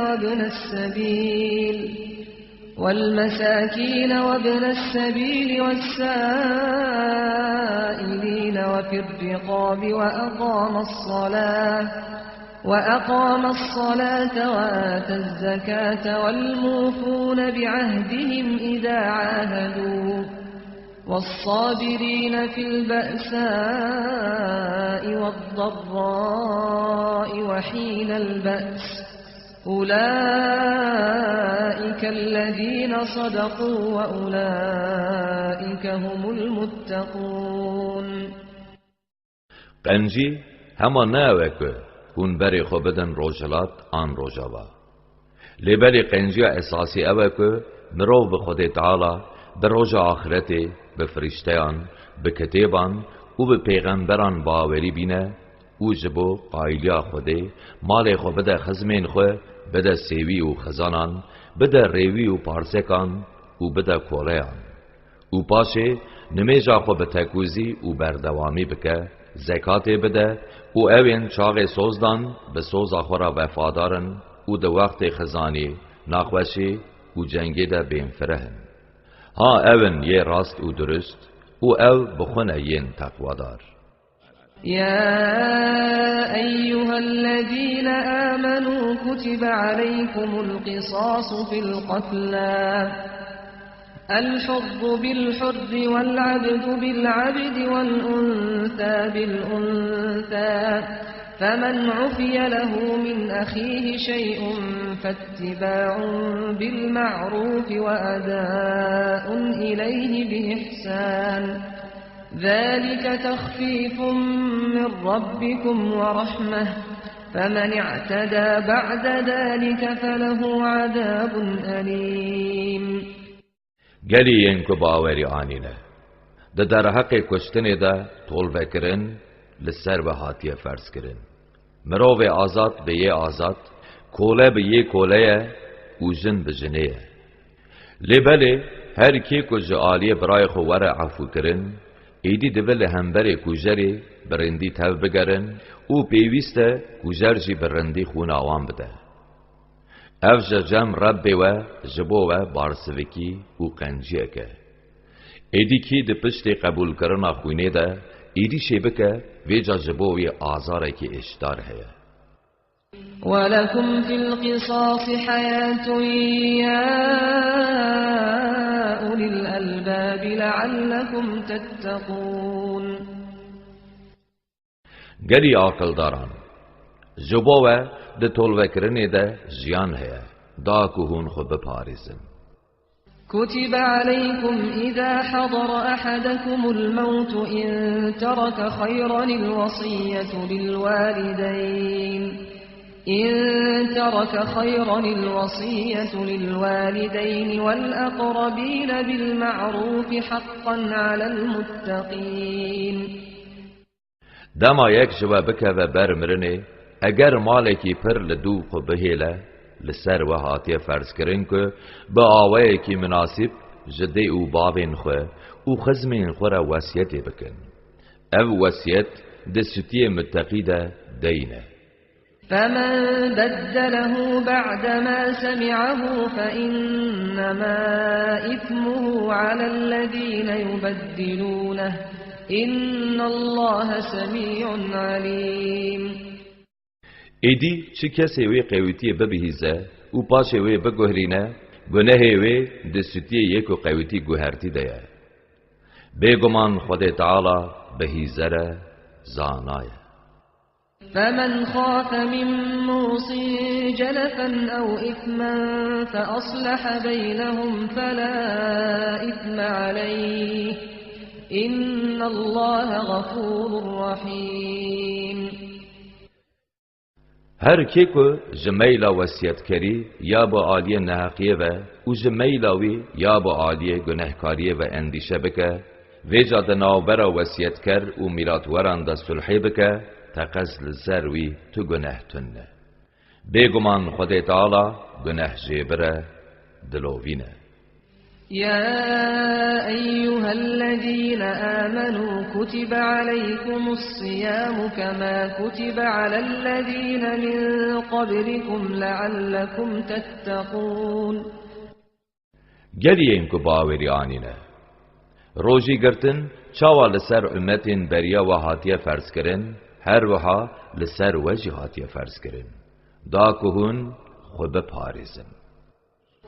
وابن السبيل والسائلين وفي الرقاب وأقام الصلاة وآتى الزكاة والموفون بعهدهم إذا عاهدوا والصابرين في البأساء والضراء وحين البأس أولئك الذين صدقوا وأولئك هم المتقون. قنجی هما ناوه که کون بری خو بدن روجلات آن روجاوا لبری قنجی اساسی اوه که مرو به خود تعالی به روج آخرته به فرشتیان به کتیبان و به پیغمبران باوری بینه او جبو قایلیا خوده مال خو بده خزمین خو بده سیوی و خزانان بده ریوی و پارسکان و بده کولیان او پاشه نمیجا خو به تکوزی او بردوامی بکه زکات بده او اوین چاق سوزدان به سوز آخورا وفادارن او ده وقت خزانی ناخوشی او جنگی ده بین فرهن ها اوین یه راست او درست او او بخونه ین تقوادار يا أيها الذين آمنوا كتب عليكم القصاص في القتلى الحر بالحر والعبد بالعبد والأنثى بالأنثى فمن عفي له من أخيه شيء فاتباع بالمعروف وأداء إليه بإحسان ذلك تخفيف من ربكم ورحمة فمن اعتدى بعد ذلك فله عذاب أليم گلی ینکو باوری آنینه ده در حق کشتنی ده طول بکرن لسر و حاتی فرض کرن مروو آزاد به یه آزاد کوله به یه کوله و جن به جنه لبله هر کی کج آلیه برای خوار عفو کرن ایدی دول همبر کجری برندی تو بگرن او پیوسته کجر جی برندی خون آوان بده اف جم رب و جبو و بارسوکی او قنجیه که ایدی کی ده پشت قبول کرنا خونه ده ایدی شبکه ویجا جبوی آزاره که اشتار هیا ولكم في القصاص حياة يا أولي الألباب لعلكم تتقون گری عقل داران جبوه ده طولوکرنی ده جیان هیا دا کهون خود بپاریزن كتب عليكم إذا حضر أحدكم الموت إن ترك خيرا الوصية للوالدين والأقربين بالمعروف حقا على المتقين دما یک جوابکه و برمرنه اگر مالکی پر لدو خو بهیله لسر و حاتی فرض کرن که با آوه کی مناسب جده او بابین خو او خزمین خو را وصیت بکن او وصیت دستی متقی ده دینه فمن بدله بعدما سمعه فإنما إثمه على الذين يبدلونه إن الله سميع عليم ایدی چه کسی وی قویتی ببهیزه او پاشه وی بگوهرینه گناه وی دستی یکو قویتی گوهرتی ده بگمان خود تعالی بهیزره زانایه فمن خاف من موص جنفا أو إثما فأصلح بينهم فلا إثم عليه إن الله غفور رحيم هر کی که جمیلا وصیت کری یا با عالیه نحقیه و جمیلاوی یا با عالیه گناهکاریه و اندیشه بکه ویجا ده ناوبرا وصیت کر و میرات وران ده صلحی بکه تقصل زروی تو گناه تنه بگمان خود تعالی گناه جبره دلوینه يا أيها الذين آمنوا كتب عليكم الصيام كما كتب على الذين من قبلكم لعلكم تتقون گریم که باوری آنینه روزی گرتن چاوا لسر امتین بریا و حاتیه فرض کرن هر وها لسر وجه حاتیه فرض کرن دا کهون خود بپاریزن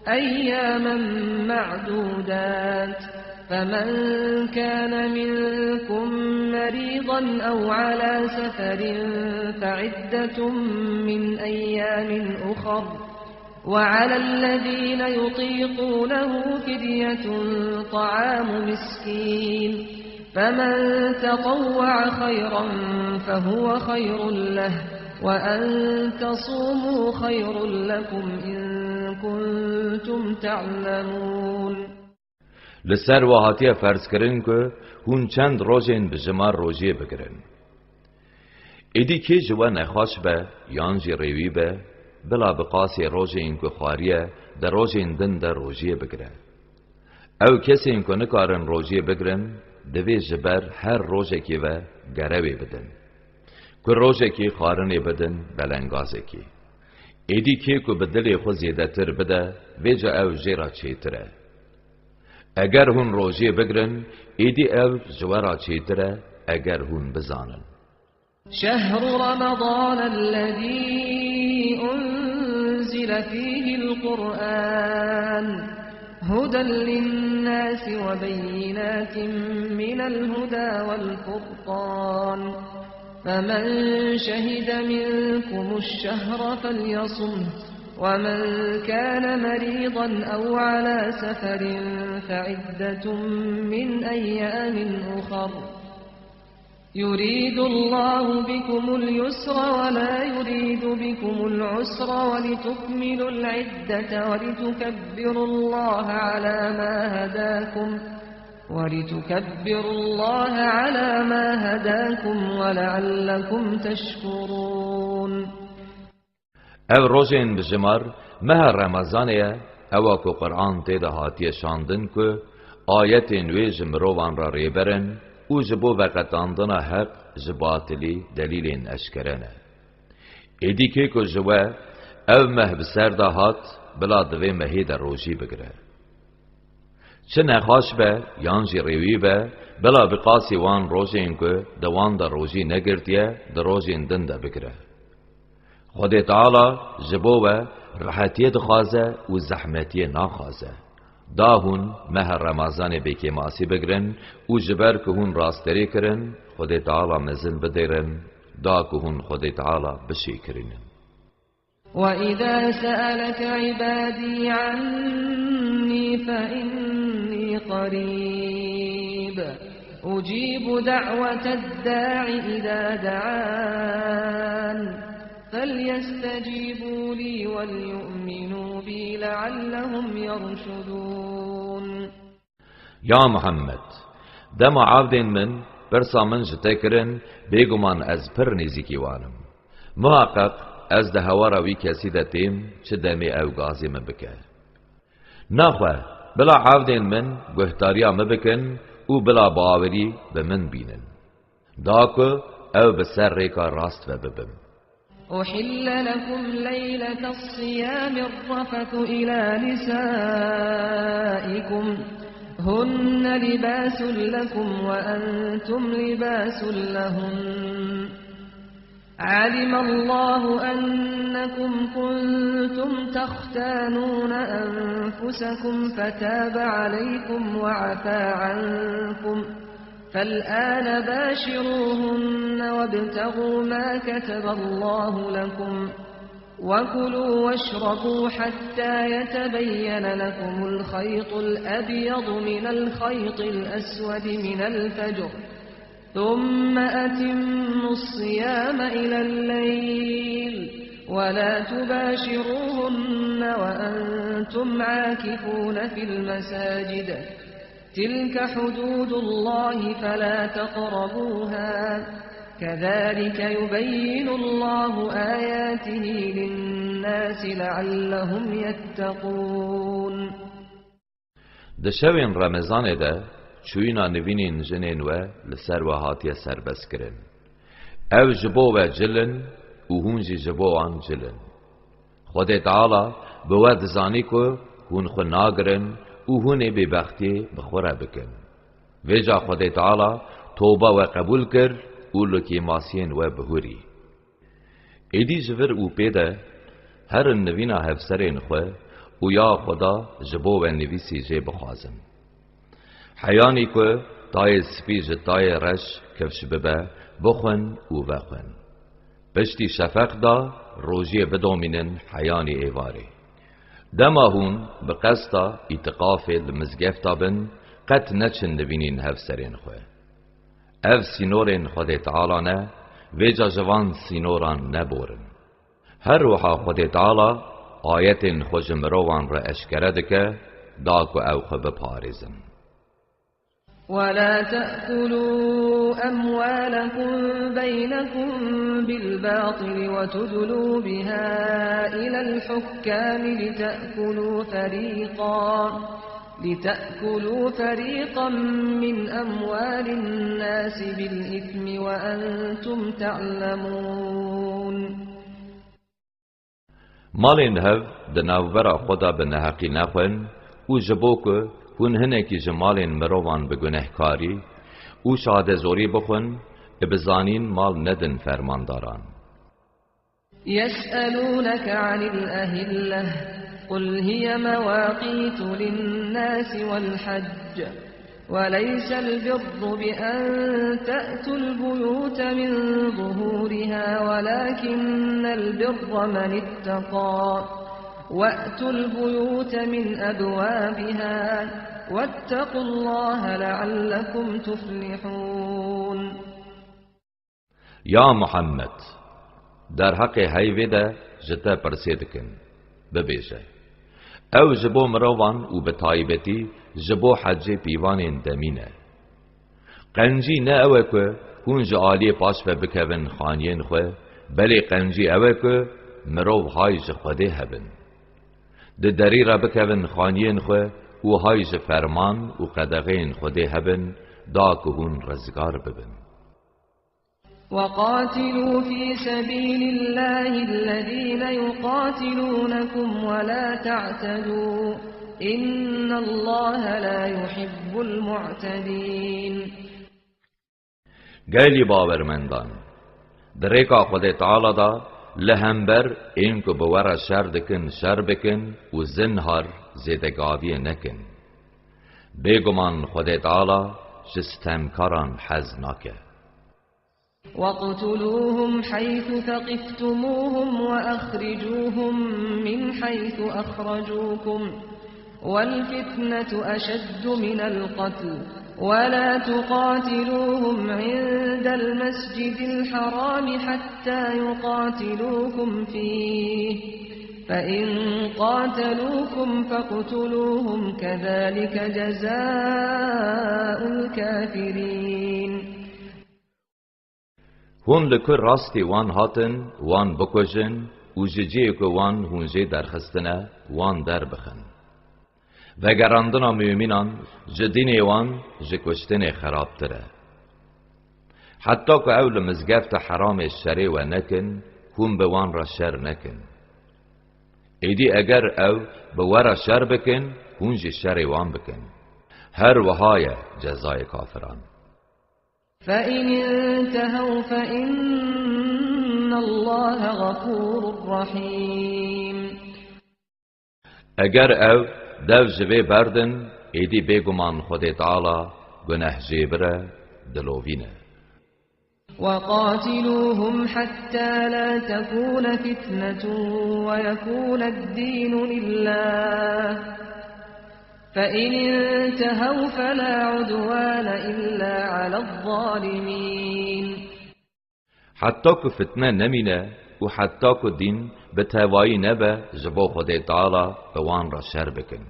أياما معدودات فمن كان منكم مريضا أو على سفر فعدة من أيام أخر وعلى الذين يطيقونه فدية طعام مسكين فمن تطوع خيرا فهو خير له وأن تصوموا خير لكم إن كنتم تعلمون لسر و حاتیه فرض کرن که هون چند روزین به جمار روزیه بگرن ایدی که جوا نخواش به یانجی ریوی به بلا بقاسی روزین که خواریه در روزین دن در روزیه بگره او کسی که نکارن روژی بگرن دوی جبر هر روژه کی و گروی بدن که روژه کی خارنی بدن بلنگازه کی ایدی که بدلی خو زیده تر بده ویجا او جیرا چیتره اگر هون روژی بگرن ایدی او جوارا چیتره اگر هون بزانن شهر رمضان الذي أنزل فيه القرآن هدى للناس وبينات من الهدى والفرقان فمن شهد منكم الشهر فليصمه ومن كان مريضا أو على سفر فعدة من أيام أخر يريد الله بكم اليسر ولا يريد بكم العسر ولتكملوا العدة ولتكبروا الله على ما هداكم ولعلكم تشكرون او روزین بجمار مه رمضانه او که قرآن تیده هاتی شاندن که آیت ویج مروان را ریبرن او جبو وقتاندن حق جباطلی دلیل اشکرنه ایدی که جوه او مه بسر ده هات بلا دوی مهی در روژی بگره چه نخاش به یانجی ریوی به بلا بقاسی وان روژین که دوان در روژی نگردیه در روژین دنده بگره خود تعالی جبو راحتی دخوازه و زحمتی نخوازه دا هون مه رمضان بکی ماسی بگرن و جبر که هون راستری کرن خود تعالی مزن بدیرن دا که هون خود تعالی بشی کرنن وَإِذَا سَأَلَكَ عِبَادِي عَنِّي فَإِنِّي قَرِيبٌ أُجِيبُ دَعْوَةَ الدَّاعِ إِذَا دَعَانِ فَلْيَسْتَجِيبُوا لِي وَلْيُؤْمِنُوا بِي لَعَلَّهُمْ يَرْشُدُونَ یا محمد دم عبدین من برسا من جتکرن بیگمان از پر نزیکی وانم محقق از ده هوارا وی کسی ده تیم چه دمی او گازی مبکه نخواه بلا عبدین من گهتاریا مبکن او بلا باوری به من بینن داکو او بسر ریکا راست و ببم أحل لكم ليلة الصيام الرفث إلى نسائكم هن لباس لكم وأنتم لباس لهن علم الله أنكم كنتم تختانون أنفسكم فتاب عليكم وعفى عنكم فالآن باشروهن وابتغوا ما كتب الله لكم وكلوا واشربوا حتى يتبين لكم الخيط الأبيض من الخيط الأسود من الفجر ثم أتموا الصيام إلى الليل ولا تباشروهن وأنتم عاكفون في المساجد تلك حدود الله فلا تقربوها كذلك يبين الله آياته للناس لعلهم يتقون دشوین رمضان ده چوینا نوینین جنین و لسر و هاتی سربس کرن او جبو و جلن و هونجی جبو آن جلن خود تعالی بود زانی که هون خو ناگرن و هون ببختی بخوره بکن ویجا خود تعالی توبه و قبول کر او لکی ماسین و بهوری ایدی جور او پیده هر نوینا هفسرین خو و یا خدا جبو و نویسی جه بخوازن حیانی که تای سپی جتای رش کفش ببه بخون و بخون پشتی شفق دا روژی بدومینن حیانی ایواری دما هون بقصدا اتقاف المزگفتا بن قد نچن نبینین هفسرین خواه اف سینورین خود تعالی نه ویجا جوان سینوران نبورن هر روحا خود تعالی آیت خوش مروان را اشکره دکه داکو او خو بپارزن ولا تأكلوا أموالكم بينكم بالباطل وتدلوا بها إلى الحكام لتأكلوا فريقا من أموال الناس بالإثم وأنتم تعلمون. مالین هف دناوبرا خدا به نحقی نخون و جبوک هون هنکی جمالین مروان به گنهکاری و شاده زوری بخون بزانین مال ندن فرمانداران. يسألونك عن الأهلة قل هي مواقيت للناس والحج وليس البر بأن تأتوا البيوت من ظهورها ولكن البر من اتقى وأتوا البيوت من أبوابها واتقوا الله لعلكم تفلحون. یا محمد در حق هیویده جتا پرسیدکن ببیجه او جبو مروان و بطایبتی جبو حج پیوان دمینه قنجی نه اوه که هون جعالی پاس بکوین خانین خواه بلی قنجی اوه که مرو های جخوده هبن ده دری را بکوین خانین خواه و های جفرمان و قدغین خوده هبن دا که هون رزگار ببن. وقاتلوا في سبيل الله الذين يقاتلونكم ولا تعتدوا إن الله لا يحب المعتدين. گلی باورمندان دریکا خود تعالی دا لهمبر اینکو بورا شر بکن و زنهار زیدگاوی نکن بیگمان خود تعالی جستمکاران حز ناکه. واقتلوهم حيث ثقفتموهم وأخرجوهم من حيث أخرجوكم والفتنة أشد من القتل ولا تقاتلوهم عند المسجد الحرام حتى يقاتلوكم فيه فإن قاتلوكم فاقتلوهم كذلك جزاء الكافرين. هون لکر راستی وان هاتن وان بکوژن و ججی که وان هونجی درخستنه وان در بخن و گراندنا مومنان جدین وان جکشتن خرابتره حتی که اول مزگفت حرام شری و نکن هون به وان را شر نکن ایدی اگر او به ورا شر بکن هونجی شر وان بکن هر وهای جزای کافران. فإن انتهوا فإن الله غفور رحيم. اگر او دو جوه بردن ایدی بیگمان خود تعالی گناه جیبره دلوینه. وقاتلوهم حتى لا تكون فتنة ويكون الدين لله فإن انتهوا فلا عدوان إلا على الظالمين. حتی که فتنه نمینه و حتی که دین به توائی نبه جبو خود تعالی بوان را شر بکن.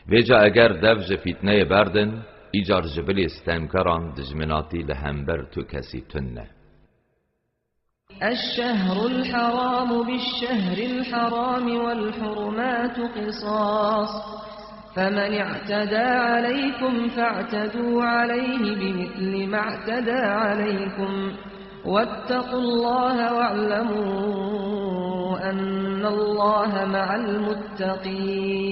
ویجا اگر دفج فتنه بردن ایجار جبلی استمکران دجمناتی لهمبر تو کسی تنه. الشهر الحرام بالشهر الحرام والحرمات قصاص فمن اعتدى عليكم فاعتدوا عليه بمثل ما اعتدى عليكم واتقوا الله واعلموا أن الله مع المتقين.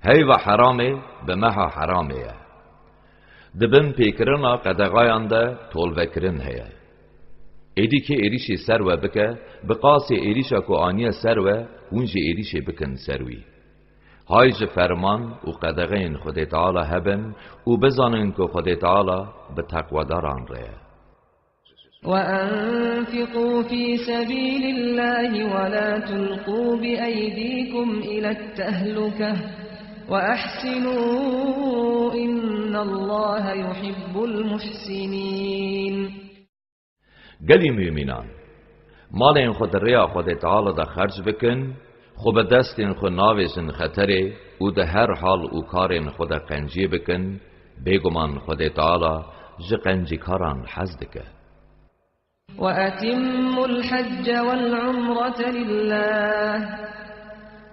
هیو حرامه به مها حرامه دبن پیکرنا قدغایان ده طول وکرن هیا ایدی که ایریشی سروه بکه بقاسی ایریشا که آنیه سروه اونجی ایریشی بکن سروی هایج فرمان و قدغین خود تعالی هبن و بزانن که خود تعالی به تقواداران ره. وأنفقوا في سبيل الله ولا تلقوا بأيديكم إلى التهلكة وأحسنوا إن الله يحب المحسنين. گلی مومنان مالین خود ریا خود تعالی دا خرج بکن خوب دستین خود ناویزن خطره و ده هر حال و کارین خود قنجی بکن بیگمان خود تعالی جه قنجی کاران حزدکه. وأتموا الحج والعمرة لله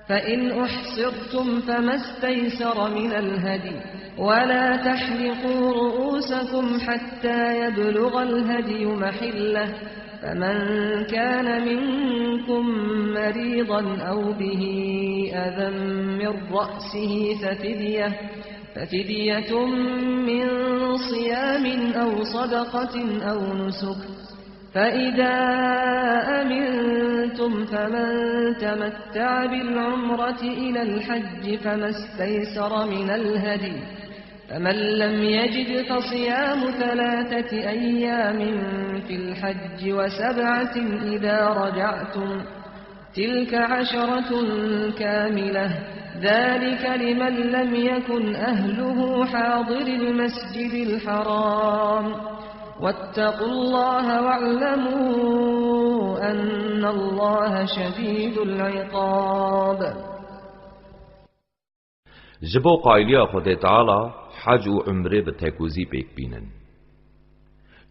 فإن أحصرتم فما استيسر من الهدي ولا تحلقوا رؤوسكم حتى يبلغ الهدي محله فمن كان منكم مريضا أو به أذى من رأسه ففدية من صيام أو صدقة أو نسك فإذا أمنتم فمن تمتع بالعمرة إلى الحج فما استيسر من الهدي فمن لم يجد فصيام 3 أيام في الحج و7 إذا رجعتم تلك 10 كاملة ذلك لمن لم يكن أهله حاضر المسجد الحرام واتقوا الله واعلموا أن الله شديد العقاب. جبو قائلیا خود تعالی حج و عمره به تکوزی پیک بینن.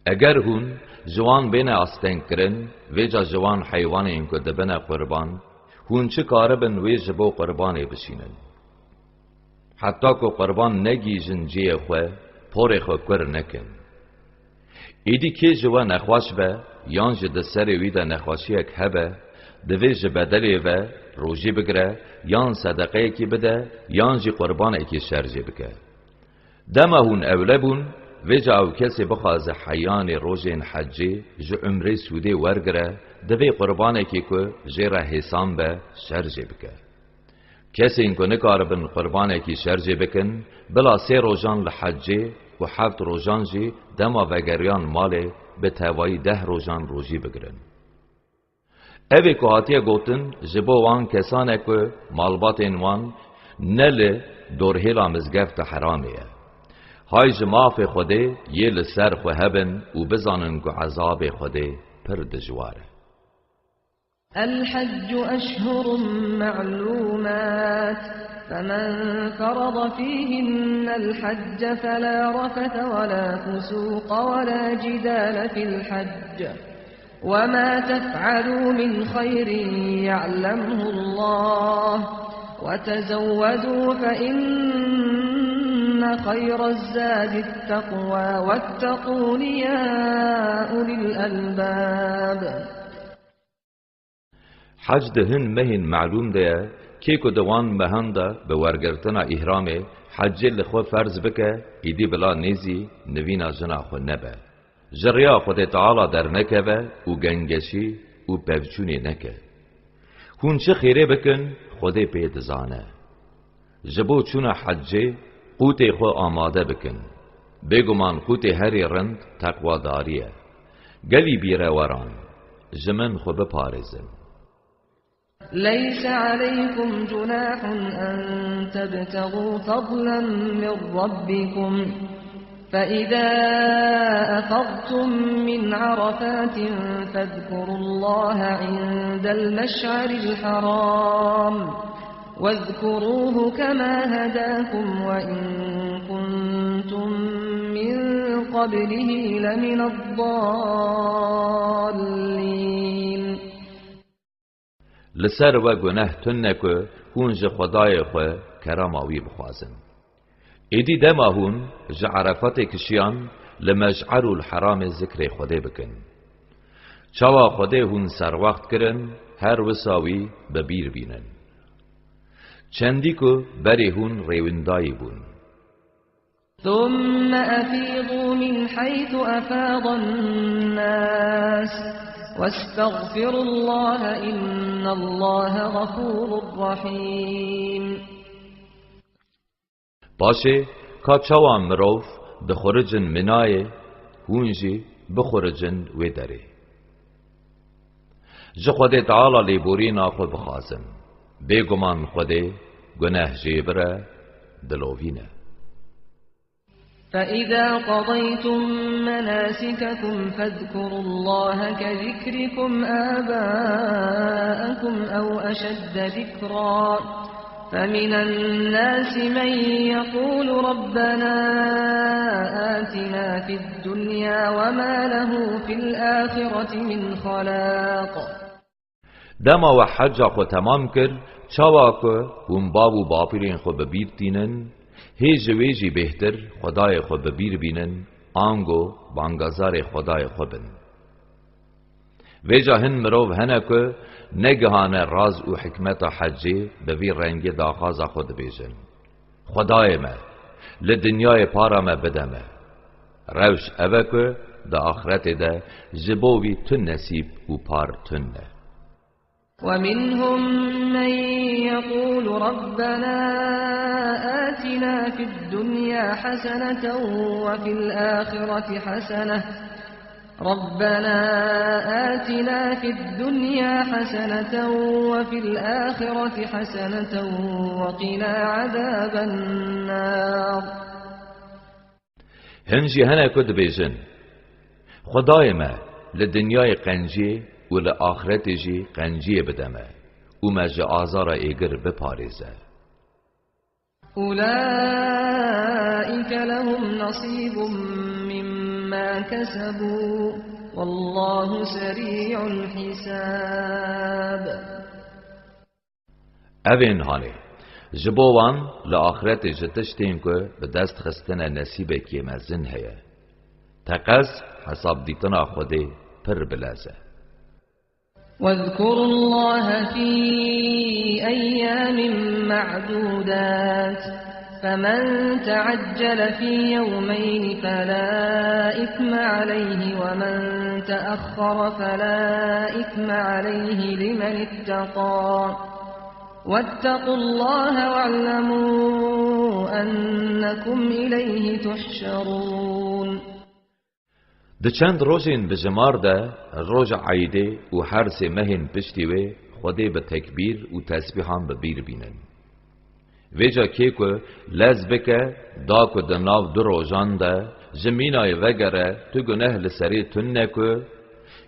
اگر هون جوان بین آستین کرن و جا جوان حیوان اینکو دبن قربان هون چه کاره بن و جبو قربانه بشینن. حتی که قربان نگیجن جیه خواه پور خو کر نکن. ایدی که جوا نخواش به یان جد سر ویده نخواشی اک هبه دوی جبدلی و روژی بگره یان صدقه کی بده یان جی قربان اکی شرجی بکه. دما هون اوله بون و جا او کسی بخواز حیان روژین حجی جو عمره سوده ورگره دوی قربان اکی که جی را حسان به شرجی بکه. کسی اینکو نکار بن قربان اکی شرجی بکن بلا 3 روژان لحجی و 7 روژان جی دما وگریان ماله به توایی 10 روژان روژی بگرن. اوی که هاتیه گوتن جبو وان کسانه که مالبات وان نل دورهیلا مزگفت حرامیه. های جماف خوده یه لسر خو هبن و بزانن که عذاب خوده پر دجواره. الحج أشهر معلومات فمن فرض فيهن الحج فلا رفث ولا فسوق ولا جدال في الحج وما تفعلوا من خير يعلمه الله وتزودوا فإن خير الزاد التقوى واتقون يا أولي الألباب. حج دهن مهن معلوم ده که که دوان مهنده به ورگرتنا احرام حج لخو فرض بکه ایدی بلا نیزی نوینا جنا خو نبه. جریا خود تعالی در نکوه و گنگشی و پفچونی نکه. هون چه خیره بکن خود پید زانه. جبو چون حج قوت خو آماده بکن. بگمان قوت هری رند تقوی داریه. گلی بیره وران. جمن خو بپارزن. ليس عليكم جناح أن تبتغوا فضلا من ربكم فإذا أفضتم من عرفات فاذكروا الله عند المشعر الحرام واذكروه كما هداكم وإن كنتم من قبله لمن الضالين. لسر و گناه تنکو هونج خدای خو کراماوی بخوازن. ایدی دما هون جا عرفات کشیان لمجعر الحرام ذکر خوده بکن. چاوا خوده هون سر وقت کرن هر وساوی ببیر بینن. چندی کو بری هون ریوندایی بون. ثم أفيضوا من حيث أفاض الناس واستغفروا الله إن الله غفور رحيم. باشه که چوان مروف دخورجن منای هونجی بخورجن و داره. جه خود تعالی لیبورینا خود بخوازن. بگمان خود گناه جیبره دلوینه. فإذا قضيتم مناسككم فاذكروا الله كذكركم آباءكم أو أشد ذكرا فمن الناس من يقول ربنا آتنا في الدنيا وما له في الآخرة من خلاق. دما و حج خو تمام کر چاوا که هم باب و باپیرین خو ببیر تینن هی جویجی بهتر خدای خو ببیر بینن آنگو بانگازار خدای خو بن ویجا هن مروف هنه که نگهان راز و حکمت حجی بوی رنگی داخاز خود بیجن خدای ما لدنیای پارا ما بدمه روش اوه که دا آخرت ده جبوی تن نسیب و پار تنه ومنهم من يقول ربنا آتنا في الدنيا حسنة وفي الآخرة حسنة ربنا آتنا في الدنيا حسنة وفي الآخرة حسنة وقنا عذاب النار هنجي هنا كد بيجن خدای ما لدنیای قنجی و لآخرت جی قنجی بدمه و مجه آزار ایگر بپاریزه أولئك لهم نصيب مما كسبوا والله سريع الحساب اوین هانه جبوان لآخرت جتشتین که به دست خستن نصیبه که مزن هیه تقص حساب دیتنا خوده پر بلازه واذكروا الله في أيام معدودات فمن تعجل في يومين فلا إثم عليه ومن تأخر فلا إثم عليه لمن اتقى واتقوا الله واعلموا أنكم إليه تحشرون ده چند روزین بجمار ده روز عیده و هر سه مهین پشتیوه خوده به تکبیر و تسبیحان ببیر بینن ویجا که که لز بکه دا که دناو دو روزان ده زمینای وگره تو گناه لسری تنه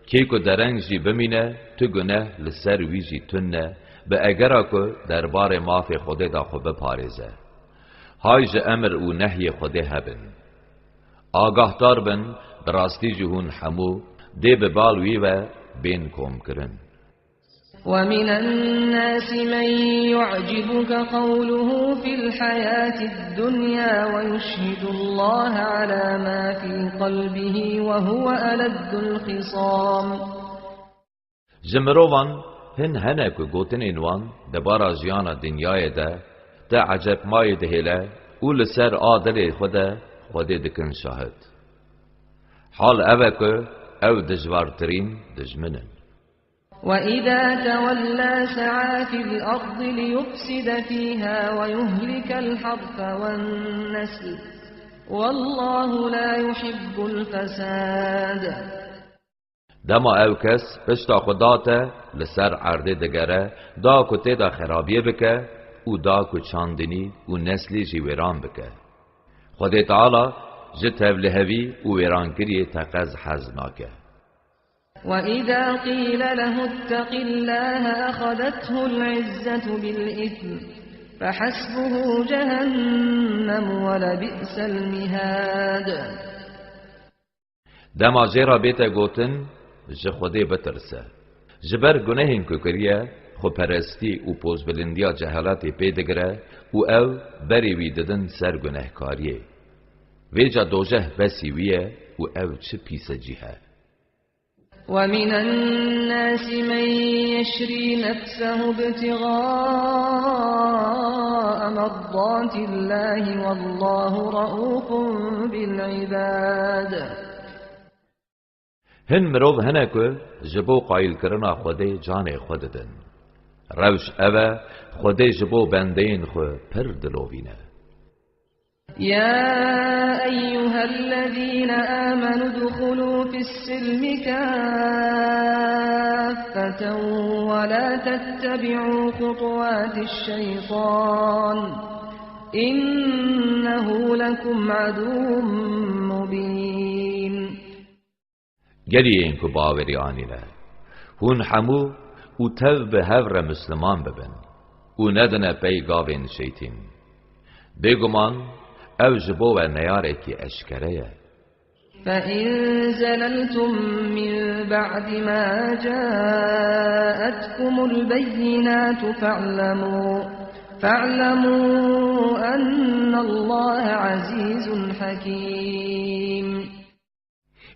که درنگ جی بمینه تو گناه لسر ویجی تنه به اگره که دربار مافی خوده دا خو بپارزه های جه امر و نهی خوده هبن آگاه دار بن براستی جهون حمو دی ببالوی و بین کوم کرن ومن الناس من يعجبك قوله في الحياة الدنيا ويشهد الله على ما في قلبه وهو ألد الخصام جمروان هن هنه که گوتن اینوان دبارا جیانا دنیای ده ده عجب مای دهیله او لسر آدل خوده دکن شاهد حال اوه که او دجوارترین دجمنن وإذا تولى سعى في الأرض ليفسد فيها ويهلك الحرث والنسل والله لا يحب الفساد دما او کس پشتا خداته لسر عرده دگره دا کته دا خرابیه بکه او دا که چاندنی و نسلی جی ویران بکه خود تعالی جت هوی و ویران کریه تقز حزناکه وإذا قيل له اتق الله أخذته العزة بالإثم فحسبه جهنم ولبئس المهاد دما جیرا بیتا گوتن جه خوده بترسه جبر گناهین که کریه خو پرستی و پوز بلندیا جهالاتی پیدگره و او بری ویددن سر گناهکاریه ویجا دوجه بسی ویه و او چه پیس جیه ومن الناس من يشري نفسه ابتغاء مرضات الله والله رؤوف بالعباد هن مروف هنه که جبو قایل کرنا خوده جان خود دن روش اوه خوده جبو بندین خو پر دلوینه يا أيها الذين آمنوا ادخلوا في السلم كافة ولا تتبعوا خطوات الشيطان إنه لكم عدو مبين گلی این که باوری آنیله هون حمو او تو به هور مسلمان ببن او ندنه پیگاوین شیطین بگمان او جبو و نیاره که اشکره فإن زللتم من بعد ما جاءتكم البينات فاعلموا أن الله عزيز حكيم.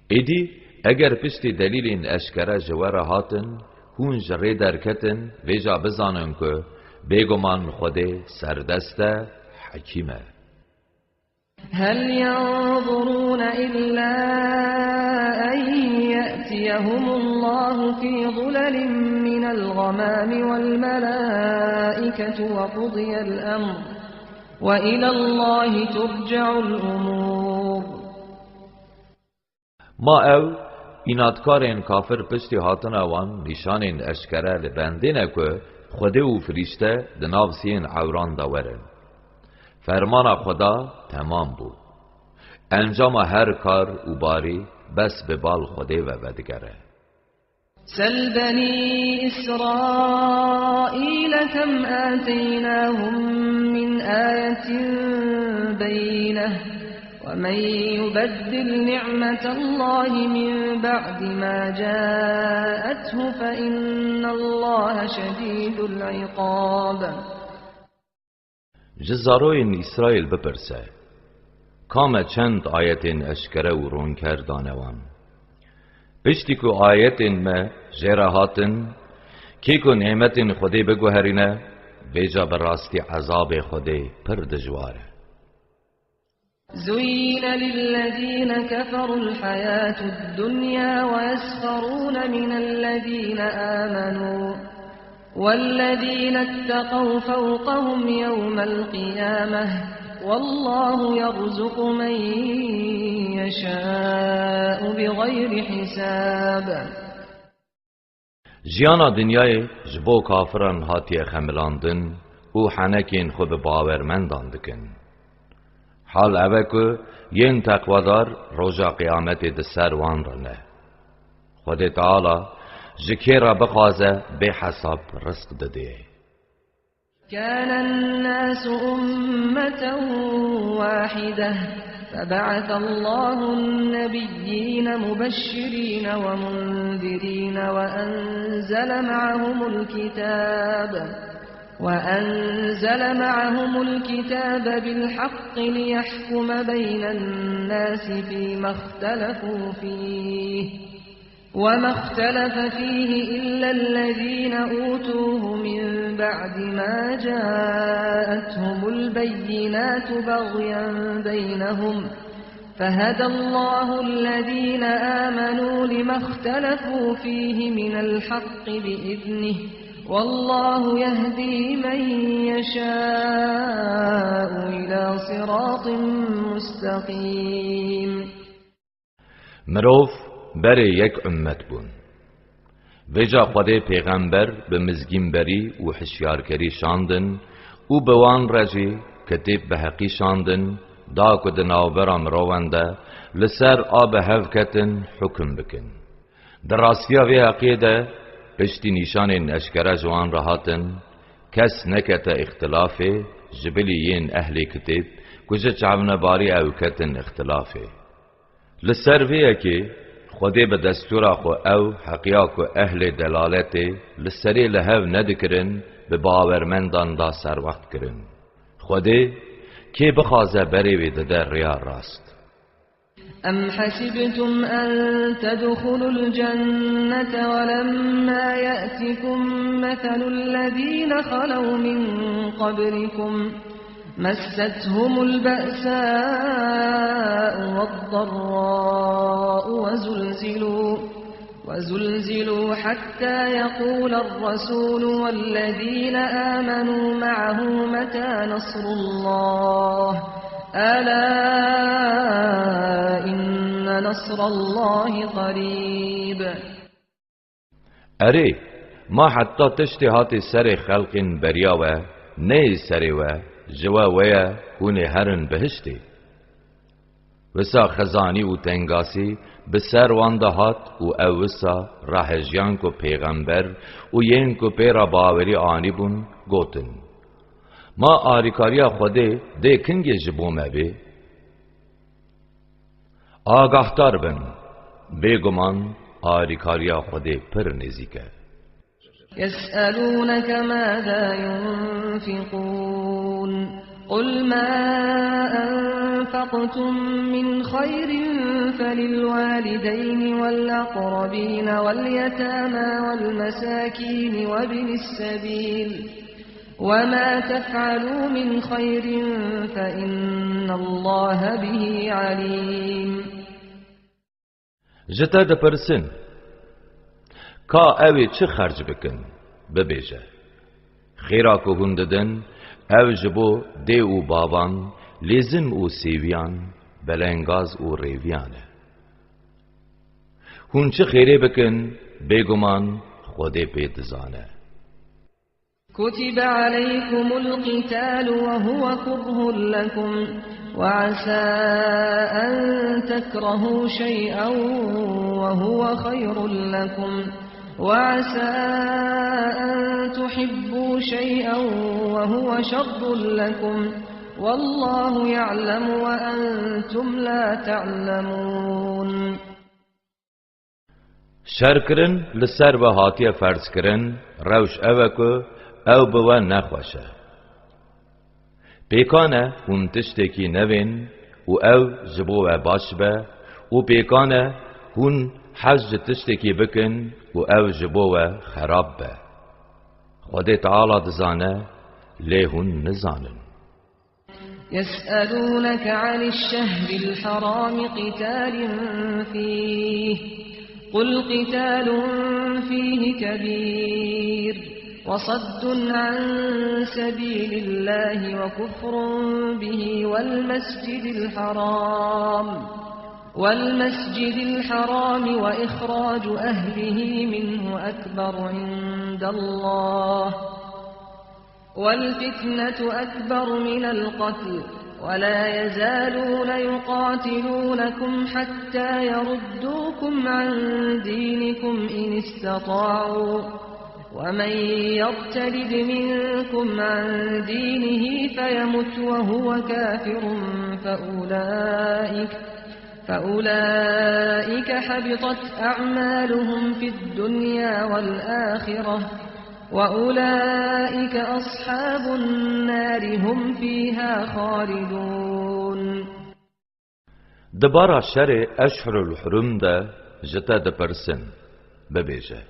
ایدی اگر پشت دلیل اشکره جواره هاتن هون جره درکتن ویجا بزانن که بیگمان خود سردسته حکیمه. هل ينظرون إلا أن يأتيهم الله في ظلل من الغمام والملائكة وقضي الأمر وإلى الله ترجع الأمور. ما او اینادکارین کافر پشتی هاتن اوان نشانین اشکره لبندینه که خوده و فرشته دنافسین عوران داورن. فرمان خدا تمام بود. انجام هر کار و باری بس به بال خوده و بدگره. سل بني إسرائيل كم آتيناهم من آية بينة ومن يبدل نعمة الله من بعد ما جاءته فإن الله شديد العقاب. جزاروین اسرائیل بپرسه کام چند آیتین اشکره و رون کردانوان پشتی که آیتین ما جرهاتن کی که نعمتین خودی بگوهرینه بیجا براستی عذاب خودی پر دجواره. زين للذين كفروا الحياة الدنيا ويسخرون من الذين آمنوا والذين اتقوا فوقهم يوم القيامة والله يرزق من يشاء بغير حساب. جیانا دنیای جبو کافران هاتی خملاندن او حنکین خود باورمندان دکن. حال اوه که ین تقوادار روژا قیامت دسر وان رنه. خود تعالی جکی را بخوازه به حساب رزق دده. كان الناس أمة واحدة فبعث الله النبيين مبشرين ومنذرين وأنزل معهم الكتاب بالحق ليحكم بين الناس فيما اختلفوا فيه وما اختلف فيه إلا الذين أوتوه من بعد ما جاءتهم البينات بغيا بينهم فهدى الله الذين آمنوا لما اختلفوا فيه من الحق بإذنه والله يهدي من يشاء إلى صراط مستقيم. مروف بره یک امت بون ویجا خود پیغمبر به مزگین و حشیارکری شاندن او بوان رجی کتیب به حقی شاندن دا کد ناوبرام روانده لسر آب هفکتن حکم بکن. در راستیا وی عقیده پشتی نشان اشکره جوان رهاتن کس نکت اختلافه جبلیین اهل کتیب کجا چعبن باری او کتن اختلافه لسر ویه که خودی به دستور خو او حقیقا کو اهل دلالت لسری لهو ندکرن به باورمندان دا سر وقت کرن خودی که بخوازه بری ویده در ریا راست. أم حسبتم أن تدخلوا الجنة ولما يأتكم مثل الذين خلوا من قبلكم مستهم البأساء والضراء وزلزلوا حتى يقول الرسول والذين آمنوا معه متى نصر الله ألا إن نصر الله قريب. اره ما حتی تشتهات سر خلق بریا و نه سر و جوا ویا هونه هرن بهشتی وسا خزانی و تنگاسی به سر واندهات و اوسا راهجیان کو پیغمبر و ین کو پیرا باوری آنی بون گوتن ما آریکاریا خوده ده کنگی جبومه بی آگاهتار بن بگمان آریکاریا خود پر نزیکه. يسألونك ماذا ينفقون قل ما أنفقتم من خير فللوالدين والأقربين واليتامى والمساكين وابن السبيل وما تفعلوا من خير فإن الله به عليم. جتا ده پرسن کا اوی چه خرج بکن ببیجه خیرا که هنددن او جبو دی او بابان لیزم او سیویان بلنگاز او ریویانه هون چه خیره بکن بگمان خود پیدزانه. كتب عليكم القتال وهو كره لكم وعسى أن تكرهوا شيئا وهو خير لكم وعسى أن تحبوا شيئا وهو شر لكم والله يعلم وأنتم لا تعلمون. شر کرن لسر و هاتیه فرض کرن روش اوکو او بوا نخوشه پیکانه هون تشتکی نوین و او جبو و باش به و پیکانه هون حج تشتکی بکن و او جبو و خراب به خود تعالی دزانه لی هون نزانن. يسألونك عن الشهر الحرام قتال فيه قل قتال فيه كبير وصد عن سبيل الله وكفر به والمسجد الحرام وإخراج أهله منه أكبر عند الله والفتنة أكبر من القتل ولا يزالون يقاتلونكم حتى يردوكم عن دينكم إن استطاعوا ومن يرتد منكم عن دينه فيمت وهو كافر فأولئك حبطت أعمالهم في الدنيا والآخرة وأولئك أصحاب النار هم فيها خالدون. دبارا شر اشهر الحرم ده جتا ده پرسن ببیجه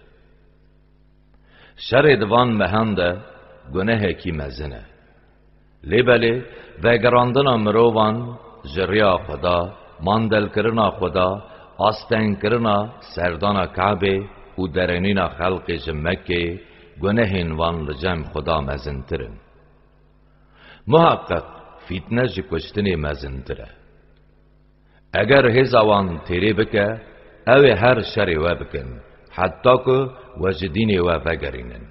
شر دوان مهم ده گناه کی مزنه لیبله وگراندنا مروان جریا خدا ماندل کرنا خدا آستن کرنا سردانا کعبه و درنینا خلق مکه گناهین وان لجم خدا مزنترن محقق فتنه جی کشتنی مزنتره اگر هزوان تیره بکه او هر شر و بکن حتی که وجدین و وگرینن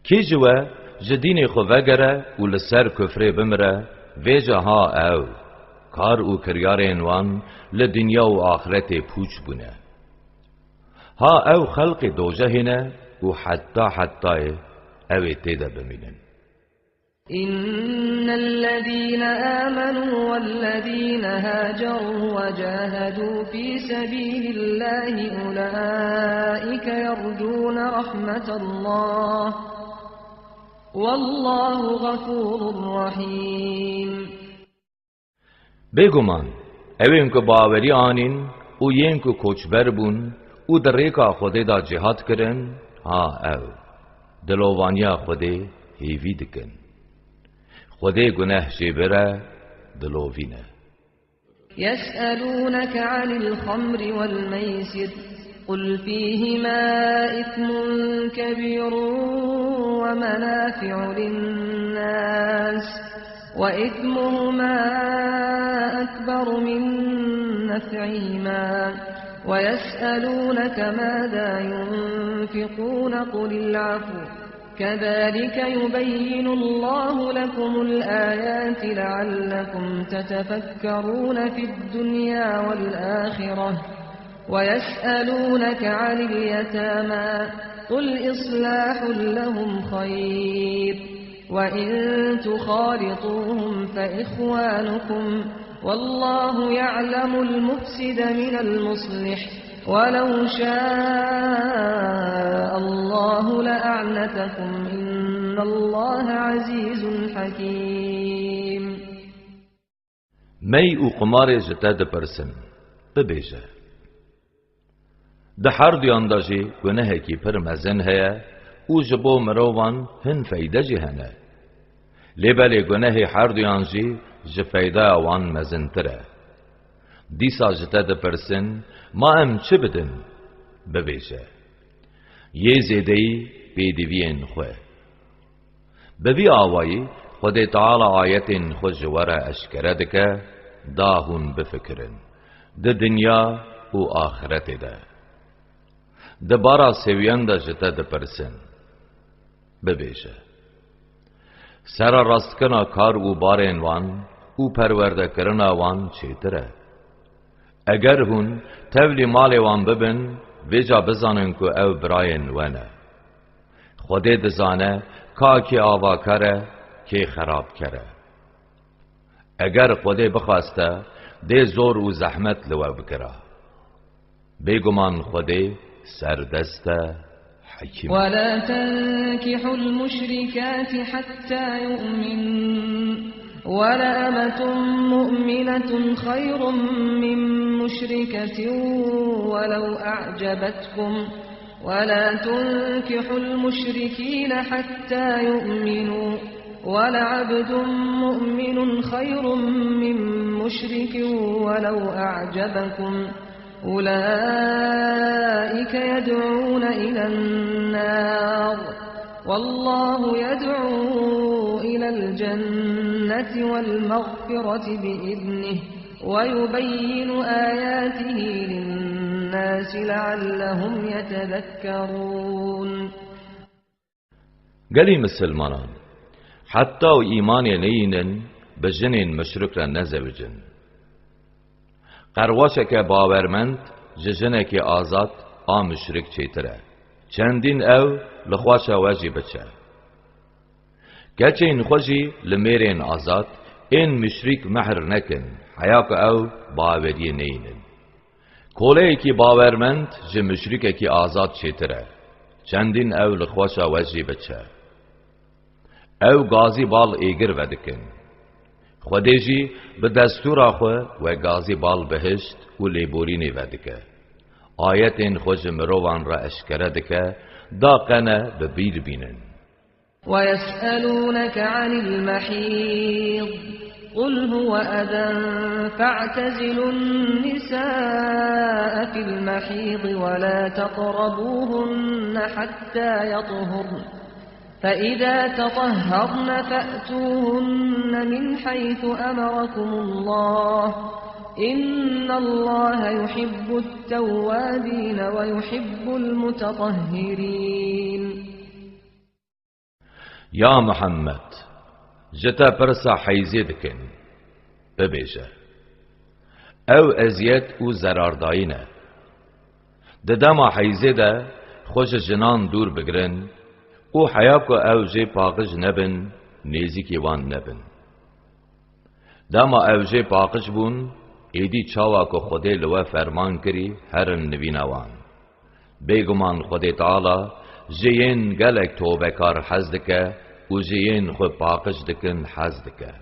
کی جوا جدین خو وگره و لسر کفره بمره ویجه ها او کار او کریارین وان لدنیا و آخرت پوچ بونه ها او خلق دوجهنه و حتی او تیده بمینن. إن الذين آمنوا والذين هاجروا وجاهدوا في سبيل الله أولئك يرجون رحمة الله والله غفور رحيم. بگمان اوین که باوری آنین و ین که کچبر بون و در ریکا خوده دا جهاد کرن ها او دلوانیا خوده هیوی دکن خوده گناه شبره دلووینه. يسألونك عن الخمر والميسر قل فيهما إثم كبير ومنافع للناس وإثمهما أكبر من نفعهما ويسألونك ماذا ينفقون قل العفو كذلك يبين الله لكم الآيات لعلكم تتفكرون في الدنيا والآخرة ويسألونك عن اليتامى قل إصلاح لهم خير وإن تخالطوهم فإخوانكم والله يعلم المفسد من المصلح ولو شاء الله لأعنتكم إن الله عزيز حكيم. مي او قمار جتا ده پرسن ببیجه ده هر دیان دا جی گناه کی پر مزن هیا او جبو مروان هن فیده جی هنه لیبالی گناه هر دیان جی جفیده وان مزن تره دیسا جتا ده پرسن ما ام چه بدن ببیجه یه زیدهی پیدوین خواه ببی آوائی خود تعالی آیت خود جواره اشکره دکه داهون بفکرن ده دنیا و آخرت ده ده بارا سویان ده جتا ده پرسن ببیشه سر راستکنا کار و بارین وان او پرورده کرنا وان چیتره اگر هون تولی مال وان ببن ویجا بزانن که او براین ونه خوده دزانه که آوا کره که خراب کره اگر خوده بخواسته ده زور و زحمت لو بکره بگمان خوده سردست حکیم. ولا تنكحوا المشركات حتى يؤمنوا ولأمة مؤمنة خير من مشركة ولو أعجبتكم ولا تنكحوا المشركين حتى يؤمنوا ولعبد مؤمن خير من مشرك ولو أعجبكم أولئك يدعون إلى النار والله يدعو إلى الجنة والمغفرة بإذنه ويبين آياته للناس لعلهم يتذكرون. قالي مسلمان حتى و ایمان نینن بجنین مشرک را نزوجن قرواشک باورمند جنک آزاد آ مشرک چیتره چندین او لخواش واجی بچه گچین خوشی لمیرین آزاد این مشرک مهر نکن حیاک او باوری نینن کوله کی باورمند ج مشرک کی آزاد چیتره چندین او لخواش واجی بچه او گازی بال ایگر ودکن خودجی به دستور آخو و گازی بال بهشت و لیبورینی ودکه آیت خوش مروان را اشکره دکه دا قنه ببیر بینن. ويسألونك عن المحيض قل هو أذى فاعتزلوا النساء في المحيض ولا تقربوهن حتى يطهرن فإذا تطهرن فأتوهن من حيث أمركم الله إن الله يحب التوابين ويحب المتطهرين. يا محمد جتا پرسا حیزی دکن ببیشه او ازیت و زرارداینه ده دما حیزی ده خوش جنان دور بگرن او حیاب که او جه پاقش نبن نیزی که وان نبن دما او جه پاقش بون ایدی چاوا که خوده لوه فرمان کری هرن نوینوان بیگمان خوده تعالی جین گلک توبه کار حزد که و جین خود پاقش دکن حزد که.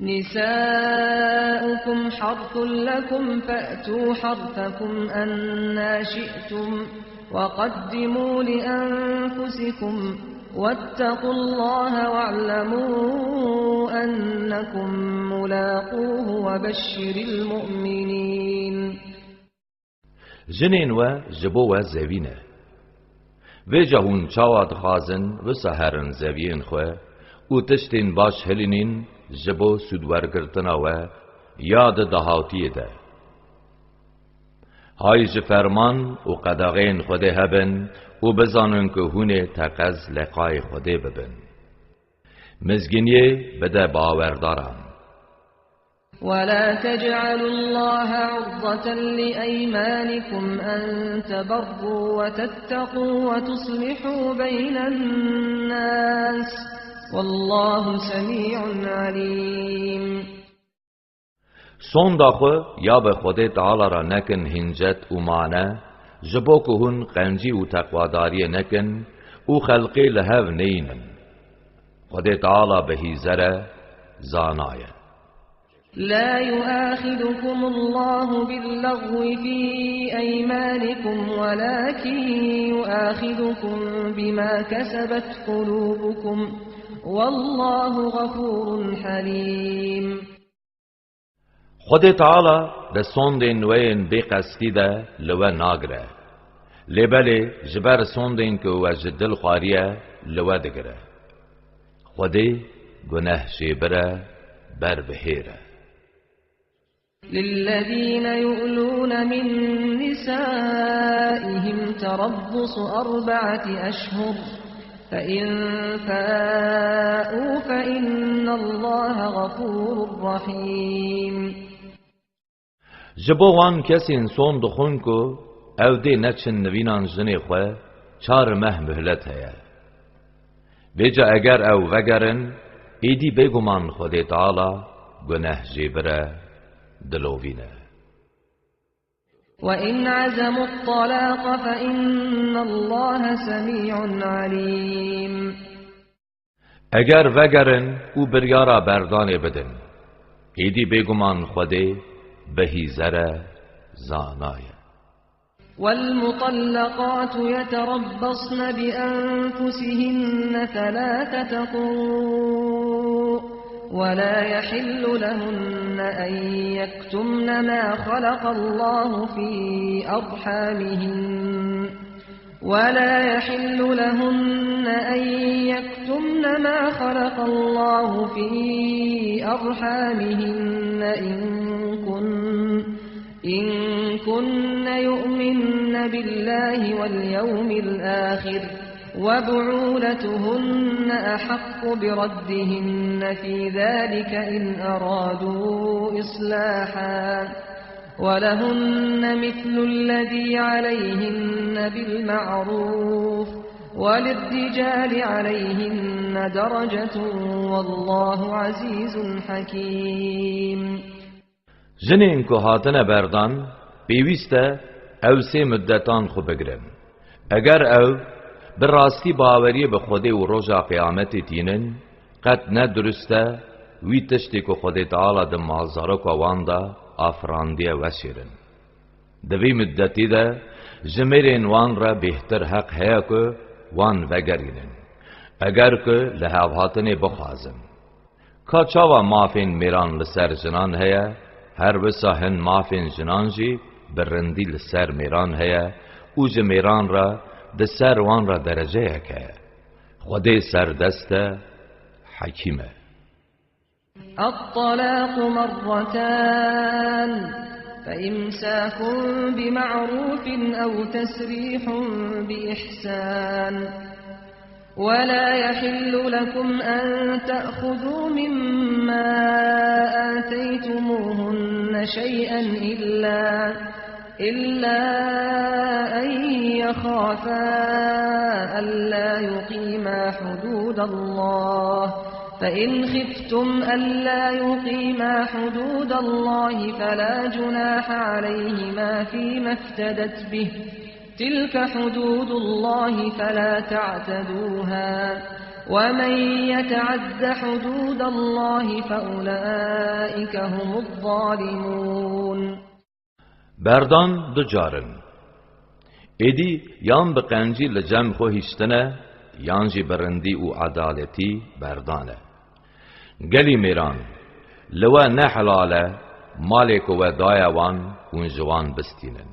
نساؤكم حرث لكم فأتوا حرثكم أنا شئتم وقدموا لأنفسكم واتقوا الله واعلموا أنكم ملاقوه وبشر المؤمنين. جنین و جبو و زوینه و جهون چاواد خازن و سهرن زوین خواه او تشتین باش هلینین جبو سودورگرتنا و یاد دهاتی ده های جفرمان و قداغین خوده هبن و بزانن که هونه تقز لقای خوده ببن مزگینیه بده باوردارم. ولا تجعلوا الله عرضة لأيمانكم أن تبروا وتتقوا وتصلحوا بين الناس والله سميع عليم. سون داخو یا به خود تعالی را نکن هنجت و معنی جبو که هن قنجی و تقواداری نکن و خلقی لهو نینن خود تعالی بهی زره زانایه لا يؤاخذكم الله باللغو في أيمانكم ولكن يؤاخذكم بما كسبت قلوبكم والله غفور حليم خود تعالی ده سوندین وین بی قصدی ده لو ناگره لبلی جبر سوندین که و جدل خواریه لو دگره خودی گناه شیبره بر بهیره للذين يؤلون من نسائهم تربص 4 أشهر فإن فاءوا فإن الله غفور رحيم جبوان کسین سون دخون کو او دی نچن نوینان جنی خواه 4 ماه مهلت هیا بیجا اگر او وگرن ایدی بگمان خود تعالی گناه جیبره دلووینه وإن عزموا الطلاق فإن الله سميع عليم اگر وگرن او بریارا بردانه بدن ایدی بگمان خودی بهی زره زانایه والمطلقات يتربصن بأنفسهن 3 قروء ولا يحل لهن أن يكتمن ما خلق الله في أرحامهن إن كن يؤمن بالله واليوم الآخر وبعولتهن أحق بردهن في ذلك إن أرادوا إصلاحا ولهن مثل الذي عليهن بالمعروف وللرجال عليهن درجة والله عزيز حكيم جنین که هاتنه بردان پیوسته او 3 مدتان خو بگرن اگر او براستی باوری به خود و روزا قیامت تینن قد ندرسته وی تشتی که خود تعالی ده مازارک و واندا آفراندیه وشیرن دوی مدتی ده جمرین وان را بهتر حق هیا که وان وگرینن اگر که لحاو هاتنه بخوازن که چاوا مافین میران لسر جنان هیا هر وسا هن مافین جنان جی برندی لسر میران هیا او جمیران را ده سر وان را درجه یکه خود سر دست حکیمه الطلاق 2 فإمساك بمعروف أو تسريح بإحسان ولا يحل لكم أن تأخذوا مما آتيتموهن شيئا إلا أن يخافا ألا يقيما حدود الله فإن خفتم ألا يقيما حدود الله فلا جناح عليهما فيما افتدت به تلك حدود الله فلا تعتدوها ومن يتعد حدود الله فأولئك هم الظالمون بردان دو جارن ایدی یان بقنجی لجم خو هشتنه یان جی برندی و عدالتی بردانه گلی میران لوا نحلاله مالک و دایوان اون جوان بستینن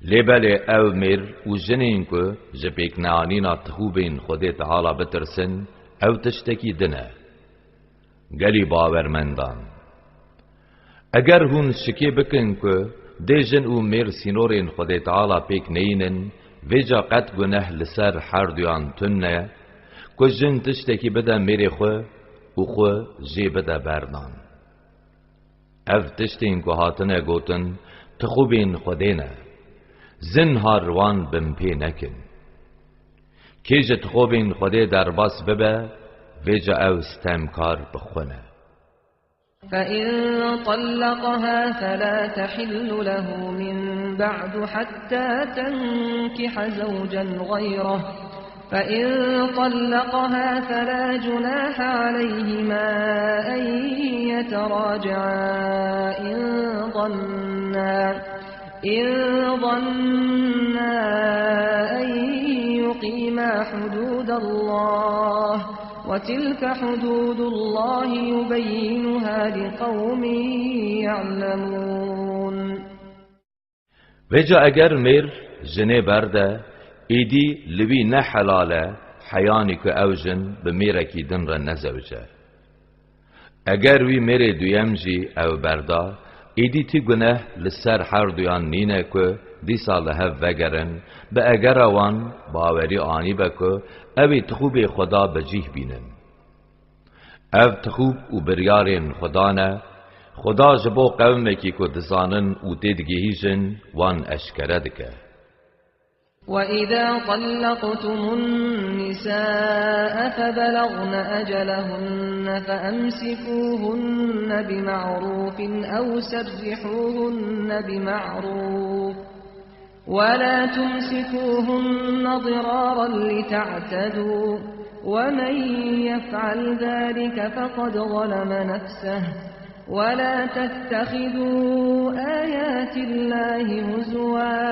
لیبل او میر و جنین که جبیک نانینا تخوبین خود تعالی بترسن او تشتکی دنه گلی باورمندان اگر هون شکی بکن که دی جن و میر سینورین خود تعالی پیک نینن ویجا قد گناه لسر هر دویان تنه که جن تشتکی بده میر خو و خو جی بده بردان او تشتین که هاتنه گوتن تخوبین خودینه زنهار وان بمپی نکن که جه تخوبین خوده در باس ببه ویجا او ستمکار بخونه فإن طلقها فلا تحل له من بعد حتى تنكح زوجا غيره فإن طلقها فلا جناح عليهما أن يتراجعا إن ظنا أن يقيما حدود الله وتلك حدود الله يبينها لقوم يعلمون. وجا اگر میر جنه برده ایدی لوی نه حلاله حیانی که او جن به میرکی دن را نزوجه. اگر وی میره دویم جی او برده ایدی تی گناه لسر هر دویان نینه که دی سال هف وگرن به اگر وان باوری آنی بکو اوی تخوب خدا بجیه بینن. او تخوب و بریارین خدا نه خدا جبو قومه کی که دزانن و دیدگیهیجن وان اشکره دکه. وَإِذَا طَلَّقْتُمُ النِّسَاءَ فَبَلَغْنَ أَجَلَهُنَّ فَأَمْسِكُوهُنَّ بِمَعْرُوفٍ أَوْ سَرِّحُوهُنَّ بِمَعْرُوفٍ وَلَا تُمْسِكُوهُنَّ ضِرَارًا لِتَعْتَدُوا وَمَنْ يَفْعَلْ ذَلِكَ فَقَدْ ظَلَمَ نَفْسَهُ وَلَا تَتَّخِذُوا آيَاتِ اللَّهِ هُزُوًا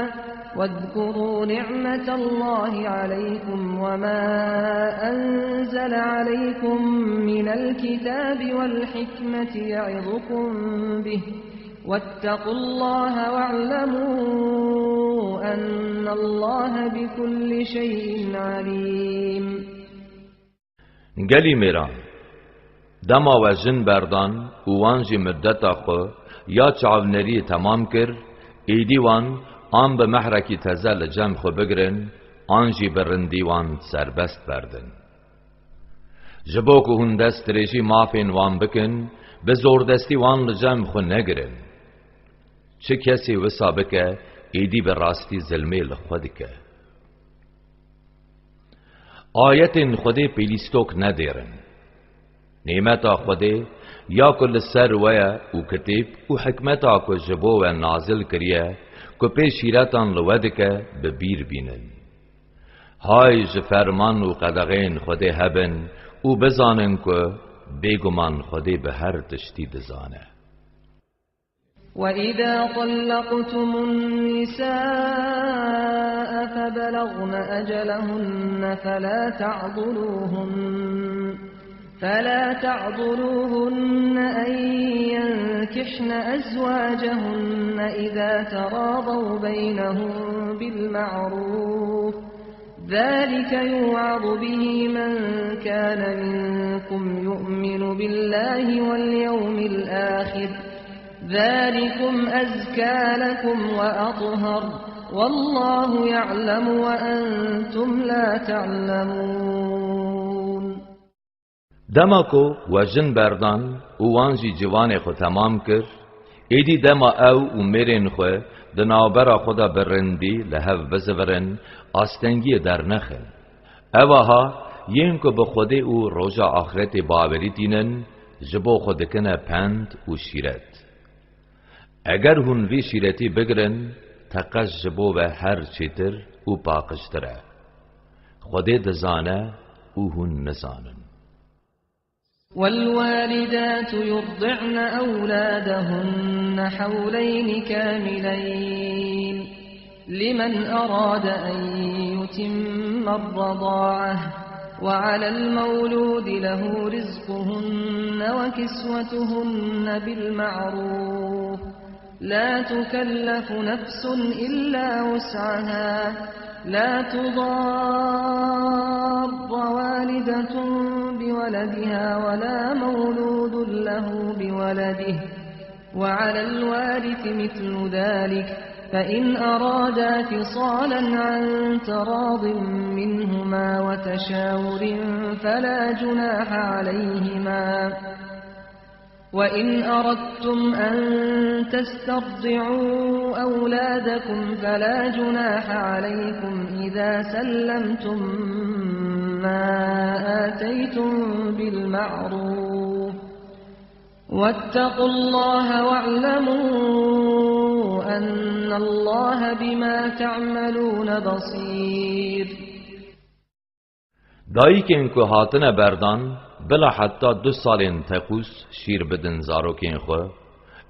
واذكروا نعمة الله عليكم وما أنزل عليكم من الكتاب والحكمة يعظكم به واتقوا الله واعلموا أن الله بكل شيء عليم. گلی میران دما و جن بردان وانجی مدت خو یا چاونری تمام کر ایدی وان آن به محرکی تزل جمع خو بگرن آنجی برندی وان سربست بردن. جبو که هون دست ریشی مافین وان بکن به زوردستی وان لجمع خو نگرن. چه کسی وسا بکه ایدی به راستی ظلمه لخود که. آیت خودی پیلیستوک ندیرن. نعمتا خودی یا کل سر ویا و کتیب و حکمتا که جبو و نازل کریه که پیشیرتان لوده که ببیر بینن. های جفرمان و قدغین خودی هبن و بزانن که بیگمان خودی به هر تشتی دزانه. وَإِذَا طَلَّقْتُمُ النِّسَاءَ فَبَلَغْنَ أَجَلَهُنَّ فلا تعضلوهن أن ينكحن أزواجهن إذا تراضوا بينهم بالمعروف ذلك يوعظ به من كان منكم يؤمن بالله واليوم الآخر ذلكم أزكى لكم وأطهر والله يعلم وأنتم لا تعلمون. دما کو و جن بردان و وانجی جوان خو تمام کر ایدی دما او و میرین خو دنابرا خدا برندی لحو بزورن آستنگی در نخن اوها ین که به خودی او روژا آخرت باوری دینن جبو خودکنه پند و شیرت اگر هون وی شیرتی بگرن تقش جبو به هر چیتر و پاقشتره خودی دزانه و هون نزانن. والوالدات يرضعن أولادهن حولين كاملين لمن أراد أن يتم الرضاعة وعلى المولود له رزقهن وكسوتهن بالمعروف لا تكلف نفس إلا وسعها لا تضار والدة بولدها ولا مولود له بولده وعلى الوارث مثل ذلك فإن أرادا فصالا عن تراض منهما وتشاور فلا جناح عليهما وإن أردتم أن تسترضعوا أولادكم فلا جناح عليكم إذا سلمتم ما آتيتم بالمعروف واتقوا الله واعلموا أن الله بما تعملون بصير. دایکن که هاتنه بردان بلا حتی 2 سالین تقوس شیر بدن زاروکین خو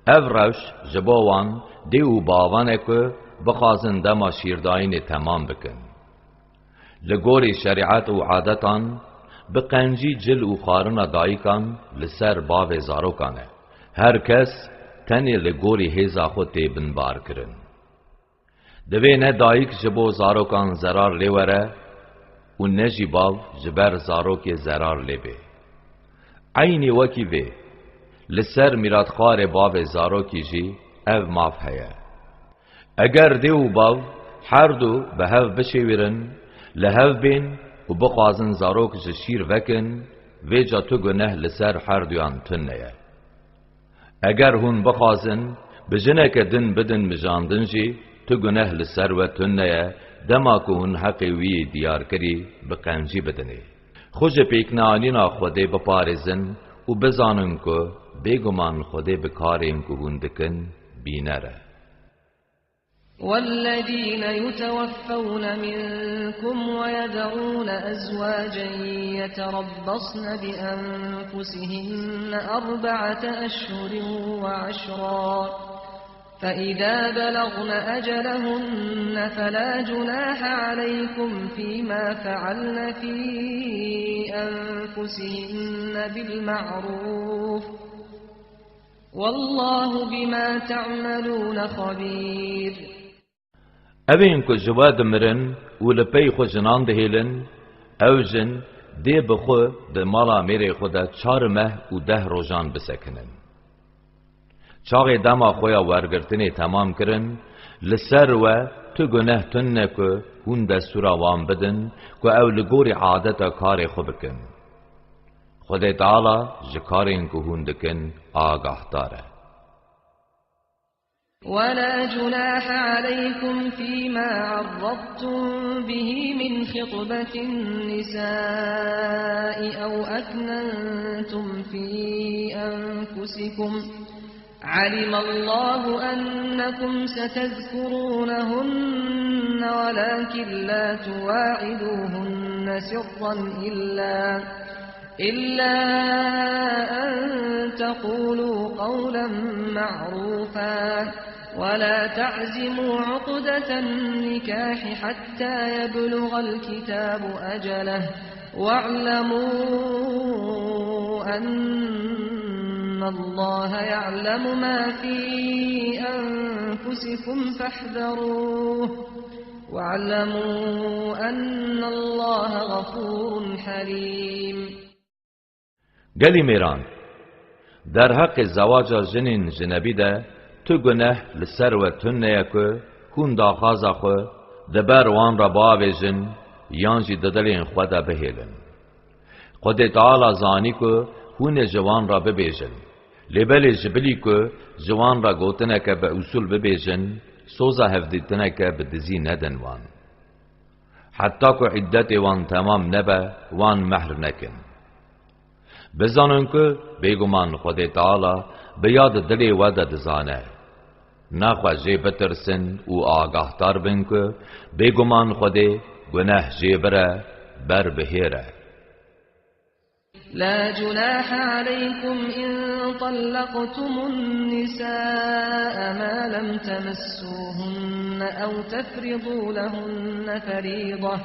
او روش جباوان دیو باوانه که بخوازن دما شیرداین تمام بکن. لگوری شریعت و عادتان بقنجی جل و خارن دایکان لسر باو زاروکانه. هر کس تنی لگوری هیزا خود تیبن بار کرن. دوی نه دایک جبو زاروکان زرار لیوره و نجی باو جبر زاروک زرار لیبه. عینی وکی وی لسر میراد خوار باو زاروکی جی او ماف هیا. اگر دیو باو هر دو به هف بشویرن لهف بین و بخوازن زاروک جشیر وکن وی جا تو گنه لسر هر دویان تنه. اگر هون بخوازن بجنه که دن بدن مجاندن جی تو گنه لسر و تنه دما که هون حقی وی دیار کری بقنجی بدنه. خوش پیکنانینا خوده بپارزن و بزانن که بگمان خوده بکارین که هون دکن بینره. والذين يتوفون منكم ويذرون أزواجا يتربصن بأنفسهن 4 أشهر وعشرا فإذا بلغن أجلهن فلا جناح عليكم فيما فعلن في أنفسهن بالمعروف والله بما تعملون خبير. اوین که جواد مرن و لپی خو جنان دهیلن او جن دی بخو ده مالا میره خود 4 ماه و 10 روزان بسکنن. چاقی دما خویا ورگرتنی تمام کرن لسر و تو گنه تنه که هون دستورا وان بدن که او لگوری عادتا کار خو بکن. خود تعالی جکارین که هون دکن آگاه داره. ولا جناح عليكم فيما عرضتم به من خطبة النساء أو أكننتم في أنفسكم علم الله أنكم ستذكرونهن ولكن لا تواعدوهن سرا إلا أن تقولوا قولا معروفا ولا تعزموا عقدة النكاح حتى يبلغ الكتاب أجله واعلموا أن الله يعلم ما في أنفسكم فاحذروه واعلموا أن الله غفور حليم. گلی میران در حق زواج جنین جنبی ده تو گنه لسر و تنه که هون داخازا خو دبر وان را باویجن یانجی ددلین خدا بهیلن. خود تعالی زانی که هون جوان را ببیجن لبل جبلی که جوان را گوتنه که به اصول ببیجن سوزا هفدیتنه که به دزی ندن وان حتی که عدت وان تمام نبه وان مهر نکن. بزانن که بیگمان خود تعالی بیاد دلی ود دزانه نخواه جی بترسن و آگاه تر بین که بیگمان خود گناه جی بره بر بهیره. لا جناح عليكم إن طلقتم النساء ما لم تمسوهن أو تفرضوا لهن فريضة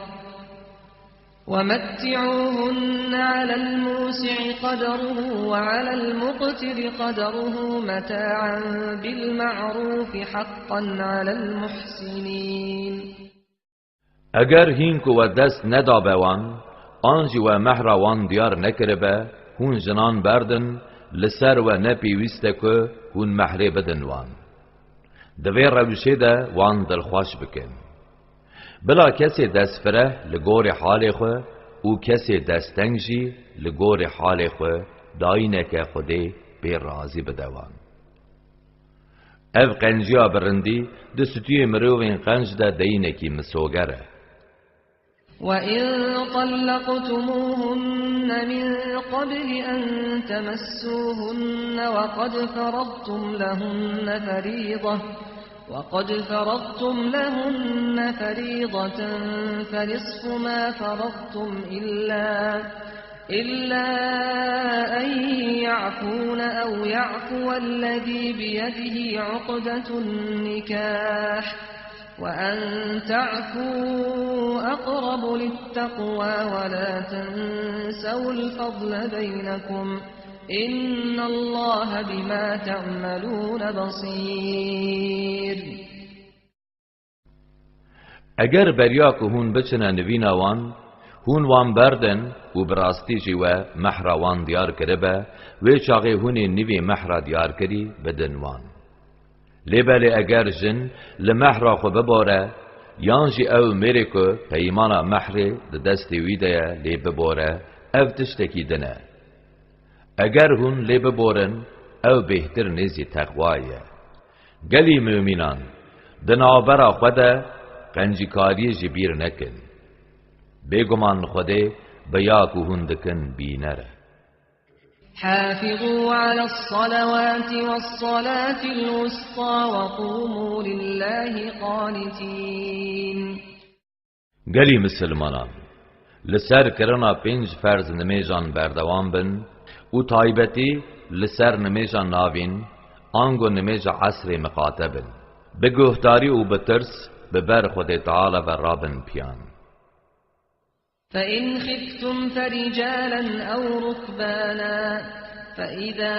ومتعوهن على الموسع قدره وعلى المقتر قدره متاعا بالمعروف حقا على المحسنين. اگر هینکو و دست ندابوان آنجی و مهر وان دیار نکربه هون جنان بردن لسر و نپیوسته که هون مهره بدن وان دوی روشه ده وان دلخوش بکن. بلا کسی دست فره لگور حال خو او کسی دستنگجی لگور حال خو داینه که خوده بی رازی بدوان. او قنجیا برندی ده ستوی مروین قنج ده دینه کی مسوگره. وَإِن طَلَّقْتُمُوهُنَّ مِن قَبْلِ أَن تَمَسُّوهُنَّ وَقَدْ فَرَضْتُمْ لَهُنَّ فَرِيضَةً فَنِصْفُ مَا فَرَضْتُمْ إِلَّا أَن يَعْفُونَ أَوْ يَعْفُوَ الَّذِي بِيَدِهِ عُقْدَةُ النِّكَاحِ وَأَن تَعْفُوا أَقْرَبُ لِلتَّقْوَى وَلَا تَنسَوْا الْفَضْلَ بَيْنَكُمْ إِنَّ اللَّهَ بِمَا تَعْمَلُونَ بَصِيرٌ. اگر بریا که هون بچنه نوینا وان هون وان بردن و براستی جی و محرا وان دیار کرده با و چاقی هونی نوی محرا دیار کری بدن وان لیبالی اگر جن لمحرا خو بباره یانجی او میره که پیمانا محری ده دستی ویده لی بباره او تشتکی دنه اگر هون لی ببورن او بهتر نیزی تقوایه گلی مومنان دنابرا خوده قنجکاری جبیر نکن بگمان خوده بیا که هون دکن بینره حافظوا على الصلوات والصلاة الوسطى وقوموا لله قانتين. گلی مسلمانان لسر کرنا 5 فرض نمیجان بردوام بن و تایبتی لسر نمیجان ناوین آنگو نمیج عصر مقاتبن بگوهداری و بترس ببر خود تعالی و رابن پیان. فَإِنْ خِفْتُمْ فَرِجَالًا أَوْ رُكْبَانًا فَإِذَا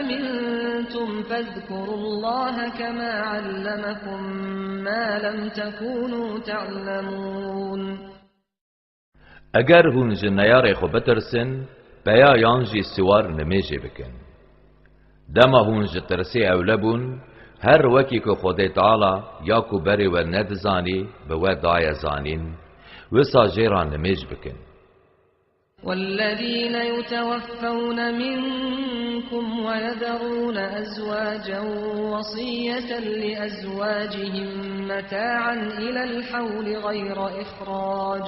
أَمِنْتُمْ فَاذْكُرُوا اللَّهَ كَمَا عَلَّمَكُمْ مَا لَمْ تَكُونُوا تَعْلَمُونَ. اگر هون جنیار خو بترسن بیا یانجی سوار نمیجی بکن دما هون جترسی اولبون هر وکی که خود تعالی یا کو بری و ندزانی به و دای زانین وسا جيران نميج بكن. والذين يتوفون منكم ويذرون أزواجا وصية لأزواجهم متاعا إلى الحول غير إخراج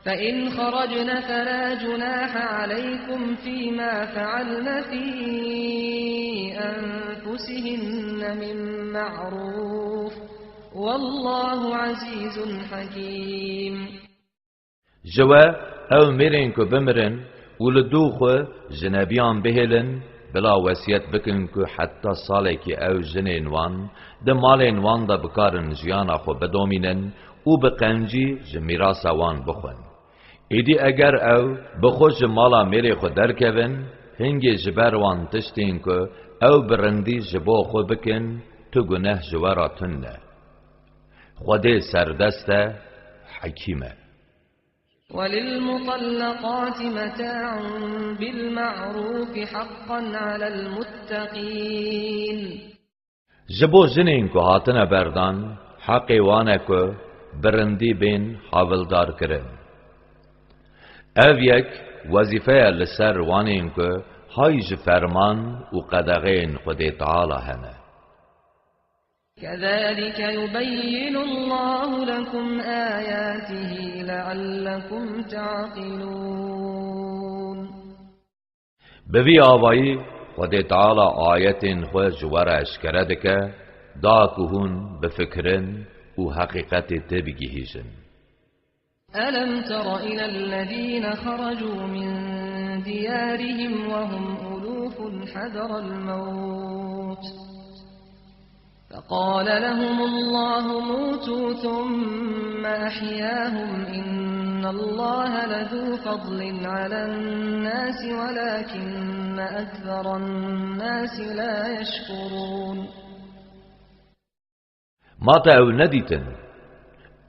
فإن خرجن فلا جناح عليكم فيما فعلن في أنفسهن من معروف والله عزيز حكيم. جوا او میرن که بمرن ولدو خو جنبیان بهلن بلا وصیت بکن که حتی سالی که او جنین وان ده مالین وان ده بکارن جیانا خو بدومینن و بقنجی جمیراس وان بخون ایدی اگر او بخو جمالا میری خو درکون هنگی جبر وان تشتین که او برندی جبو خو بکن تو گناه جوارا تنه خود سردسته حکیمه. وللمطلقات متاع بالمعروف حقا على المتقين. جبو جنین که هاتنه بردان حقی وانه که برندی بین حاولدار کرن او یک وظیفه لسر وانین که هایج فرمان و قدغین خود تعالی هنه. كذلك يبين الله لكم آياته لعلكم تعقلون. بوی آوایی خود تعالی آیت خود جوار اشکره که دا کهون بفکرن و حقیقت تبگیهیشن. ألم تر إلى الذين خرجوا من ديارهم وهم ألوف حذر الموت فقال لهم الله موتوا ثم أحياهم إن الله لذو فضل على الناس ولكن أكثر الناس لا يشكرون. ما تا او ندیتن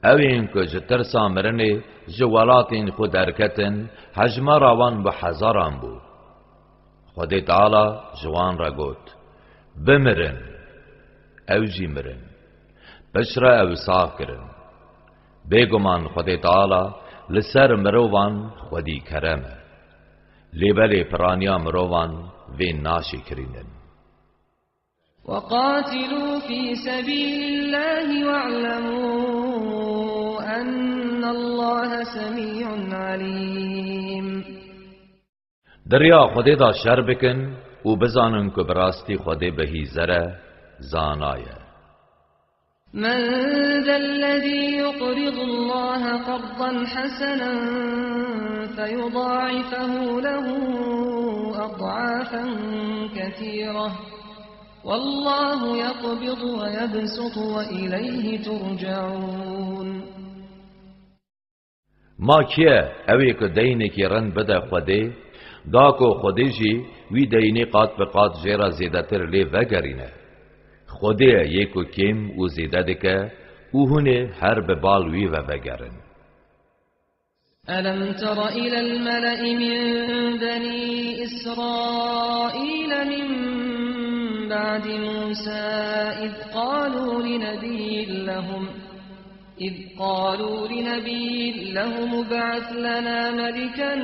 او اینکه جتر سامرنه جوالاتین خود درکتن حجم راوان به هزاران بود. خود تعالی جوان را گوت بمرن او جی مرن بشرا او صاف کرن بگمان خود تعالی لسر مروان خودی کرمه لیبلی پرانیا مروان وین ناشی کرینن. وقاتلوا في سبيل الله واعلموا أن الله سميع عليم. دریا خودی دا شر بکن و بزانن که براستی خودی بهی زره زانایه. من ذا الذي يقرض الله قرضا حسنا فيضاعفه له أضعافا كثيرة والله يقبض ويبسط وإليه ترجعون. ما کیه اوی که دینی که رن بده خودی دا که خودی جی وی دینی قات به قات جیرا زیده تر لی وگرینه. خودی یکو کم و زیده دکه او هنه هر به بالوی و بگرن. ألم تر إلى الملأ من بني إسرائيل من بعد موسى إذ قالوا لنبي لهم ابعث لنا ملكا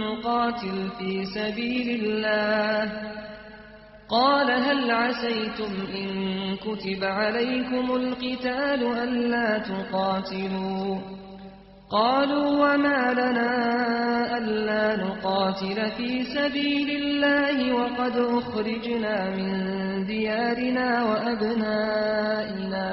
نقاتل في سبيل الله قال هل عسيتم إن كتب عليكم القتال ألا تقاتلوا قالوا وما لنا ألا نقاتل في سبيل الله وقد أخرجنا من ديارنا وأبنائنا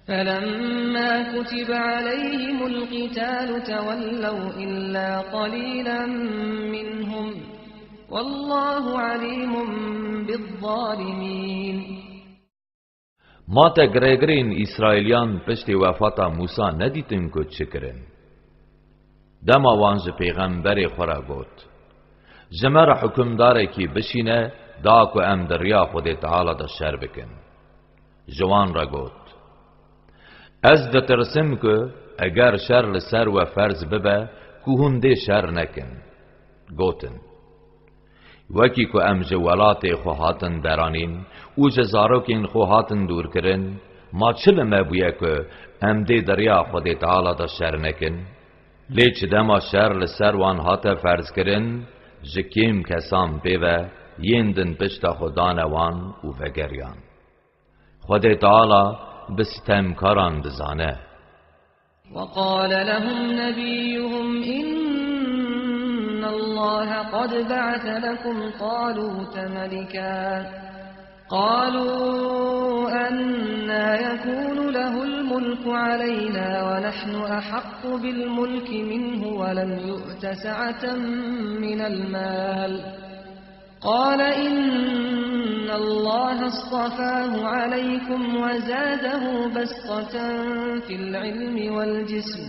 فلما كتب عليهم القتال تولوا إلا قليلا منهم والله عليم بالظالمين. ما تا گریگرین اسرائیلیان پشت وفاتا موسا ندیتن که چه کرن. دما وانج پیغمبر خورا گوت جمر حکمداره کی بشینه دا که ام دریا خود تعالی دا شر بکن. جوان را گوت از ده ترسم که اگر شر لسر و فرض ببه که هنده شر نکن. گوتن وکی که ام جوالات خوهاتن درانین و جزاروکین خوهاتن دور کرن ما چل مبویه که ام ده دریا خود تعالی دا شر نکن. لیچ دما شر لسر وان هاته فرض کرن جکیم کسان بیوه یندن پشت خودان وان و وگریان. خود تعالی بستمکاران بزانه. وقال لهم نبيهم إن الله قد بعث لكم طالوت ملكا قالوا أنا يكون له الملك علينا ونحن أحق بالملك منه ولم يؤت سعة من المال قال إن الله اصطفاه عليكم وزاده بسطة في العلم والجسم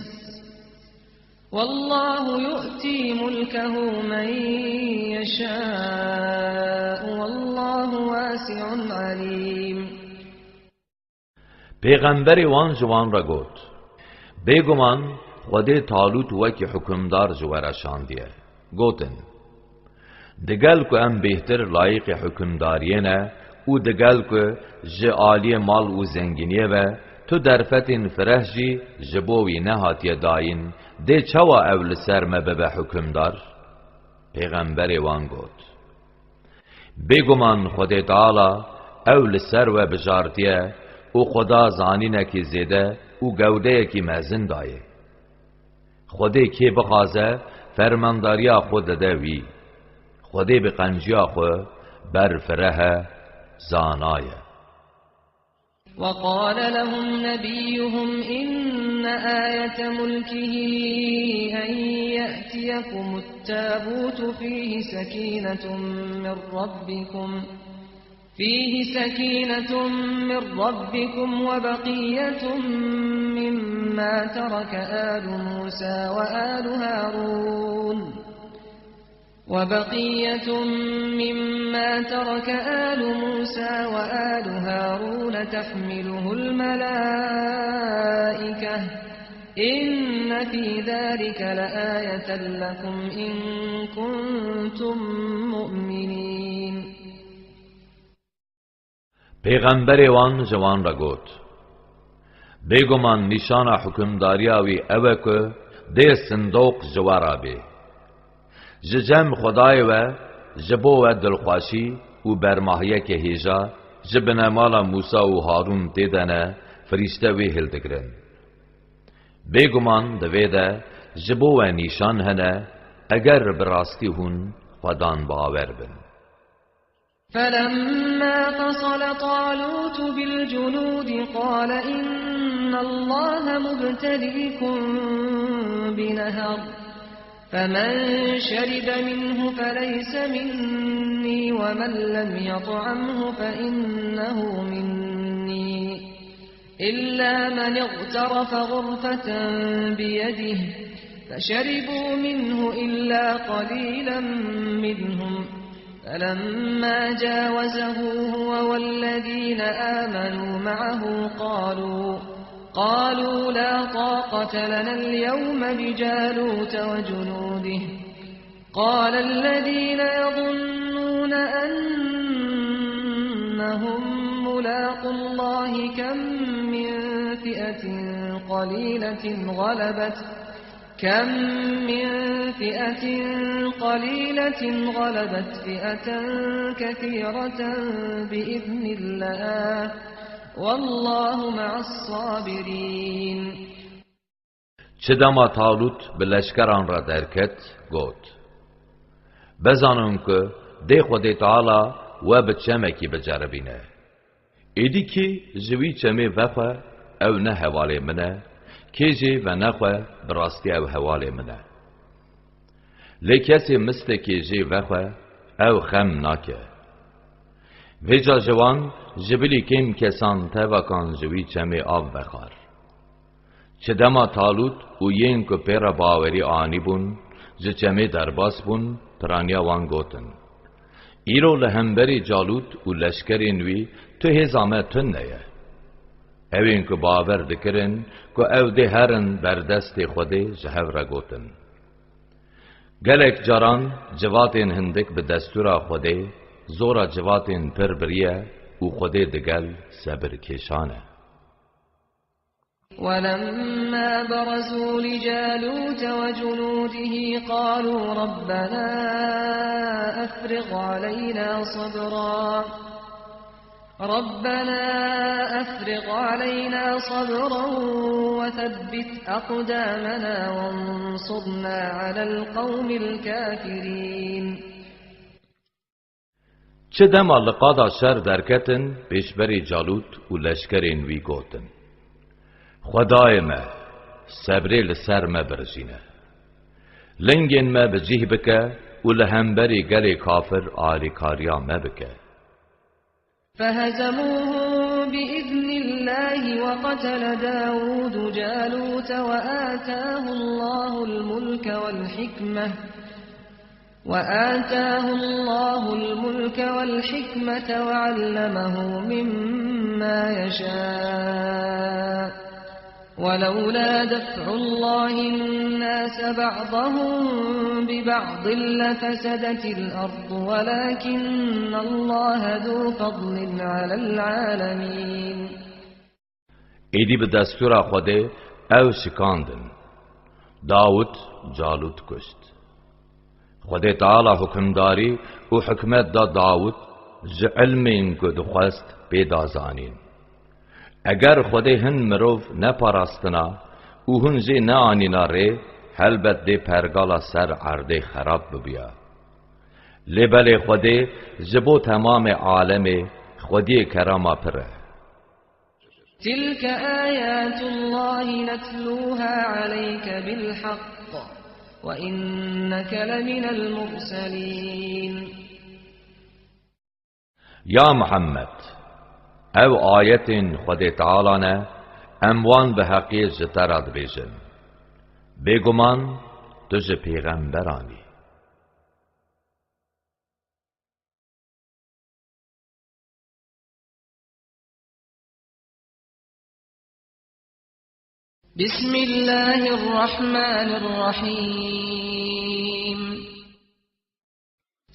والله يؤتي ملكه من يشاء والله واسع عليم. پیغمبر وان جوان را گوت بگمان خود طالوت وکی حکمدار جوارا شاندیه. گوتن دگل که ام بهتر لایق حکمداریه او دگل که جه آلی مال و زنگینیه و تو درفتین فرح جی جبوی نهاتیه داین ده چوا اول سر مبه حکمدار. پیغمبر وان گوت بگمان خود تعالی اول سر و بجارتیه او خدا زانینه کی زیده او گوده کی مزن دایه. خودی کی بخوازه فرمانداریا خود دوی خودی به قنجیا خو بر فره زانایه. وقال لهم نبيهم إن آية ملكه أن يأتيكم التابوت فيه سكينة من ربكم وبقية مما ترك آل موسى وآل هارون تحمله الملائكة إن في ذلك لآية لكم إن كنتم مؤمنين. پیغمبر وان جوان را گوت بگمان نشان حکمداریاوی اوه که ده صندوق جوارا بی ججم خدای و جبو و دلخواشی و برماهیه که هیجا جبنه مالا موسا و هارون دیدنه فرشته وی هلدگرن بێگومان دەوێدە ji bo we nîşan hene eger bi rastî hûn xwedan bawer bin. فلما فصل طالوت بالجنود قال إن الله مبتليكم بنهر فمن شرب منه فليس مني ومن لم يطعمه فإنه مني إلا من اغترف غرفة بيده فشربوا منه إلا قليلا منهم فلما جاوزه هو والذين آمنوا معه قالوا لا طاقة لنا اليوم بجالوت وجنوده قال الذين يظنون أنهم ملاقو الله كم من فئة قليلة غلبت فئة كثيرة بإذن الله والله مع الصابرين. چدما تالوت به لشکران را درکت گوت بزانم که دی خود تعالی و به چمکی بجربینه ایدی که جوی چمی وخواه او نه حواله منه که جی و نخواه براستی او حواله منه لیکسی مثل که جی وخواه او خم ناکه ویجا جوان جبلی کم کسان تاوکان جوی چمی آب بخار چه دما تالوت و ین که پیر باوری آنی بون جه چمی درباس بون پرانیا وان گوتن ایرو لهمبری جالوت و لشکرین وی تو هزامه تن نیه اوین که باور دکرن که او ده هرن بردست خوده جهو را گوتن گلک جاران جواتین هندک به دستور خوده زورا جواتین پر بریه و خوده دگل صبر کشانه ولما برزوا لجالوت وجنوده قالوا ربنا أفرغ علينا صبرا وثبت أقدامنا وانصرنا على القوم الكافرين. چه دما لقادا شر درکتن پیشبری جالوت و لشکرین وی گوتن خدای ما صبری لسر ما برزینه لنگین ما بجیه بکه و لهمبری گلی کافر آلی کاریا ما بکه فهزموهم بإذن الله وقتل داود جالوت وآتاه الله الملك والحكمة وعلمه مما يشاء ولولا دفع الله الناس بعضهم ببعض لفسدت الأرض ولكن الله ذو فضل على العالمين. ایدی به دستور خوده او شکاندن داود جالوت کشت خود تعالی حکمداری و حکمت دا داود ج علم اینکو دخواست پیدا زانین اگر خود هن مروف نپاراستنا او هن جی نآنینا ری هلبت دی پرگالا سر عرده خراب ببیا لبل خود جبو تمام عالم خودی کراما پره تلك آيات الله نتلوها عليك بالحق وإنك لمن المرسلين. یا محمد او آیت خود تعالی نه اموان به حقیق جتراد بیجن بگمان تج پیغمبرانی. بسم الله الرحمن الرحيم.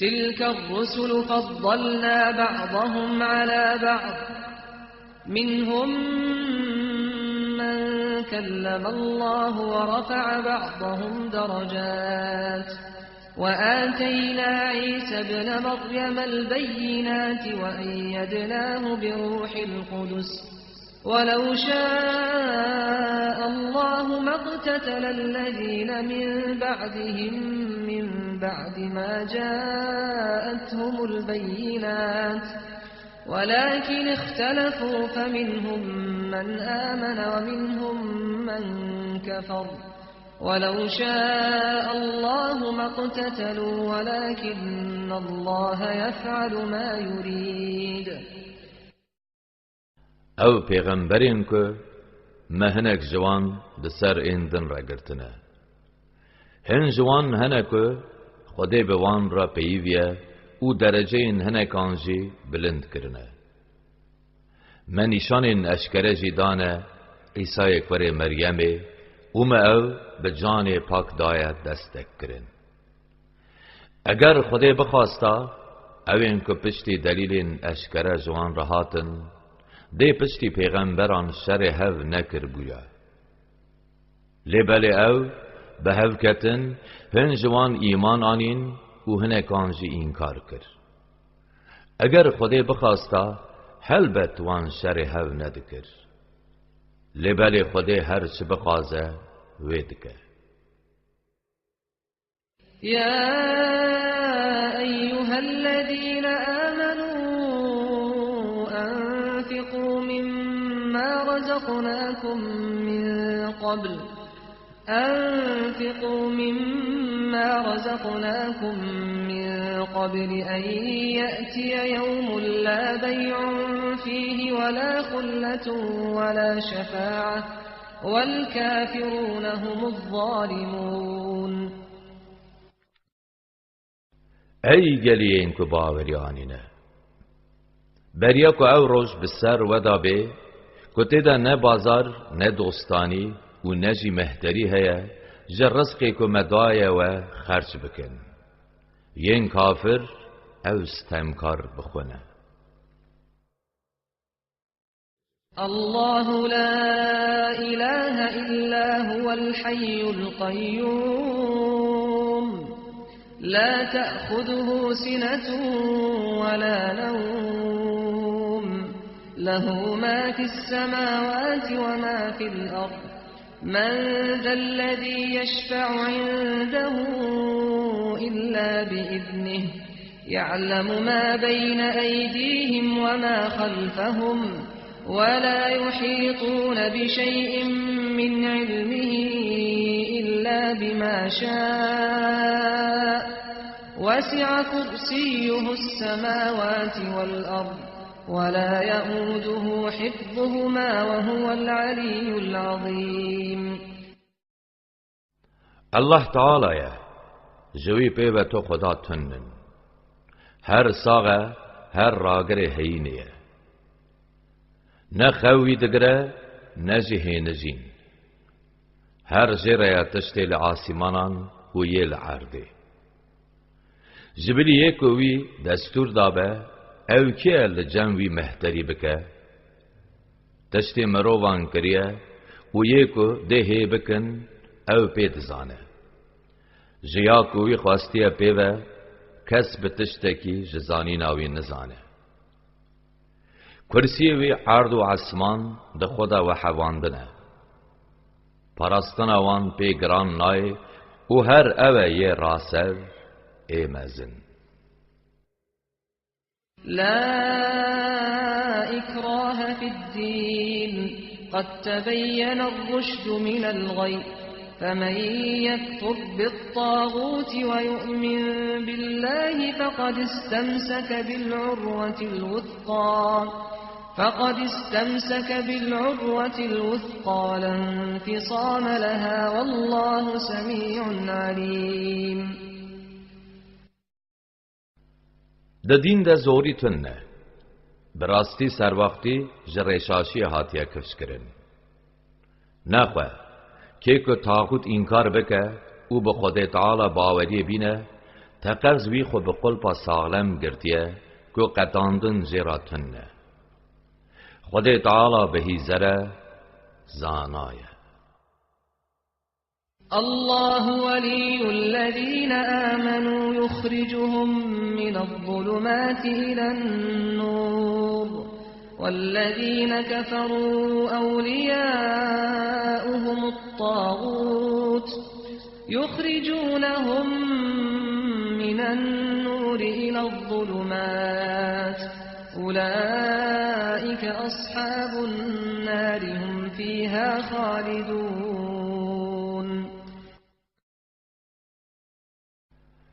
تلك الرسل فضلنا بعضهم على بعض منهم من كلم الله ورفع بعضهم درجات وآتينا عيسى ابن مريم البينات وأيدناه بروح القدس ولو شاء الله ما اقتتل الذين من بعدهم من بعد ما جاءتهم البينات ولكن اختلفوا فمنهم من آمن ومنهم من كفر ولو شاء الله ما اقتتلوا ولكن الله يفعل ما يريد. او پیغمبرین که مهنک جوان بسر ایندن را گرتنه. هن جوان هنه که خدا بوان را پیویه او درجه این هنک آنجی بلند کرنه. من نشان اشکره جی دانه عیسی اکبر مریمه او او به جان پاک دایه دستک کرن. اگر خدا بخواستا او این که پشتی دلیل اشکره جوان رهاتن دی پشتی پیغمبران شر هف نکر بویا. لبل او به هف کتن هن جوان ایمان آنین و هنک آنجی انکار کر. اگر خدا بخواستا هلبت وان شر هف ندکر. لبل خدا هر چه بخوازه ویدکه. يا أيها الذين آمنوا أنفقوا مما رزقناكم من قبل أن يأتي يوم لا بيع فيه ولا خلة ولا شفاعة والكافرون هم الظالمون. ای گلیین که باوریانینه بریا که او روش بسر ودا به که تیدا نه بازار نه دوستانی و نه جی مهتری هیا جه رزقی که مدایه و خرچ بکن ین کافر او ستمکار بخونه. الله لا إله إلا هو الحي القيوم لا تأخذه سنة ولا نوم له ما في السماوات وما في الأرض من ذا الذي يشفع عنده إلا بإذنه يعلم ما بين أيديهم وما خلفهم ولا يحيطون بشيء من علمه إلا بما شاء وسع كرسيه السماوات والأرض ولا يؤوده حفظهما وهو العلي العظيم. الله تعالى جوی پیو تو خدا تنن هر ساغه هر راگر هینیه نه خوی دگره نه جهه نجین هر جره تشتی لعاصمانان و یه لعرده جبلی یکوی دستور دابه او که لجنوی مهتری بکه تشتی مروان کریه و یکو دهه بکن او پید زانه جیاکوی خواستیه پیوه کس به تشتکی جزانی ناوی نزانه کرسی وی عرض و عصمان ده خدا و حواندنه پرستن وان پی گران نای و هر اوه یه راسر ایمزن. لا إكراه في الدين قد تبين الرشد من الغي فمن يكفر بالطاغوت ويؤمن بالله فقد استمسك بالعروة الوثقى لا انفصام لها والله سميع عليم. ده دین ده زوری تنه براستی سر وقتی جریشاشی هاتیه کفش کرن نخواه که تاغوت انکار بکه او به خود تعالی باوری بینه تقرز وی خود به قلپا ساغلم گرتیه که قطاندن زیرا تنه خود تعالی بهی زره زانایه. الله ولي الذين آمنوا يخرجهم من الظلمات إلى النور والذين كفروا أولياؤهم الطاغوت يخرجونهم من النور إلى الظلمات أولئك أصحاب النار هم فيها خالدون.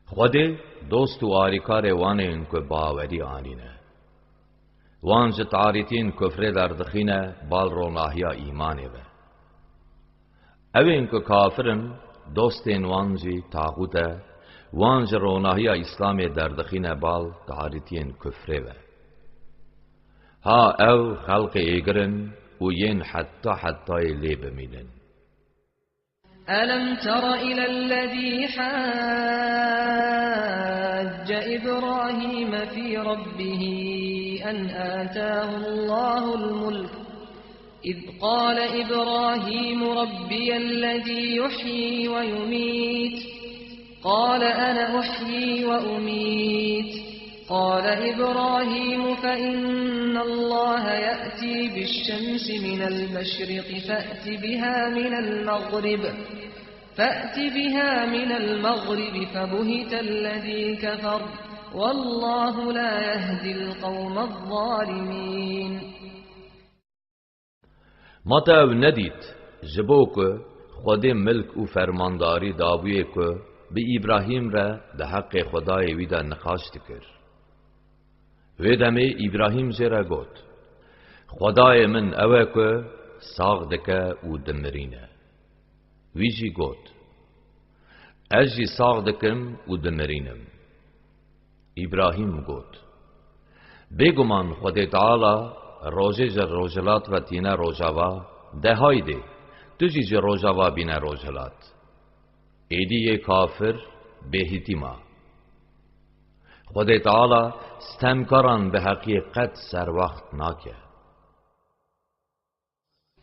خود دوست و آریکار وانه انکو باوری آنینه وان جه تعاریتین کفر در دخینه بال رو ناهیا ایمانه و اوه انکو کافرن دوستین وان جه تاغوته وان جه رو ناهیا اسلام در دخینه بال تعاریتین کفره و ها او خلق ایگرن و ین حتی لی بمینن. ألم تر إلى الذي حاج إبراهيم في ربه أن آتاه الله الملك إذ قال إبراهيم ربي الذي يحيي ويميت قال أنا أحيي وأميت قال إبراهيم فإن الله يأتي بالشمس من المشرق فأت بها من المغرب فبهت الذي كفر والله لا يهدي القوم الظالمين. ماتا او ندید جبو که خود ملک و فرمانداری داویه که به ابراهیم را ده حق خدای ویدا نقاشت کر ویدمه ابراهیم جرا گوت خدای من اوه که ساغ دکه و دمرینه ویجی گوت اجی ساغ دکم و دمرینم. ابراهیم گوت بگمان خود تعالی روزه جر روجلات و تینا روجاوا ده هایده تجی جر روجاوا بینا روجلات ایدی کافر بهیتیما خود تعالی ستمکاران به حقیقت سر وقت ناکه.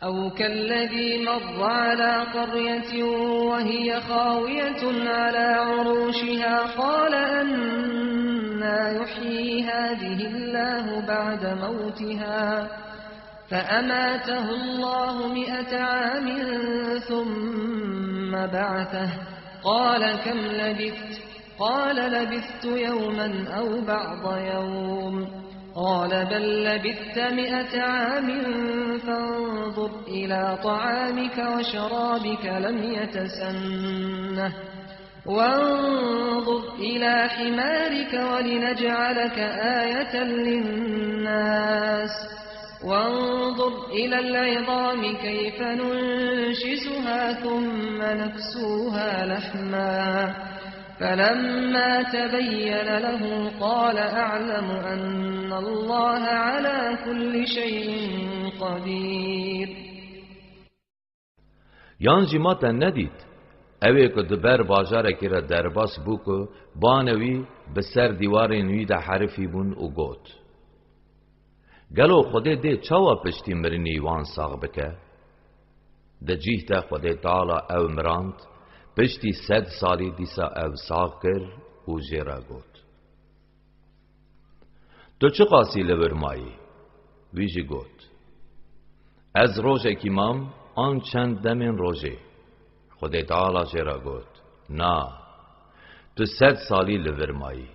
أو كالذي مر على قرية وهي خاوية على عروشها قال أنى يحيي هذه الله بعد موتها فأماته الله 100 عام ثم بعثه قال كم لبثت قال لبثت يوما أو بعض يوم قال بل لبثت 100 عام فانظر إلى طعامك وشرابك لم يتسنه وانظر إلى حمارك ولنجعلك آية للناس وانظر إلى العظام كيف ننشزها ثم نكسوها لحما فلما تبين له قال أعلم أن الله على كل شيء قدير. یانجی ما تا ندید اوه که دبر باجاره که را درباس بو که بانوی بسر دیوار نوی ده حرفی بون و گوت گلو خوده ده چاوا پشتی مرنی وان ساغ بکه ده جیه ده خوده تعالی او مراند پشتی 100 سالی دیسا او ساغ کر و جیرا گوت تو چه قاسی لورمایی؟ ویجی گوت از روژه کیمام آن چند دمین روژه خود تعالی جیرا گوت نا تو 100 سالی لورمایی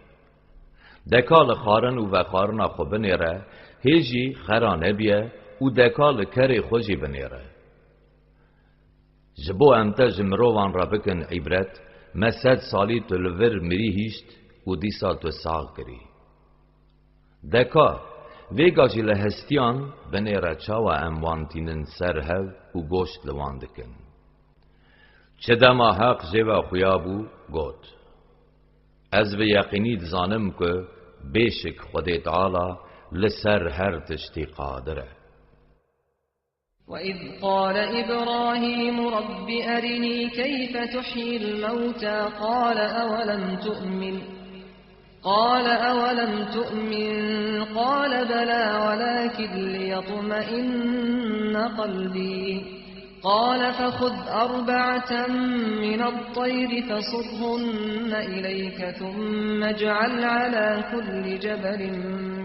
دکال خارن و وخارن خو بنیره هیجی خرانه بیه و دکال کری خوشی بنیره جبو امتا جمروان را بکن عبرت ما 100 سالی تو لور مری هیشت و دیسا تو ساغ کری دکا ویگا جی لهستیان بنیره چاوا اموانتینن سرهو و گوشت لوان دکن چه دما حق جیوا خویابو گوت از به یقینی دزانم که بیشک خود تعالی لسر هر تشتی قادره. وإذ قال إبراهيم رب أرني كيف تحيي الموتى قال أولم تؤمن قال بلى ولكن ليطمئن قلبي قال فخذ 4 من الطير فصرهن إليك ثم اجعل على كل جبل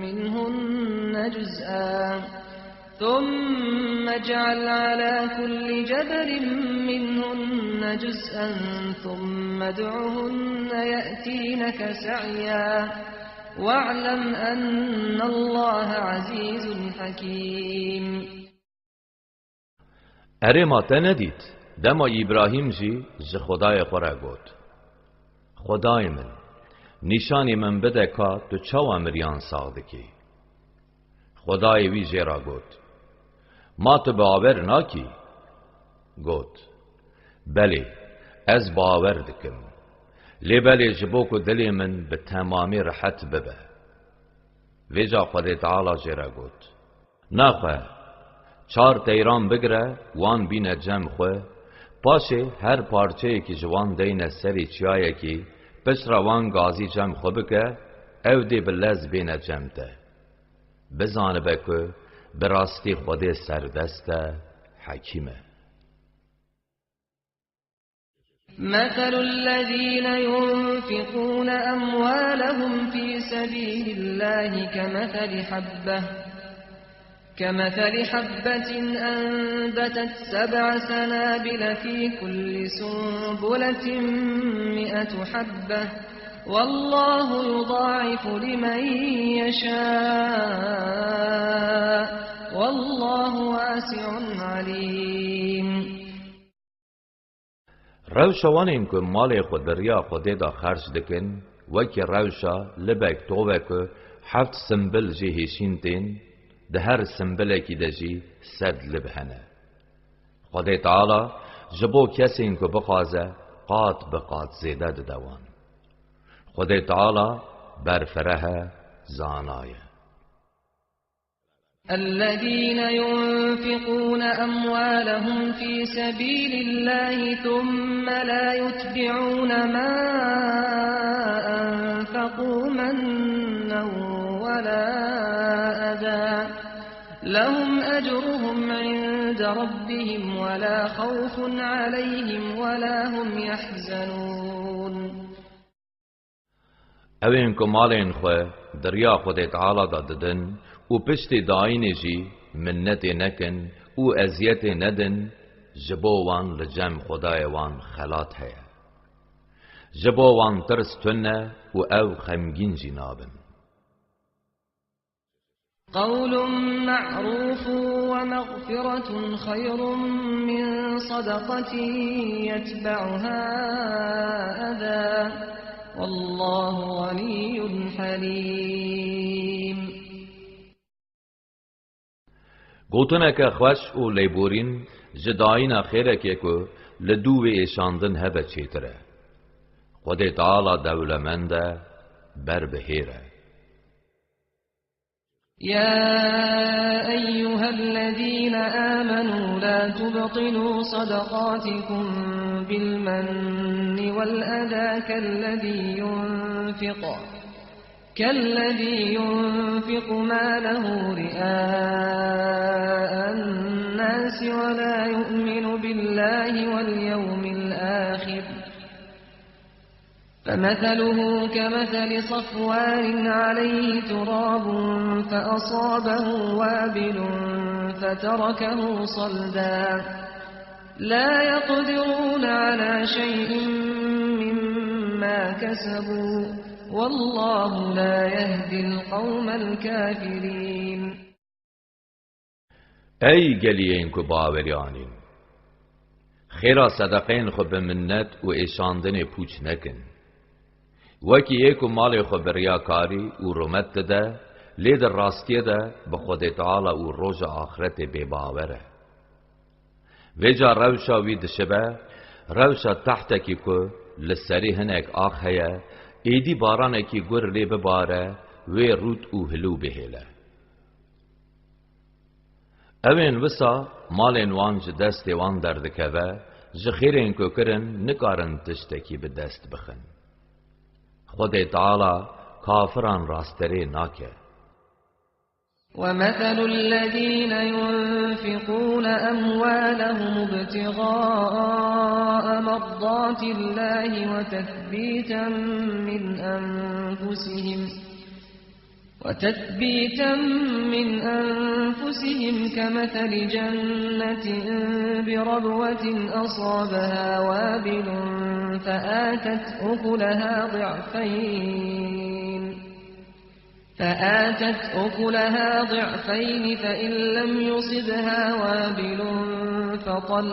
منهن جزءا ثم ادعهن يأتينك سعيا واعلم أن الله عزيز حكيم. اره ما ته ندید دما ابراهیم جی ز خدای خورا گوت خدای من نشانی من بده که تو چو امریان ساغدکی. خدای وی جیرا گوت ما تو باور ناکی؟ گوت بله از باور دکم لی بله جبو که دلی من به تمامی راحت ببه. ویجا خدای تعالی جیرا گوت نخواه 4 تیران بگره وان بینه جمع خواه پاشه هر پارچه که جوان دینه سری چیایه که پس روان گازی جمع خواه بکه او دی بلز بینه جمع ده بزانه بکه براستی خود سردسته حکیمه. مثل الذين ينفقون أموالهم في سبيل الله كمثل حبة أنبتت 7 سنابل في كل سنبلة 100 حبة والله يضاعف لمن يشاء والله واسع عليم. روشا وانین که مال خود بریا خودی دا خرج دکن وکی روشا لبک توبه که 7 سنبل جی هیشین تین ده هر سنبله کی ده جی 100 لبهنه. خدای تعالی جبو کسی این که بخوازه قات بقات زیده ده دوان. خدای تعالی برفره زانایه. الذين ينفقون أموالهم في سبيل الله ثم لا يتبعون ما أنفقوا منا ولا أذى لهم أجرهم عند ربهم ولا خوف عليهم ولا هم يحزنون. اوین که مالین خواه دریا خدای تعالی دادن و پشت داین جی منت نکن و اذیت ندن جبو وان لجم خدای وان خلات ہے جبو وان ترس تنه و او خمگین جنابن. قول معروف ومغفرة خير من صدقة يتبعها أذى والله غني حليم. گوتنه که خوش و لیبورین جداین خیره که لدو ایشاندن هبه چیتره. خود تعالی دولمنده بر بهیره. يا أيها الذين آمنوا لا تبطلوا صدقاتكم بالمن والأذى كالذي ينفق ماله رئاء الناس ولا يؤمن بالله واليوم الآخر فمثله كمثل صفوان عليه تراب فأصابه وابل فتركه صلدا لا يقدرون على شيء مما كسبوا والله لا يهدي القوم الكافرين. ای گلیین که باوریانین خیرا صدقین خو به منت و ایشاندن پوچ نکن وکی یکو مال خو بریاکاری و رومت ده لید راستی ده به خود تعالی و روز آخرت بی باوره. ویجا روشا وید شبه روشا تحت کی که لسری هنک آخ هیا ایدی بارانه کی گر لی بباره وی رود او هلو بهیله. اوین وسا مالین وان ج دست وان دردکه و جخیرین که کرن نکارن تشتکی به دست بخن. خود تعالی کافران راستری ناکه. ومثل الذين ينفقون أموالهم ابتغاء مرضات الله وتثبيتا من أنفسهم كمثل جنة بربوة أصابها وابل فآتت أكلها ضعفين فإن لم يصبها وابل فطل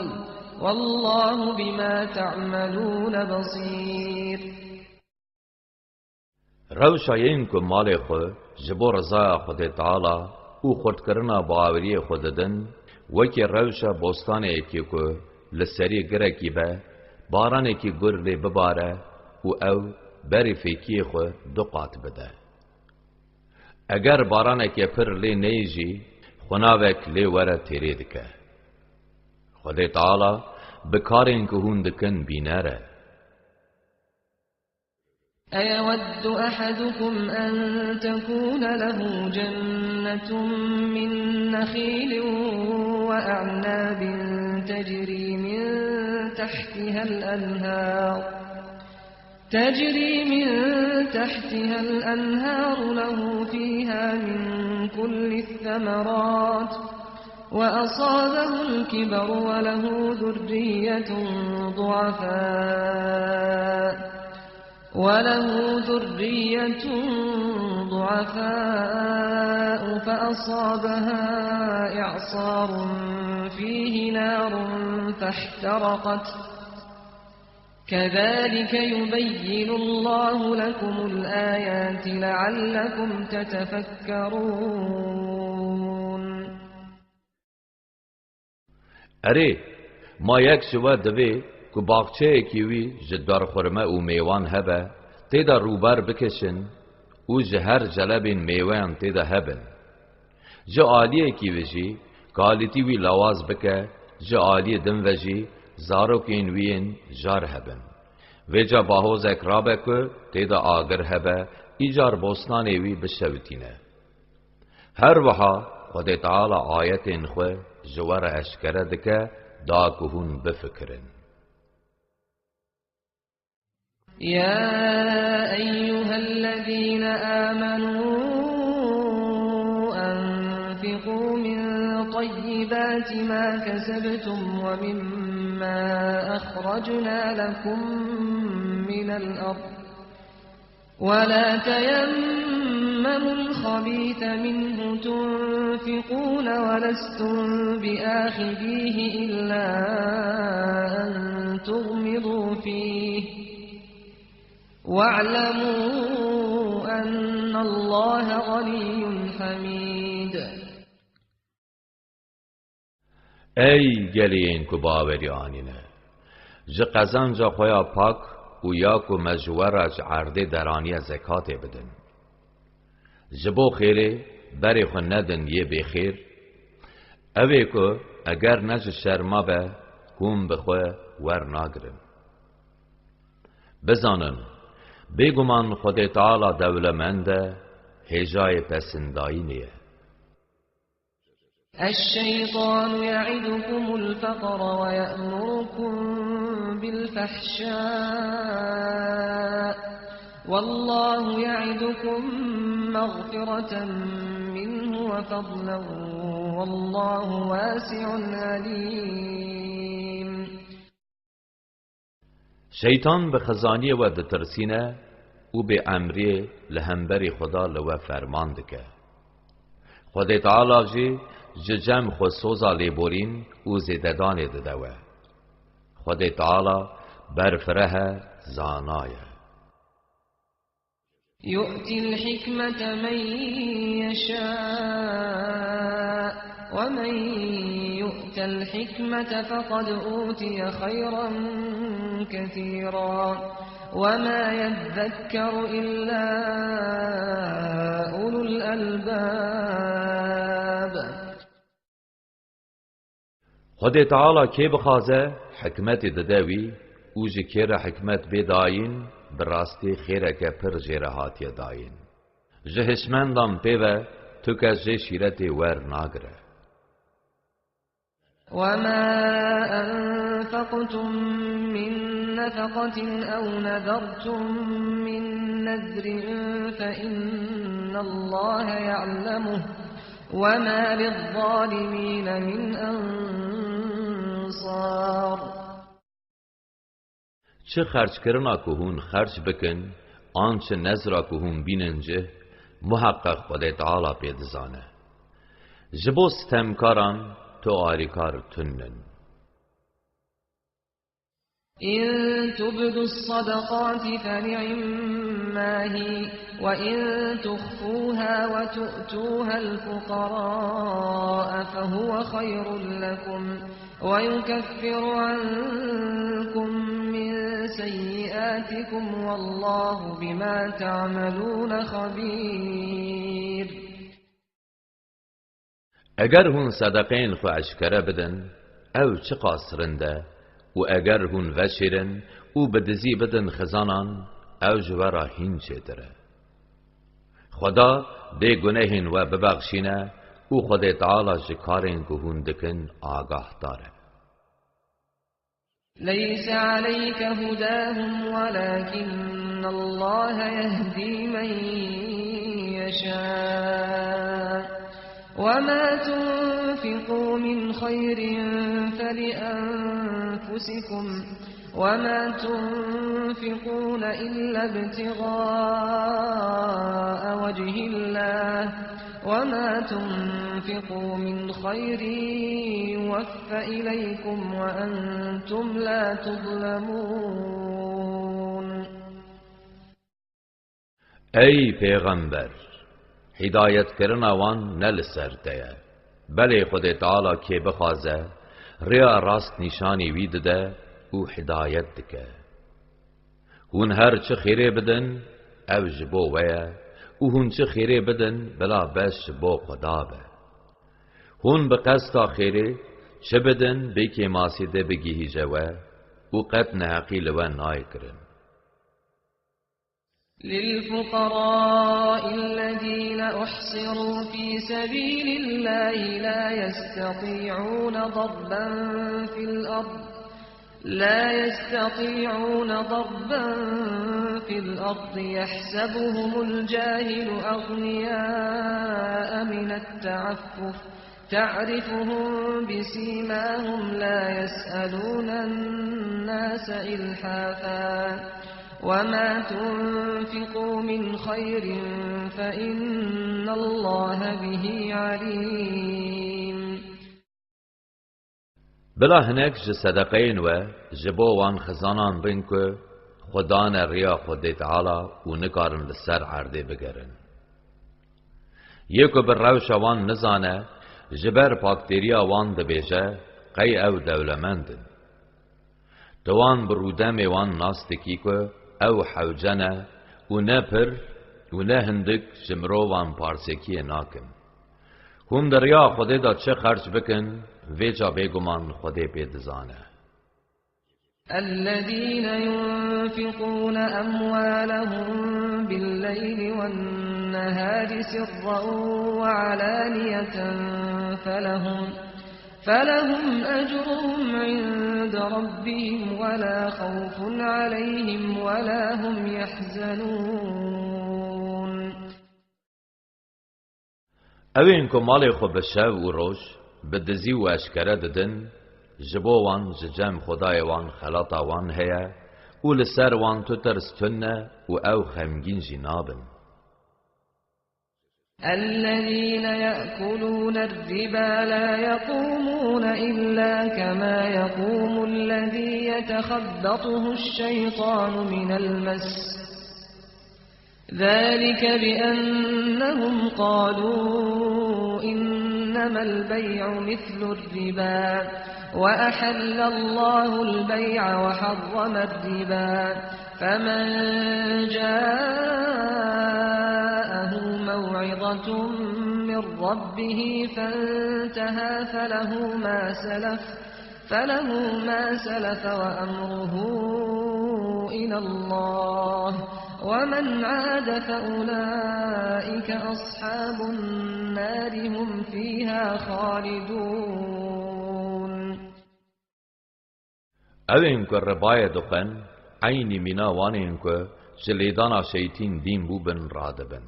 والله بما تعملون بصير. روشاین که مال خو جبو رضا خود تعالی او خود کرنا باوری خود دن وکی روشا بوستان اکی که لسری گرکی به باران اکی گر لی بباره او بری فیکی خو دو قات بده. اگر باران اکی پر لی نیجی خناوک لی وره تیری دکه. خود تعالی بکارین که هون دکن بیناره. أيود أحدكم أن تكون له جنة من نخيل وأعناب تجري من تحتها الأنهار له فيها من كل الثمرات وأصابه الكبر وله ذرية ضعفاء فأصابها إعصار فيه نار فاحترقت كذلك يبين الله لكم الآيات لعلكم تتفكرون. اره ما یک شوه دوی که باغچه اکیوی جدار خورمه و میوان هبه تیدا روبر بکشن و جهر جلبین میوان تیدا هبن جه آلیه اکیوی جی کالیتی وی لواز بکه جه آلیه دم و جی زاروکین وین جار هبن و جا باهوز اکرابه که تیدا آگر هبه ایجار بوستانه وی بشوتینه. هر وحا خود تعالی آیتین خو جوار اشکره دکه دا کهون بفکرن. يا أيها الذين آمنوا أنفقوا من طيبات ما كسبتم ومما أخرجنا لكم من الأرض ولا تيمموا الخبيث منه تنفقون ولستم بآخذيه إلا أن تغمضوا فيه واعلموا أن الله غني حميد. ای گلین که باوری آنینه جه قزن جا خویا پاک و یا که مجوره جه عرده درانی زکات بدن جبو خیره بری خو ندن یه بخیر اوه که اگر نجه شرما به کم بخواه ور ناگرن بزانن بگمان خود تعالی دولمنده هجای پسندایی نیه. الشيطان يعدكم الفقر ويأمركم بالفحشاء والله يعدكم مغفرة منه وفضلا والله واسع عليم. شیطان به خزانی و دترسینه او به امری لهمبری خدا لو فرمان دکه. خود تعالی جی ججم خود سوزا لیبورین او زیددان ددوه. خود تعالی برفره زانایه. يؤتي الحكمة من يشاء ومن يؤت الحكمة فقد أوتي خيرا كثيرا وما يذكر إلا أولو الألباب. خود تعالی که بخوازه حکمت ددوی او جی که را حکمت بداین براستی خیره که پر جیره هاتی داین. جهشمندان پیوه تو کس جه شیرت ور ناگره. وما أنفقتم من نفقة أو نذرتم من نذر فإن الله يعلمه وما للظالمين من أنصار. چه خرج کرنا که هون خرج بکن آنچه نظر که هون بیننجه محقق خود تعالی پیدزانه. جبو ستمکاران تو آریکار تنن. إن تبدوا الصدقات فنعما هي وإن تخفوها وتؤتوها الفقراء فهو خير لكم ويكفر عنكم من سيئاتكم والله بما تعملون خبير. اگر هون صدقین خو اشکره بدن او چه قاصرنده و اگر هون وشیرن او بدزی بدن خزانان او جوارا هین چیتره. خدا ده گناهین و ببخشینه او خود تعالی جکارین که هون دکن آگاه داره. ليس عليك هداهم ولكن الله يهدي من يشاء وما تنفقوا من خير فلأنفسكم وما تنفقون إلا ابتغاء وجه الله وما تنفقوا من خير يوفى إليكم وأنتم لا تظلمون. ای پیغمبر هدایت کرنا وان نل سرده بله خود تعالی که بخوازه ریا راست نشانی وید ده او هدایت دکه. هون هر چه خیره بدن او جبو ویا او هون چه خیره بدن بلا بس بو خدا به. هون بقصد خیره چه بدن بیکی ماسیده بگیهی جوه او قد نحقی لوه نای کرن. للفقراء الذين أحصروا في سبيل الله لا يستطيعون ضربا في الأرض يحسبهم الجاهل أغنياء من التعفف تعرفهم بسيماهم لا يسألون الناس إلحافا وما تنفقوا من خير فإن الله به عليم. بلا هنک جه صدقین و جبو وان خزانان بین که خدان ریا خود تعالی و نکارن لسر عرده بگرن. یکو بر روش وان نزانه جبر پاکتریا وان دبیجه قی او دولمندن. دوان برودم وان ناستکی که او حوجنه و نه پر و نه هندک جمرو وان پارسکی ناکن. هم دریا خود دا چه خرج بکن ویجا بگمان خود پیدزانه. الذين ينفقون أموالهم بالليل والنهار سرا وعلانية فلهم أجرهم عند ربهم ولا خوف عليهم ولا هم يحزنون. اوین که مال خو بشه و روش بدزی و اشکره ددن جبو وان ججم خدای وان خلاطا وان هیا و لسر وان تو ترستنه و او خمگین جنابن. الذين يأكلون الربا لا يقومون إلا كما يقوم الذي يتخبطه الشيطان من المس ذلك بأنهم قالوا إنما البيع مثل الربا وأحل الله البيع وحرم الربا فمن جاءه موعظة من ربه فانتهى فله ما سلف وأمره إلى الله ومن عاد فأولئك أصحاب النار هم فيها خالدون. اوین که ربای دقن عینی مینا وانین که جلیدانا شیطین دین بو بن رادبن.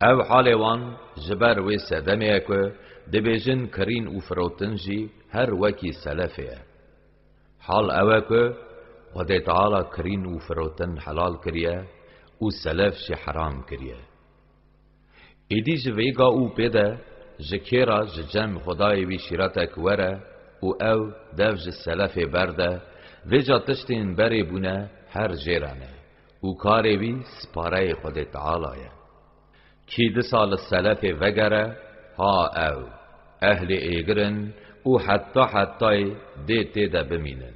او حال وان جبر و سدمه که دبیجن کرین و فروتن جی هر وکی سلفه. حال اوه که خدا تعالی کرین و فروتن حلال کریه و سلف شی حرام کریه. ایدی جویگا او پیده جکیرا ججم خدای وی شیرتک وره و او دوج سلف برده ویجا تشتین بری بونه هر جیرانه و کاری وی سپاره خدا تعالیه. کی ده سال سلف وگره ها او اهل ایگرن و حتی دیتی ده بمینن.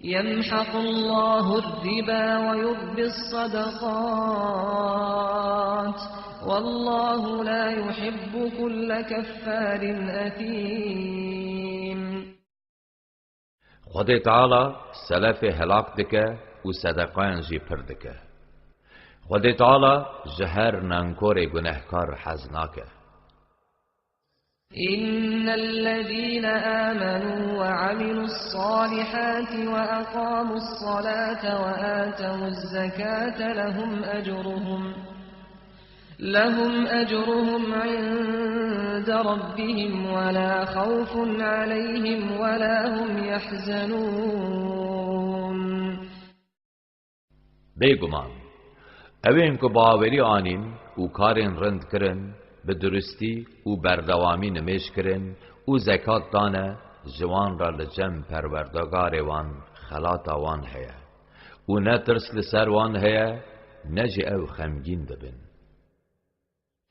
يمحق الله الربا ويربي الصدقات والله لا يحب كل كفار أثيم. خدا تعالی سلف هلاک دکه و صدقان جی پر دکه. خدا تعالی جهر نانکور گناهکار حزناکه. إن الذين آمنوا وعملوا الصالحات وأقاموا الصلاة وآتوا الزكاة لهم أجرهم عند ربهم ولا خوف عليهم ولا هم يحزنون. بیگمان اوین که باوری آنین و کارین رند کرن به درستی و بردوامی نمیش کرن و زکات دانه جوان را لجم پروردگار وان خلاتا وان هیا و نه ترس لسر وان هیا نجی او خمگین دبن.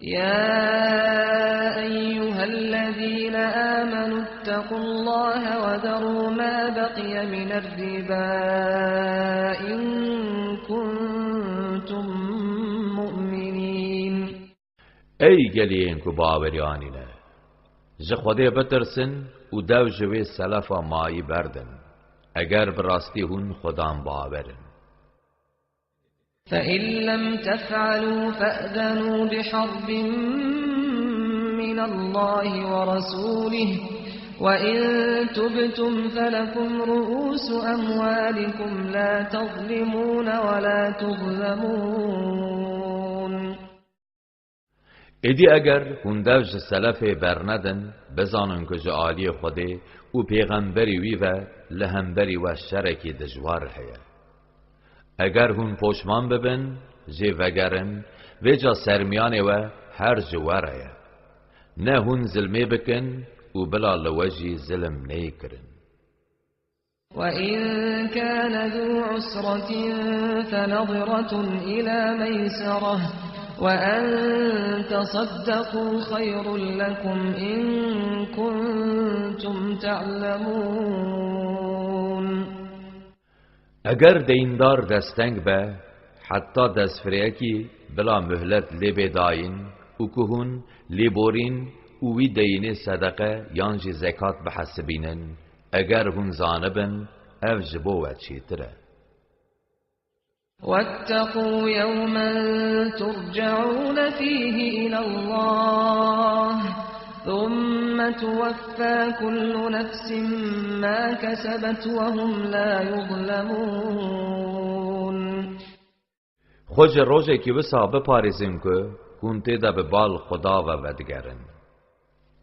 يا أيها الذين آمنوا اتقوا الله وذروا ما بقي من الربا إن كنتم مؤمنين. ای گلین که باوری آنینه ج خوده بترسن و دو جوی سلفا مایی بردن اگر براستی هون خدام باورن. فإن لم تفعلوا فأذنوا بحرب من الله ورسوله وإن تبتم فلكم رؤوس أموالكم لا تظلمون ولا تظلمون. ایدی اگر هندوج سلف برندن بزانن که جعالی خوده و پیغمبری وی و لهمبری و شرکی دجوار هیا. اگر هون پوشمان ببن جی وگرن و جا سرمیان و هر جوار هیا. نه هون ظلمه بکن و بلا لوجی ظلم نیکرن. وإن كان ذو عسرة فنظرة إلى ميسرة وأن تصدقوا خير لكم إن كنتم تعلمون. اگر دیندار دستنگ به حتی دستفریکی بلا مهلت لی داین و کهون لی بورین و وی دین صدقه یانجی زکات بحسبینن اگر هون زانبن او جبو و چیتره. واتقوا يوما ترجعون فيه إلى الله ثم توفى كل نفس ما كسبت وهم لا يظلمون. خوش روزه که بسا بپارزیم که کنته دا به بال خدا و ودگرن.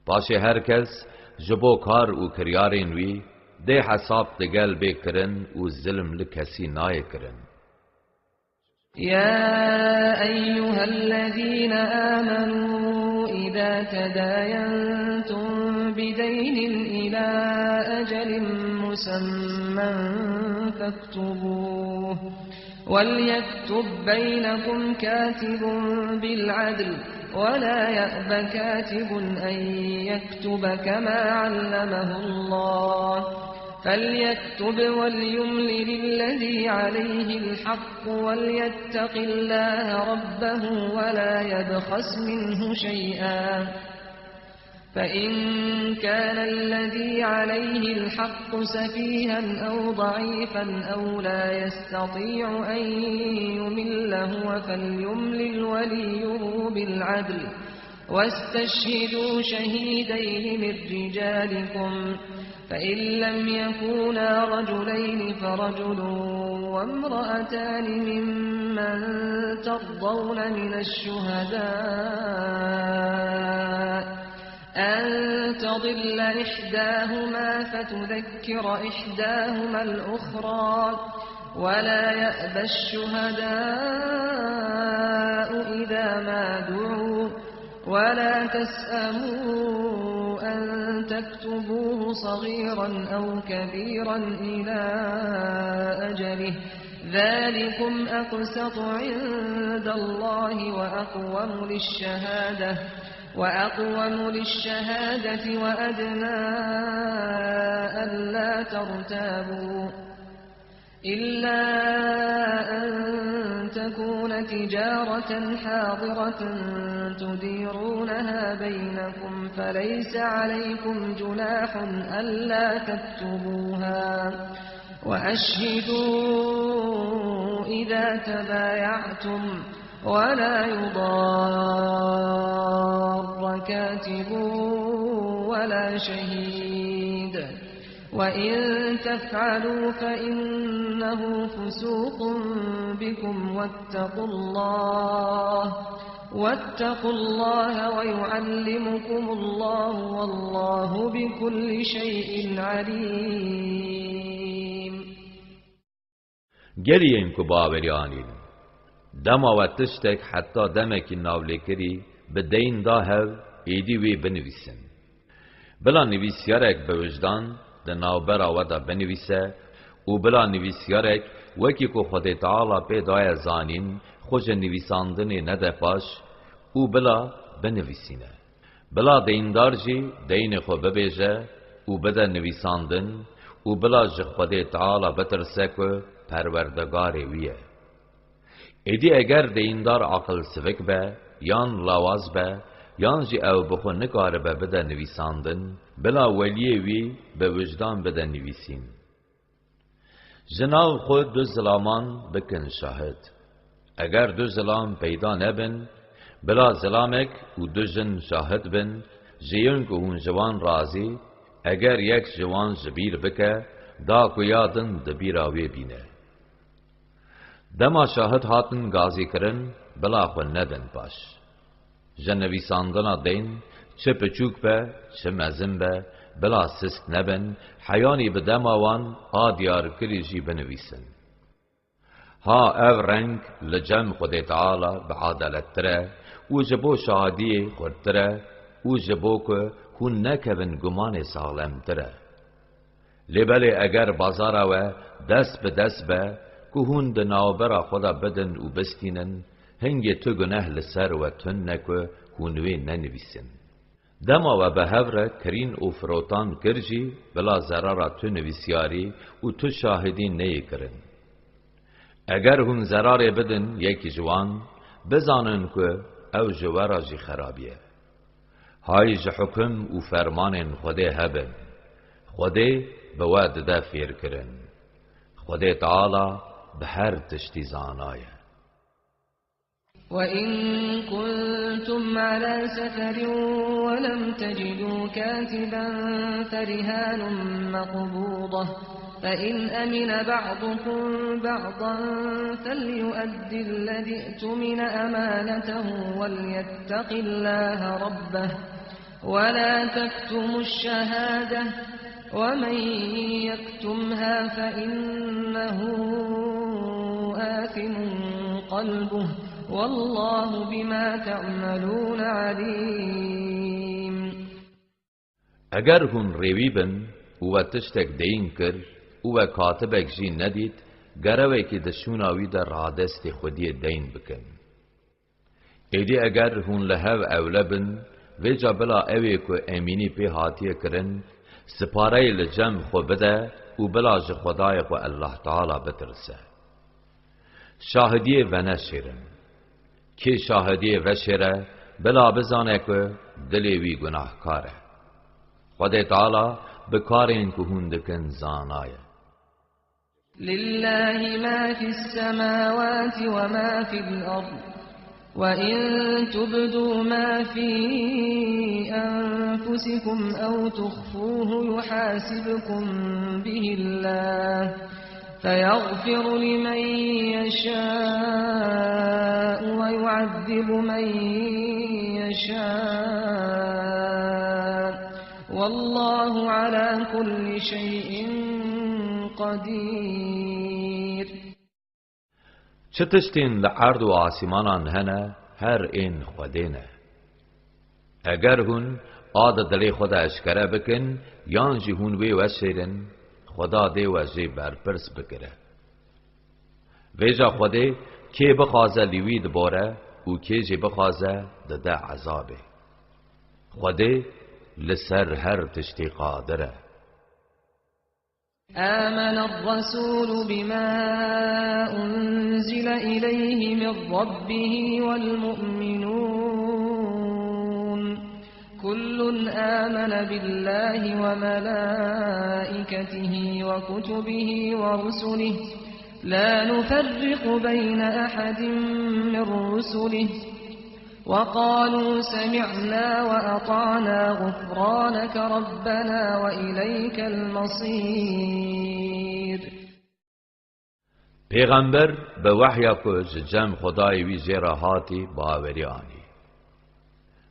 باشه هر کس جبو کار و کریارین وی ده حساب دگل بکرن و ظلم لکسی نای کرن. يا أيها الذين آمنوا إذا تداينتم بدين إلى أجل مسمى فاكتبوه وليكتب بينكم كاتب بالعدل ولا يأب كاتب أن يكتب كما علمه الله فليكتب وليملل الذي عليه الحق وليتق الله ربه ولا يبخس منه شيئا فإن كان الذي عليه الحق سفيها أو ضعيفا أو لا يستطيع أن يمل هو فليملل وليه بالعدل واستشهدوا شهيدين من رجالكم فإن لم يكونا رجلين فرجل وامرأتان ممن ترضون من الشهداء أن تضل إحداهما فتذكر إحداهما الأخرى ولا يأبى الشهداء إذا ما دعوا ولا تسأموا أن تكتبوه صغيرا أو كبيرا إلى أجله ذلكم أقسط عند الله وأقوم للشهادة وأدنى ألا ترتابوا إلا أن تكون تجارة حاضرة تديرونها بينكم فليس عليكم جناح ألا تكتبوها وأشهدوا إذا تبايعتم ولا يضار كاتب ولا شهيد وإن تفعلوا فإنه فسوق بكم واتقوا الله ويعلمكم الله والله بكل شيء عليم. گرین کو باوریانین دما و تشتک حتی دمکی ناولی کری به دین دا هف ایدی وی بنویسن بلا نویسیارک به وجدان ده ناوبرا ودا بنویسه و بلا نویسیارک وکی که خود تعالی پیدای زانین خوش نویساندنی نده پاش و بلا بنویسینه بلا دیندار جی دین خو ببیجه و بده نویساندن و بلا جه خود تعالی بترسه که پروردگار ویه ایدی اگر دیندار عقل سوک به یان لاواز به یان جی او بخو نکاره به بده نویساندن بلا ولیه وی به وجدان بده نویسین جناو خود دو ظلامان بکن شاهد اگر دو ظلام پیدا نبن بلا ظلامک و دو جن شاهد بن جیون که هون جوان رازی اگر یک جوان جبیر بکه دا کو یادن دبیراوی بینه دما شاهد هاتن گازی کرن بلا خو ندن باش جنوی ساندنا دین چه پچوک به چه مزم به بلا سست نبن حیانی به دماوان آدیار کریجی بنویسن ها او رنگ لجم خود تعالی بعادلت تره و جبو شهادی خود تره و جبو که هون نکبن گمان سالم تره لبلی اگر بازارا و دست به دست به که هون ده ناوبرا خدا بدن و بستینن هنگی تو گناه لسر و تن نکو هونوی ننویسن دما و به هفره کرین و فروتان کرجی بلا زرارا تو نویسیاری و تو شاهدی نی کرن اگر هون زرار بدن یکی جوان بزانن که او جوارا جی خرابیه های جی حکم و فرمان خوده هبن خوده بواد ده فیر کرن خوده تعالی به هر تشتی زانایه وَإِن كُنتُمْ عَلَى سَفَرٍ وَلَمْ تَجِدُوا كَاتِبًا فَرِهَانٌ مَّقْبُوضَةٌ فَإِنْ أَمِنَ بَعْضُكُم بَعْضًا فَلْيُؤَدِّ الَّذِي اؤْتُمِنَ أَمَانَتَهُ وَلْيَتَّقِ اللَّهَ رَبَّهُ وَلَا تَكْتُمُوا الشَّهَادَةَ وَمَن يَكْتُمْهَا فَإِنَّهُ آثِمٌ قَلْبُهُ والله بما تعملون علیم. اگر هون روی بن و تشتک دین کر و کاتبک جی ندید گروه که دشوناوی در رادست خودی دین بکن ایدی اگر هون لحو اوله بن ویجا بلا اوی که امینی پی حاتیه کرن سپاره لجم خو بده و بلا جه خدای خو الله تعالی بترسه شاهدی و نشیرن که شاهدی و شیره بلا بزانه که دلی وی گناهکاره خدا تعالی بکارین که هندکن زانایه. لله ما في السماوات وما في الأرض وإن تبدوا ما في أنفسكم أو تخفوه يحاسبكم به الله فيغفر لمن يشاء ويعذب من يشاء والله على كل شيء قدير. چه تشتین لعرض و آسمانان هنه هر این خودینه. اگر هون آد دلی خدا اشکره بکن یان جی هون وی وشیرن خدا دی وجه برپرس بکره. ویجا خوده که بخوازه لیوید باره و که جی بخوازه دده عذابه. خوده لسر هر تشتی قادره. آمن الرسول بما أنزل إليه من ربه والمؤمنون كل آمن بالله وملائكته وكتبه ورسله لا نفرق بين أحد من رسله وقالوا سمعنا وأطعنا غفرانك ربنا وإليك المصير. پیغمبر به وحی کج جمع خدای وی زیراهاتی باوری آنی.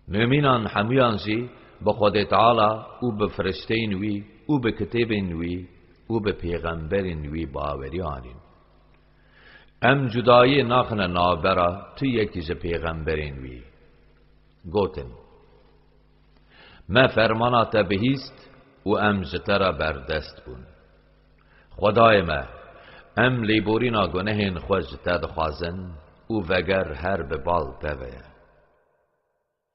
مؤمنان همیان جی به خود تعالی او به فرشتین وی او به کتابین وی او به پیغمبرین وی باوری آنین. ام جدایی ناخن نابرا تو یکی ز پیغمبرین وی گوتن ما فرمانات بهیست و ام جترا بردست بون. خدای ما ام لیبورینا گنهین خوش تدخوازن و وگر هر ببال بوه.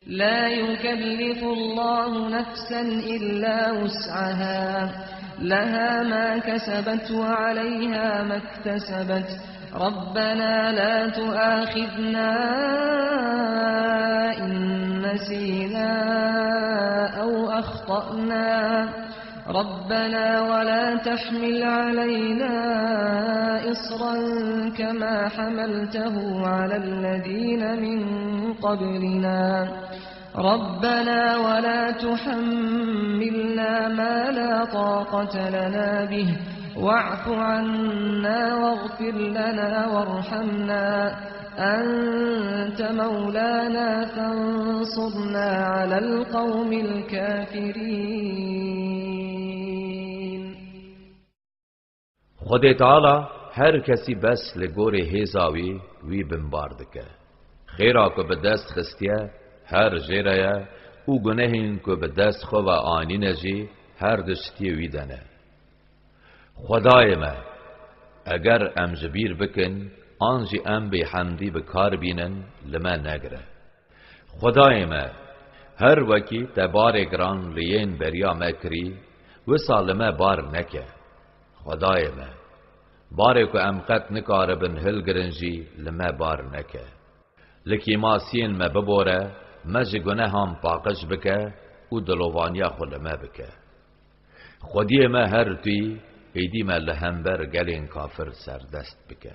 لا يكلف الله نفسا إلا وسعها لها ما كسبت وعليها ما اكتسبت ربنا لا تؤاخذنا إن نسينا أو أخطأنا ربنا ولا تحمل علينا إصرا كما حملته على الذين من قبلنا ربنا ولا تحملنا ما لا طاقة لنا به واعف عنا واغفر لنا وارحمنا أنت مولانا فانصرنا على القوم الكافرين. خود تعالی هر کسی بس لگور هیزاوی وی بمباردکه. خیرا که به دست خستیه هر جیره او گناهین که به دست خو و آنین جی هر دشتی وی دنه. خدای ما اگر ام جبیر بکن آنجی ام بی حمدی بکار بینن لما نگره. خدای ما هر وکی تبار گران لین بریا مکری و سالمه بار نکه. خدای ما باره که ام قد نکاره بن هل گرنجی لما بار نکه. لکی ماسین ما ببوره مج گناه هم پاقش بکه و دلوانیا خلمه بکه. خودی ما هر توی ایدی ما لهمبر گلین کافر سردست بکه.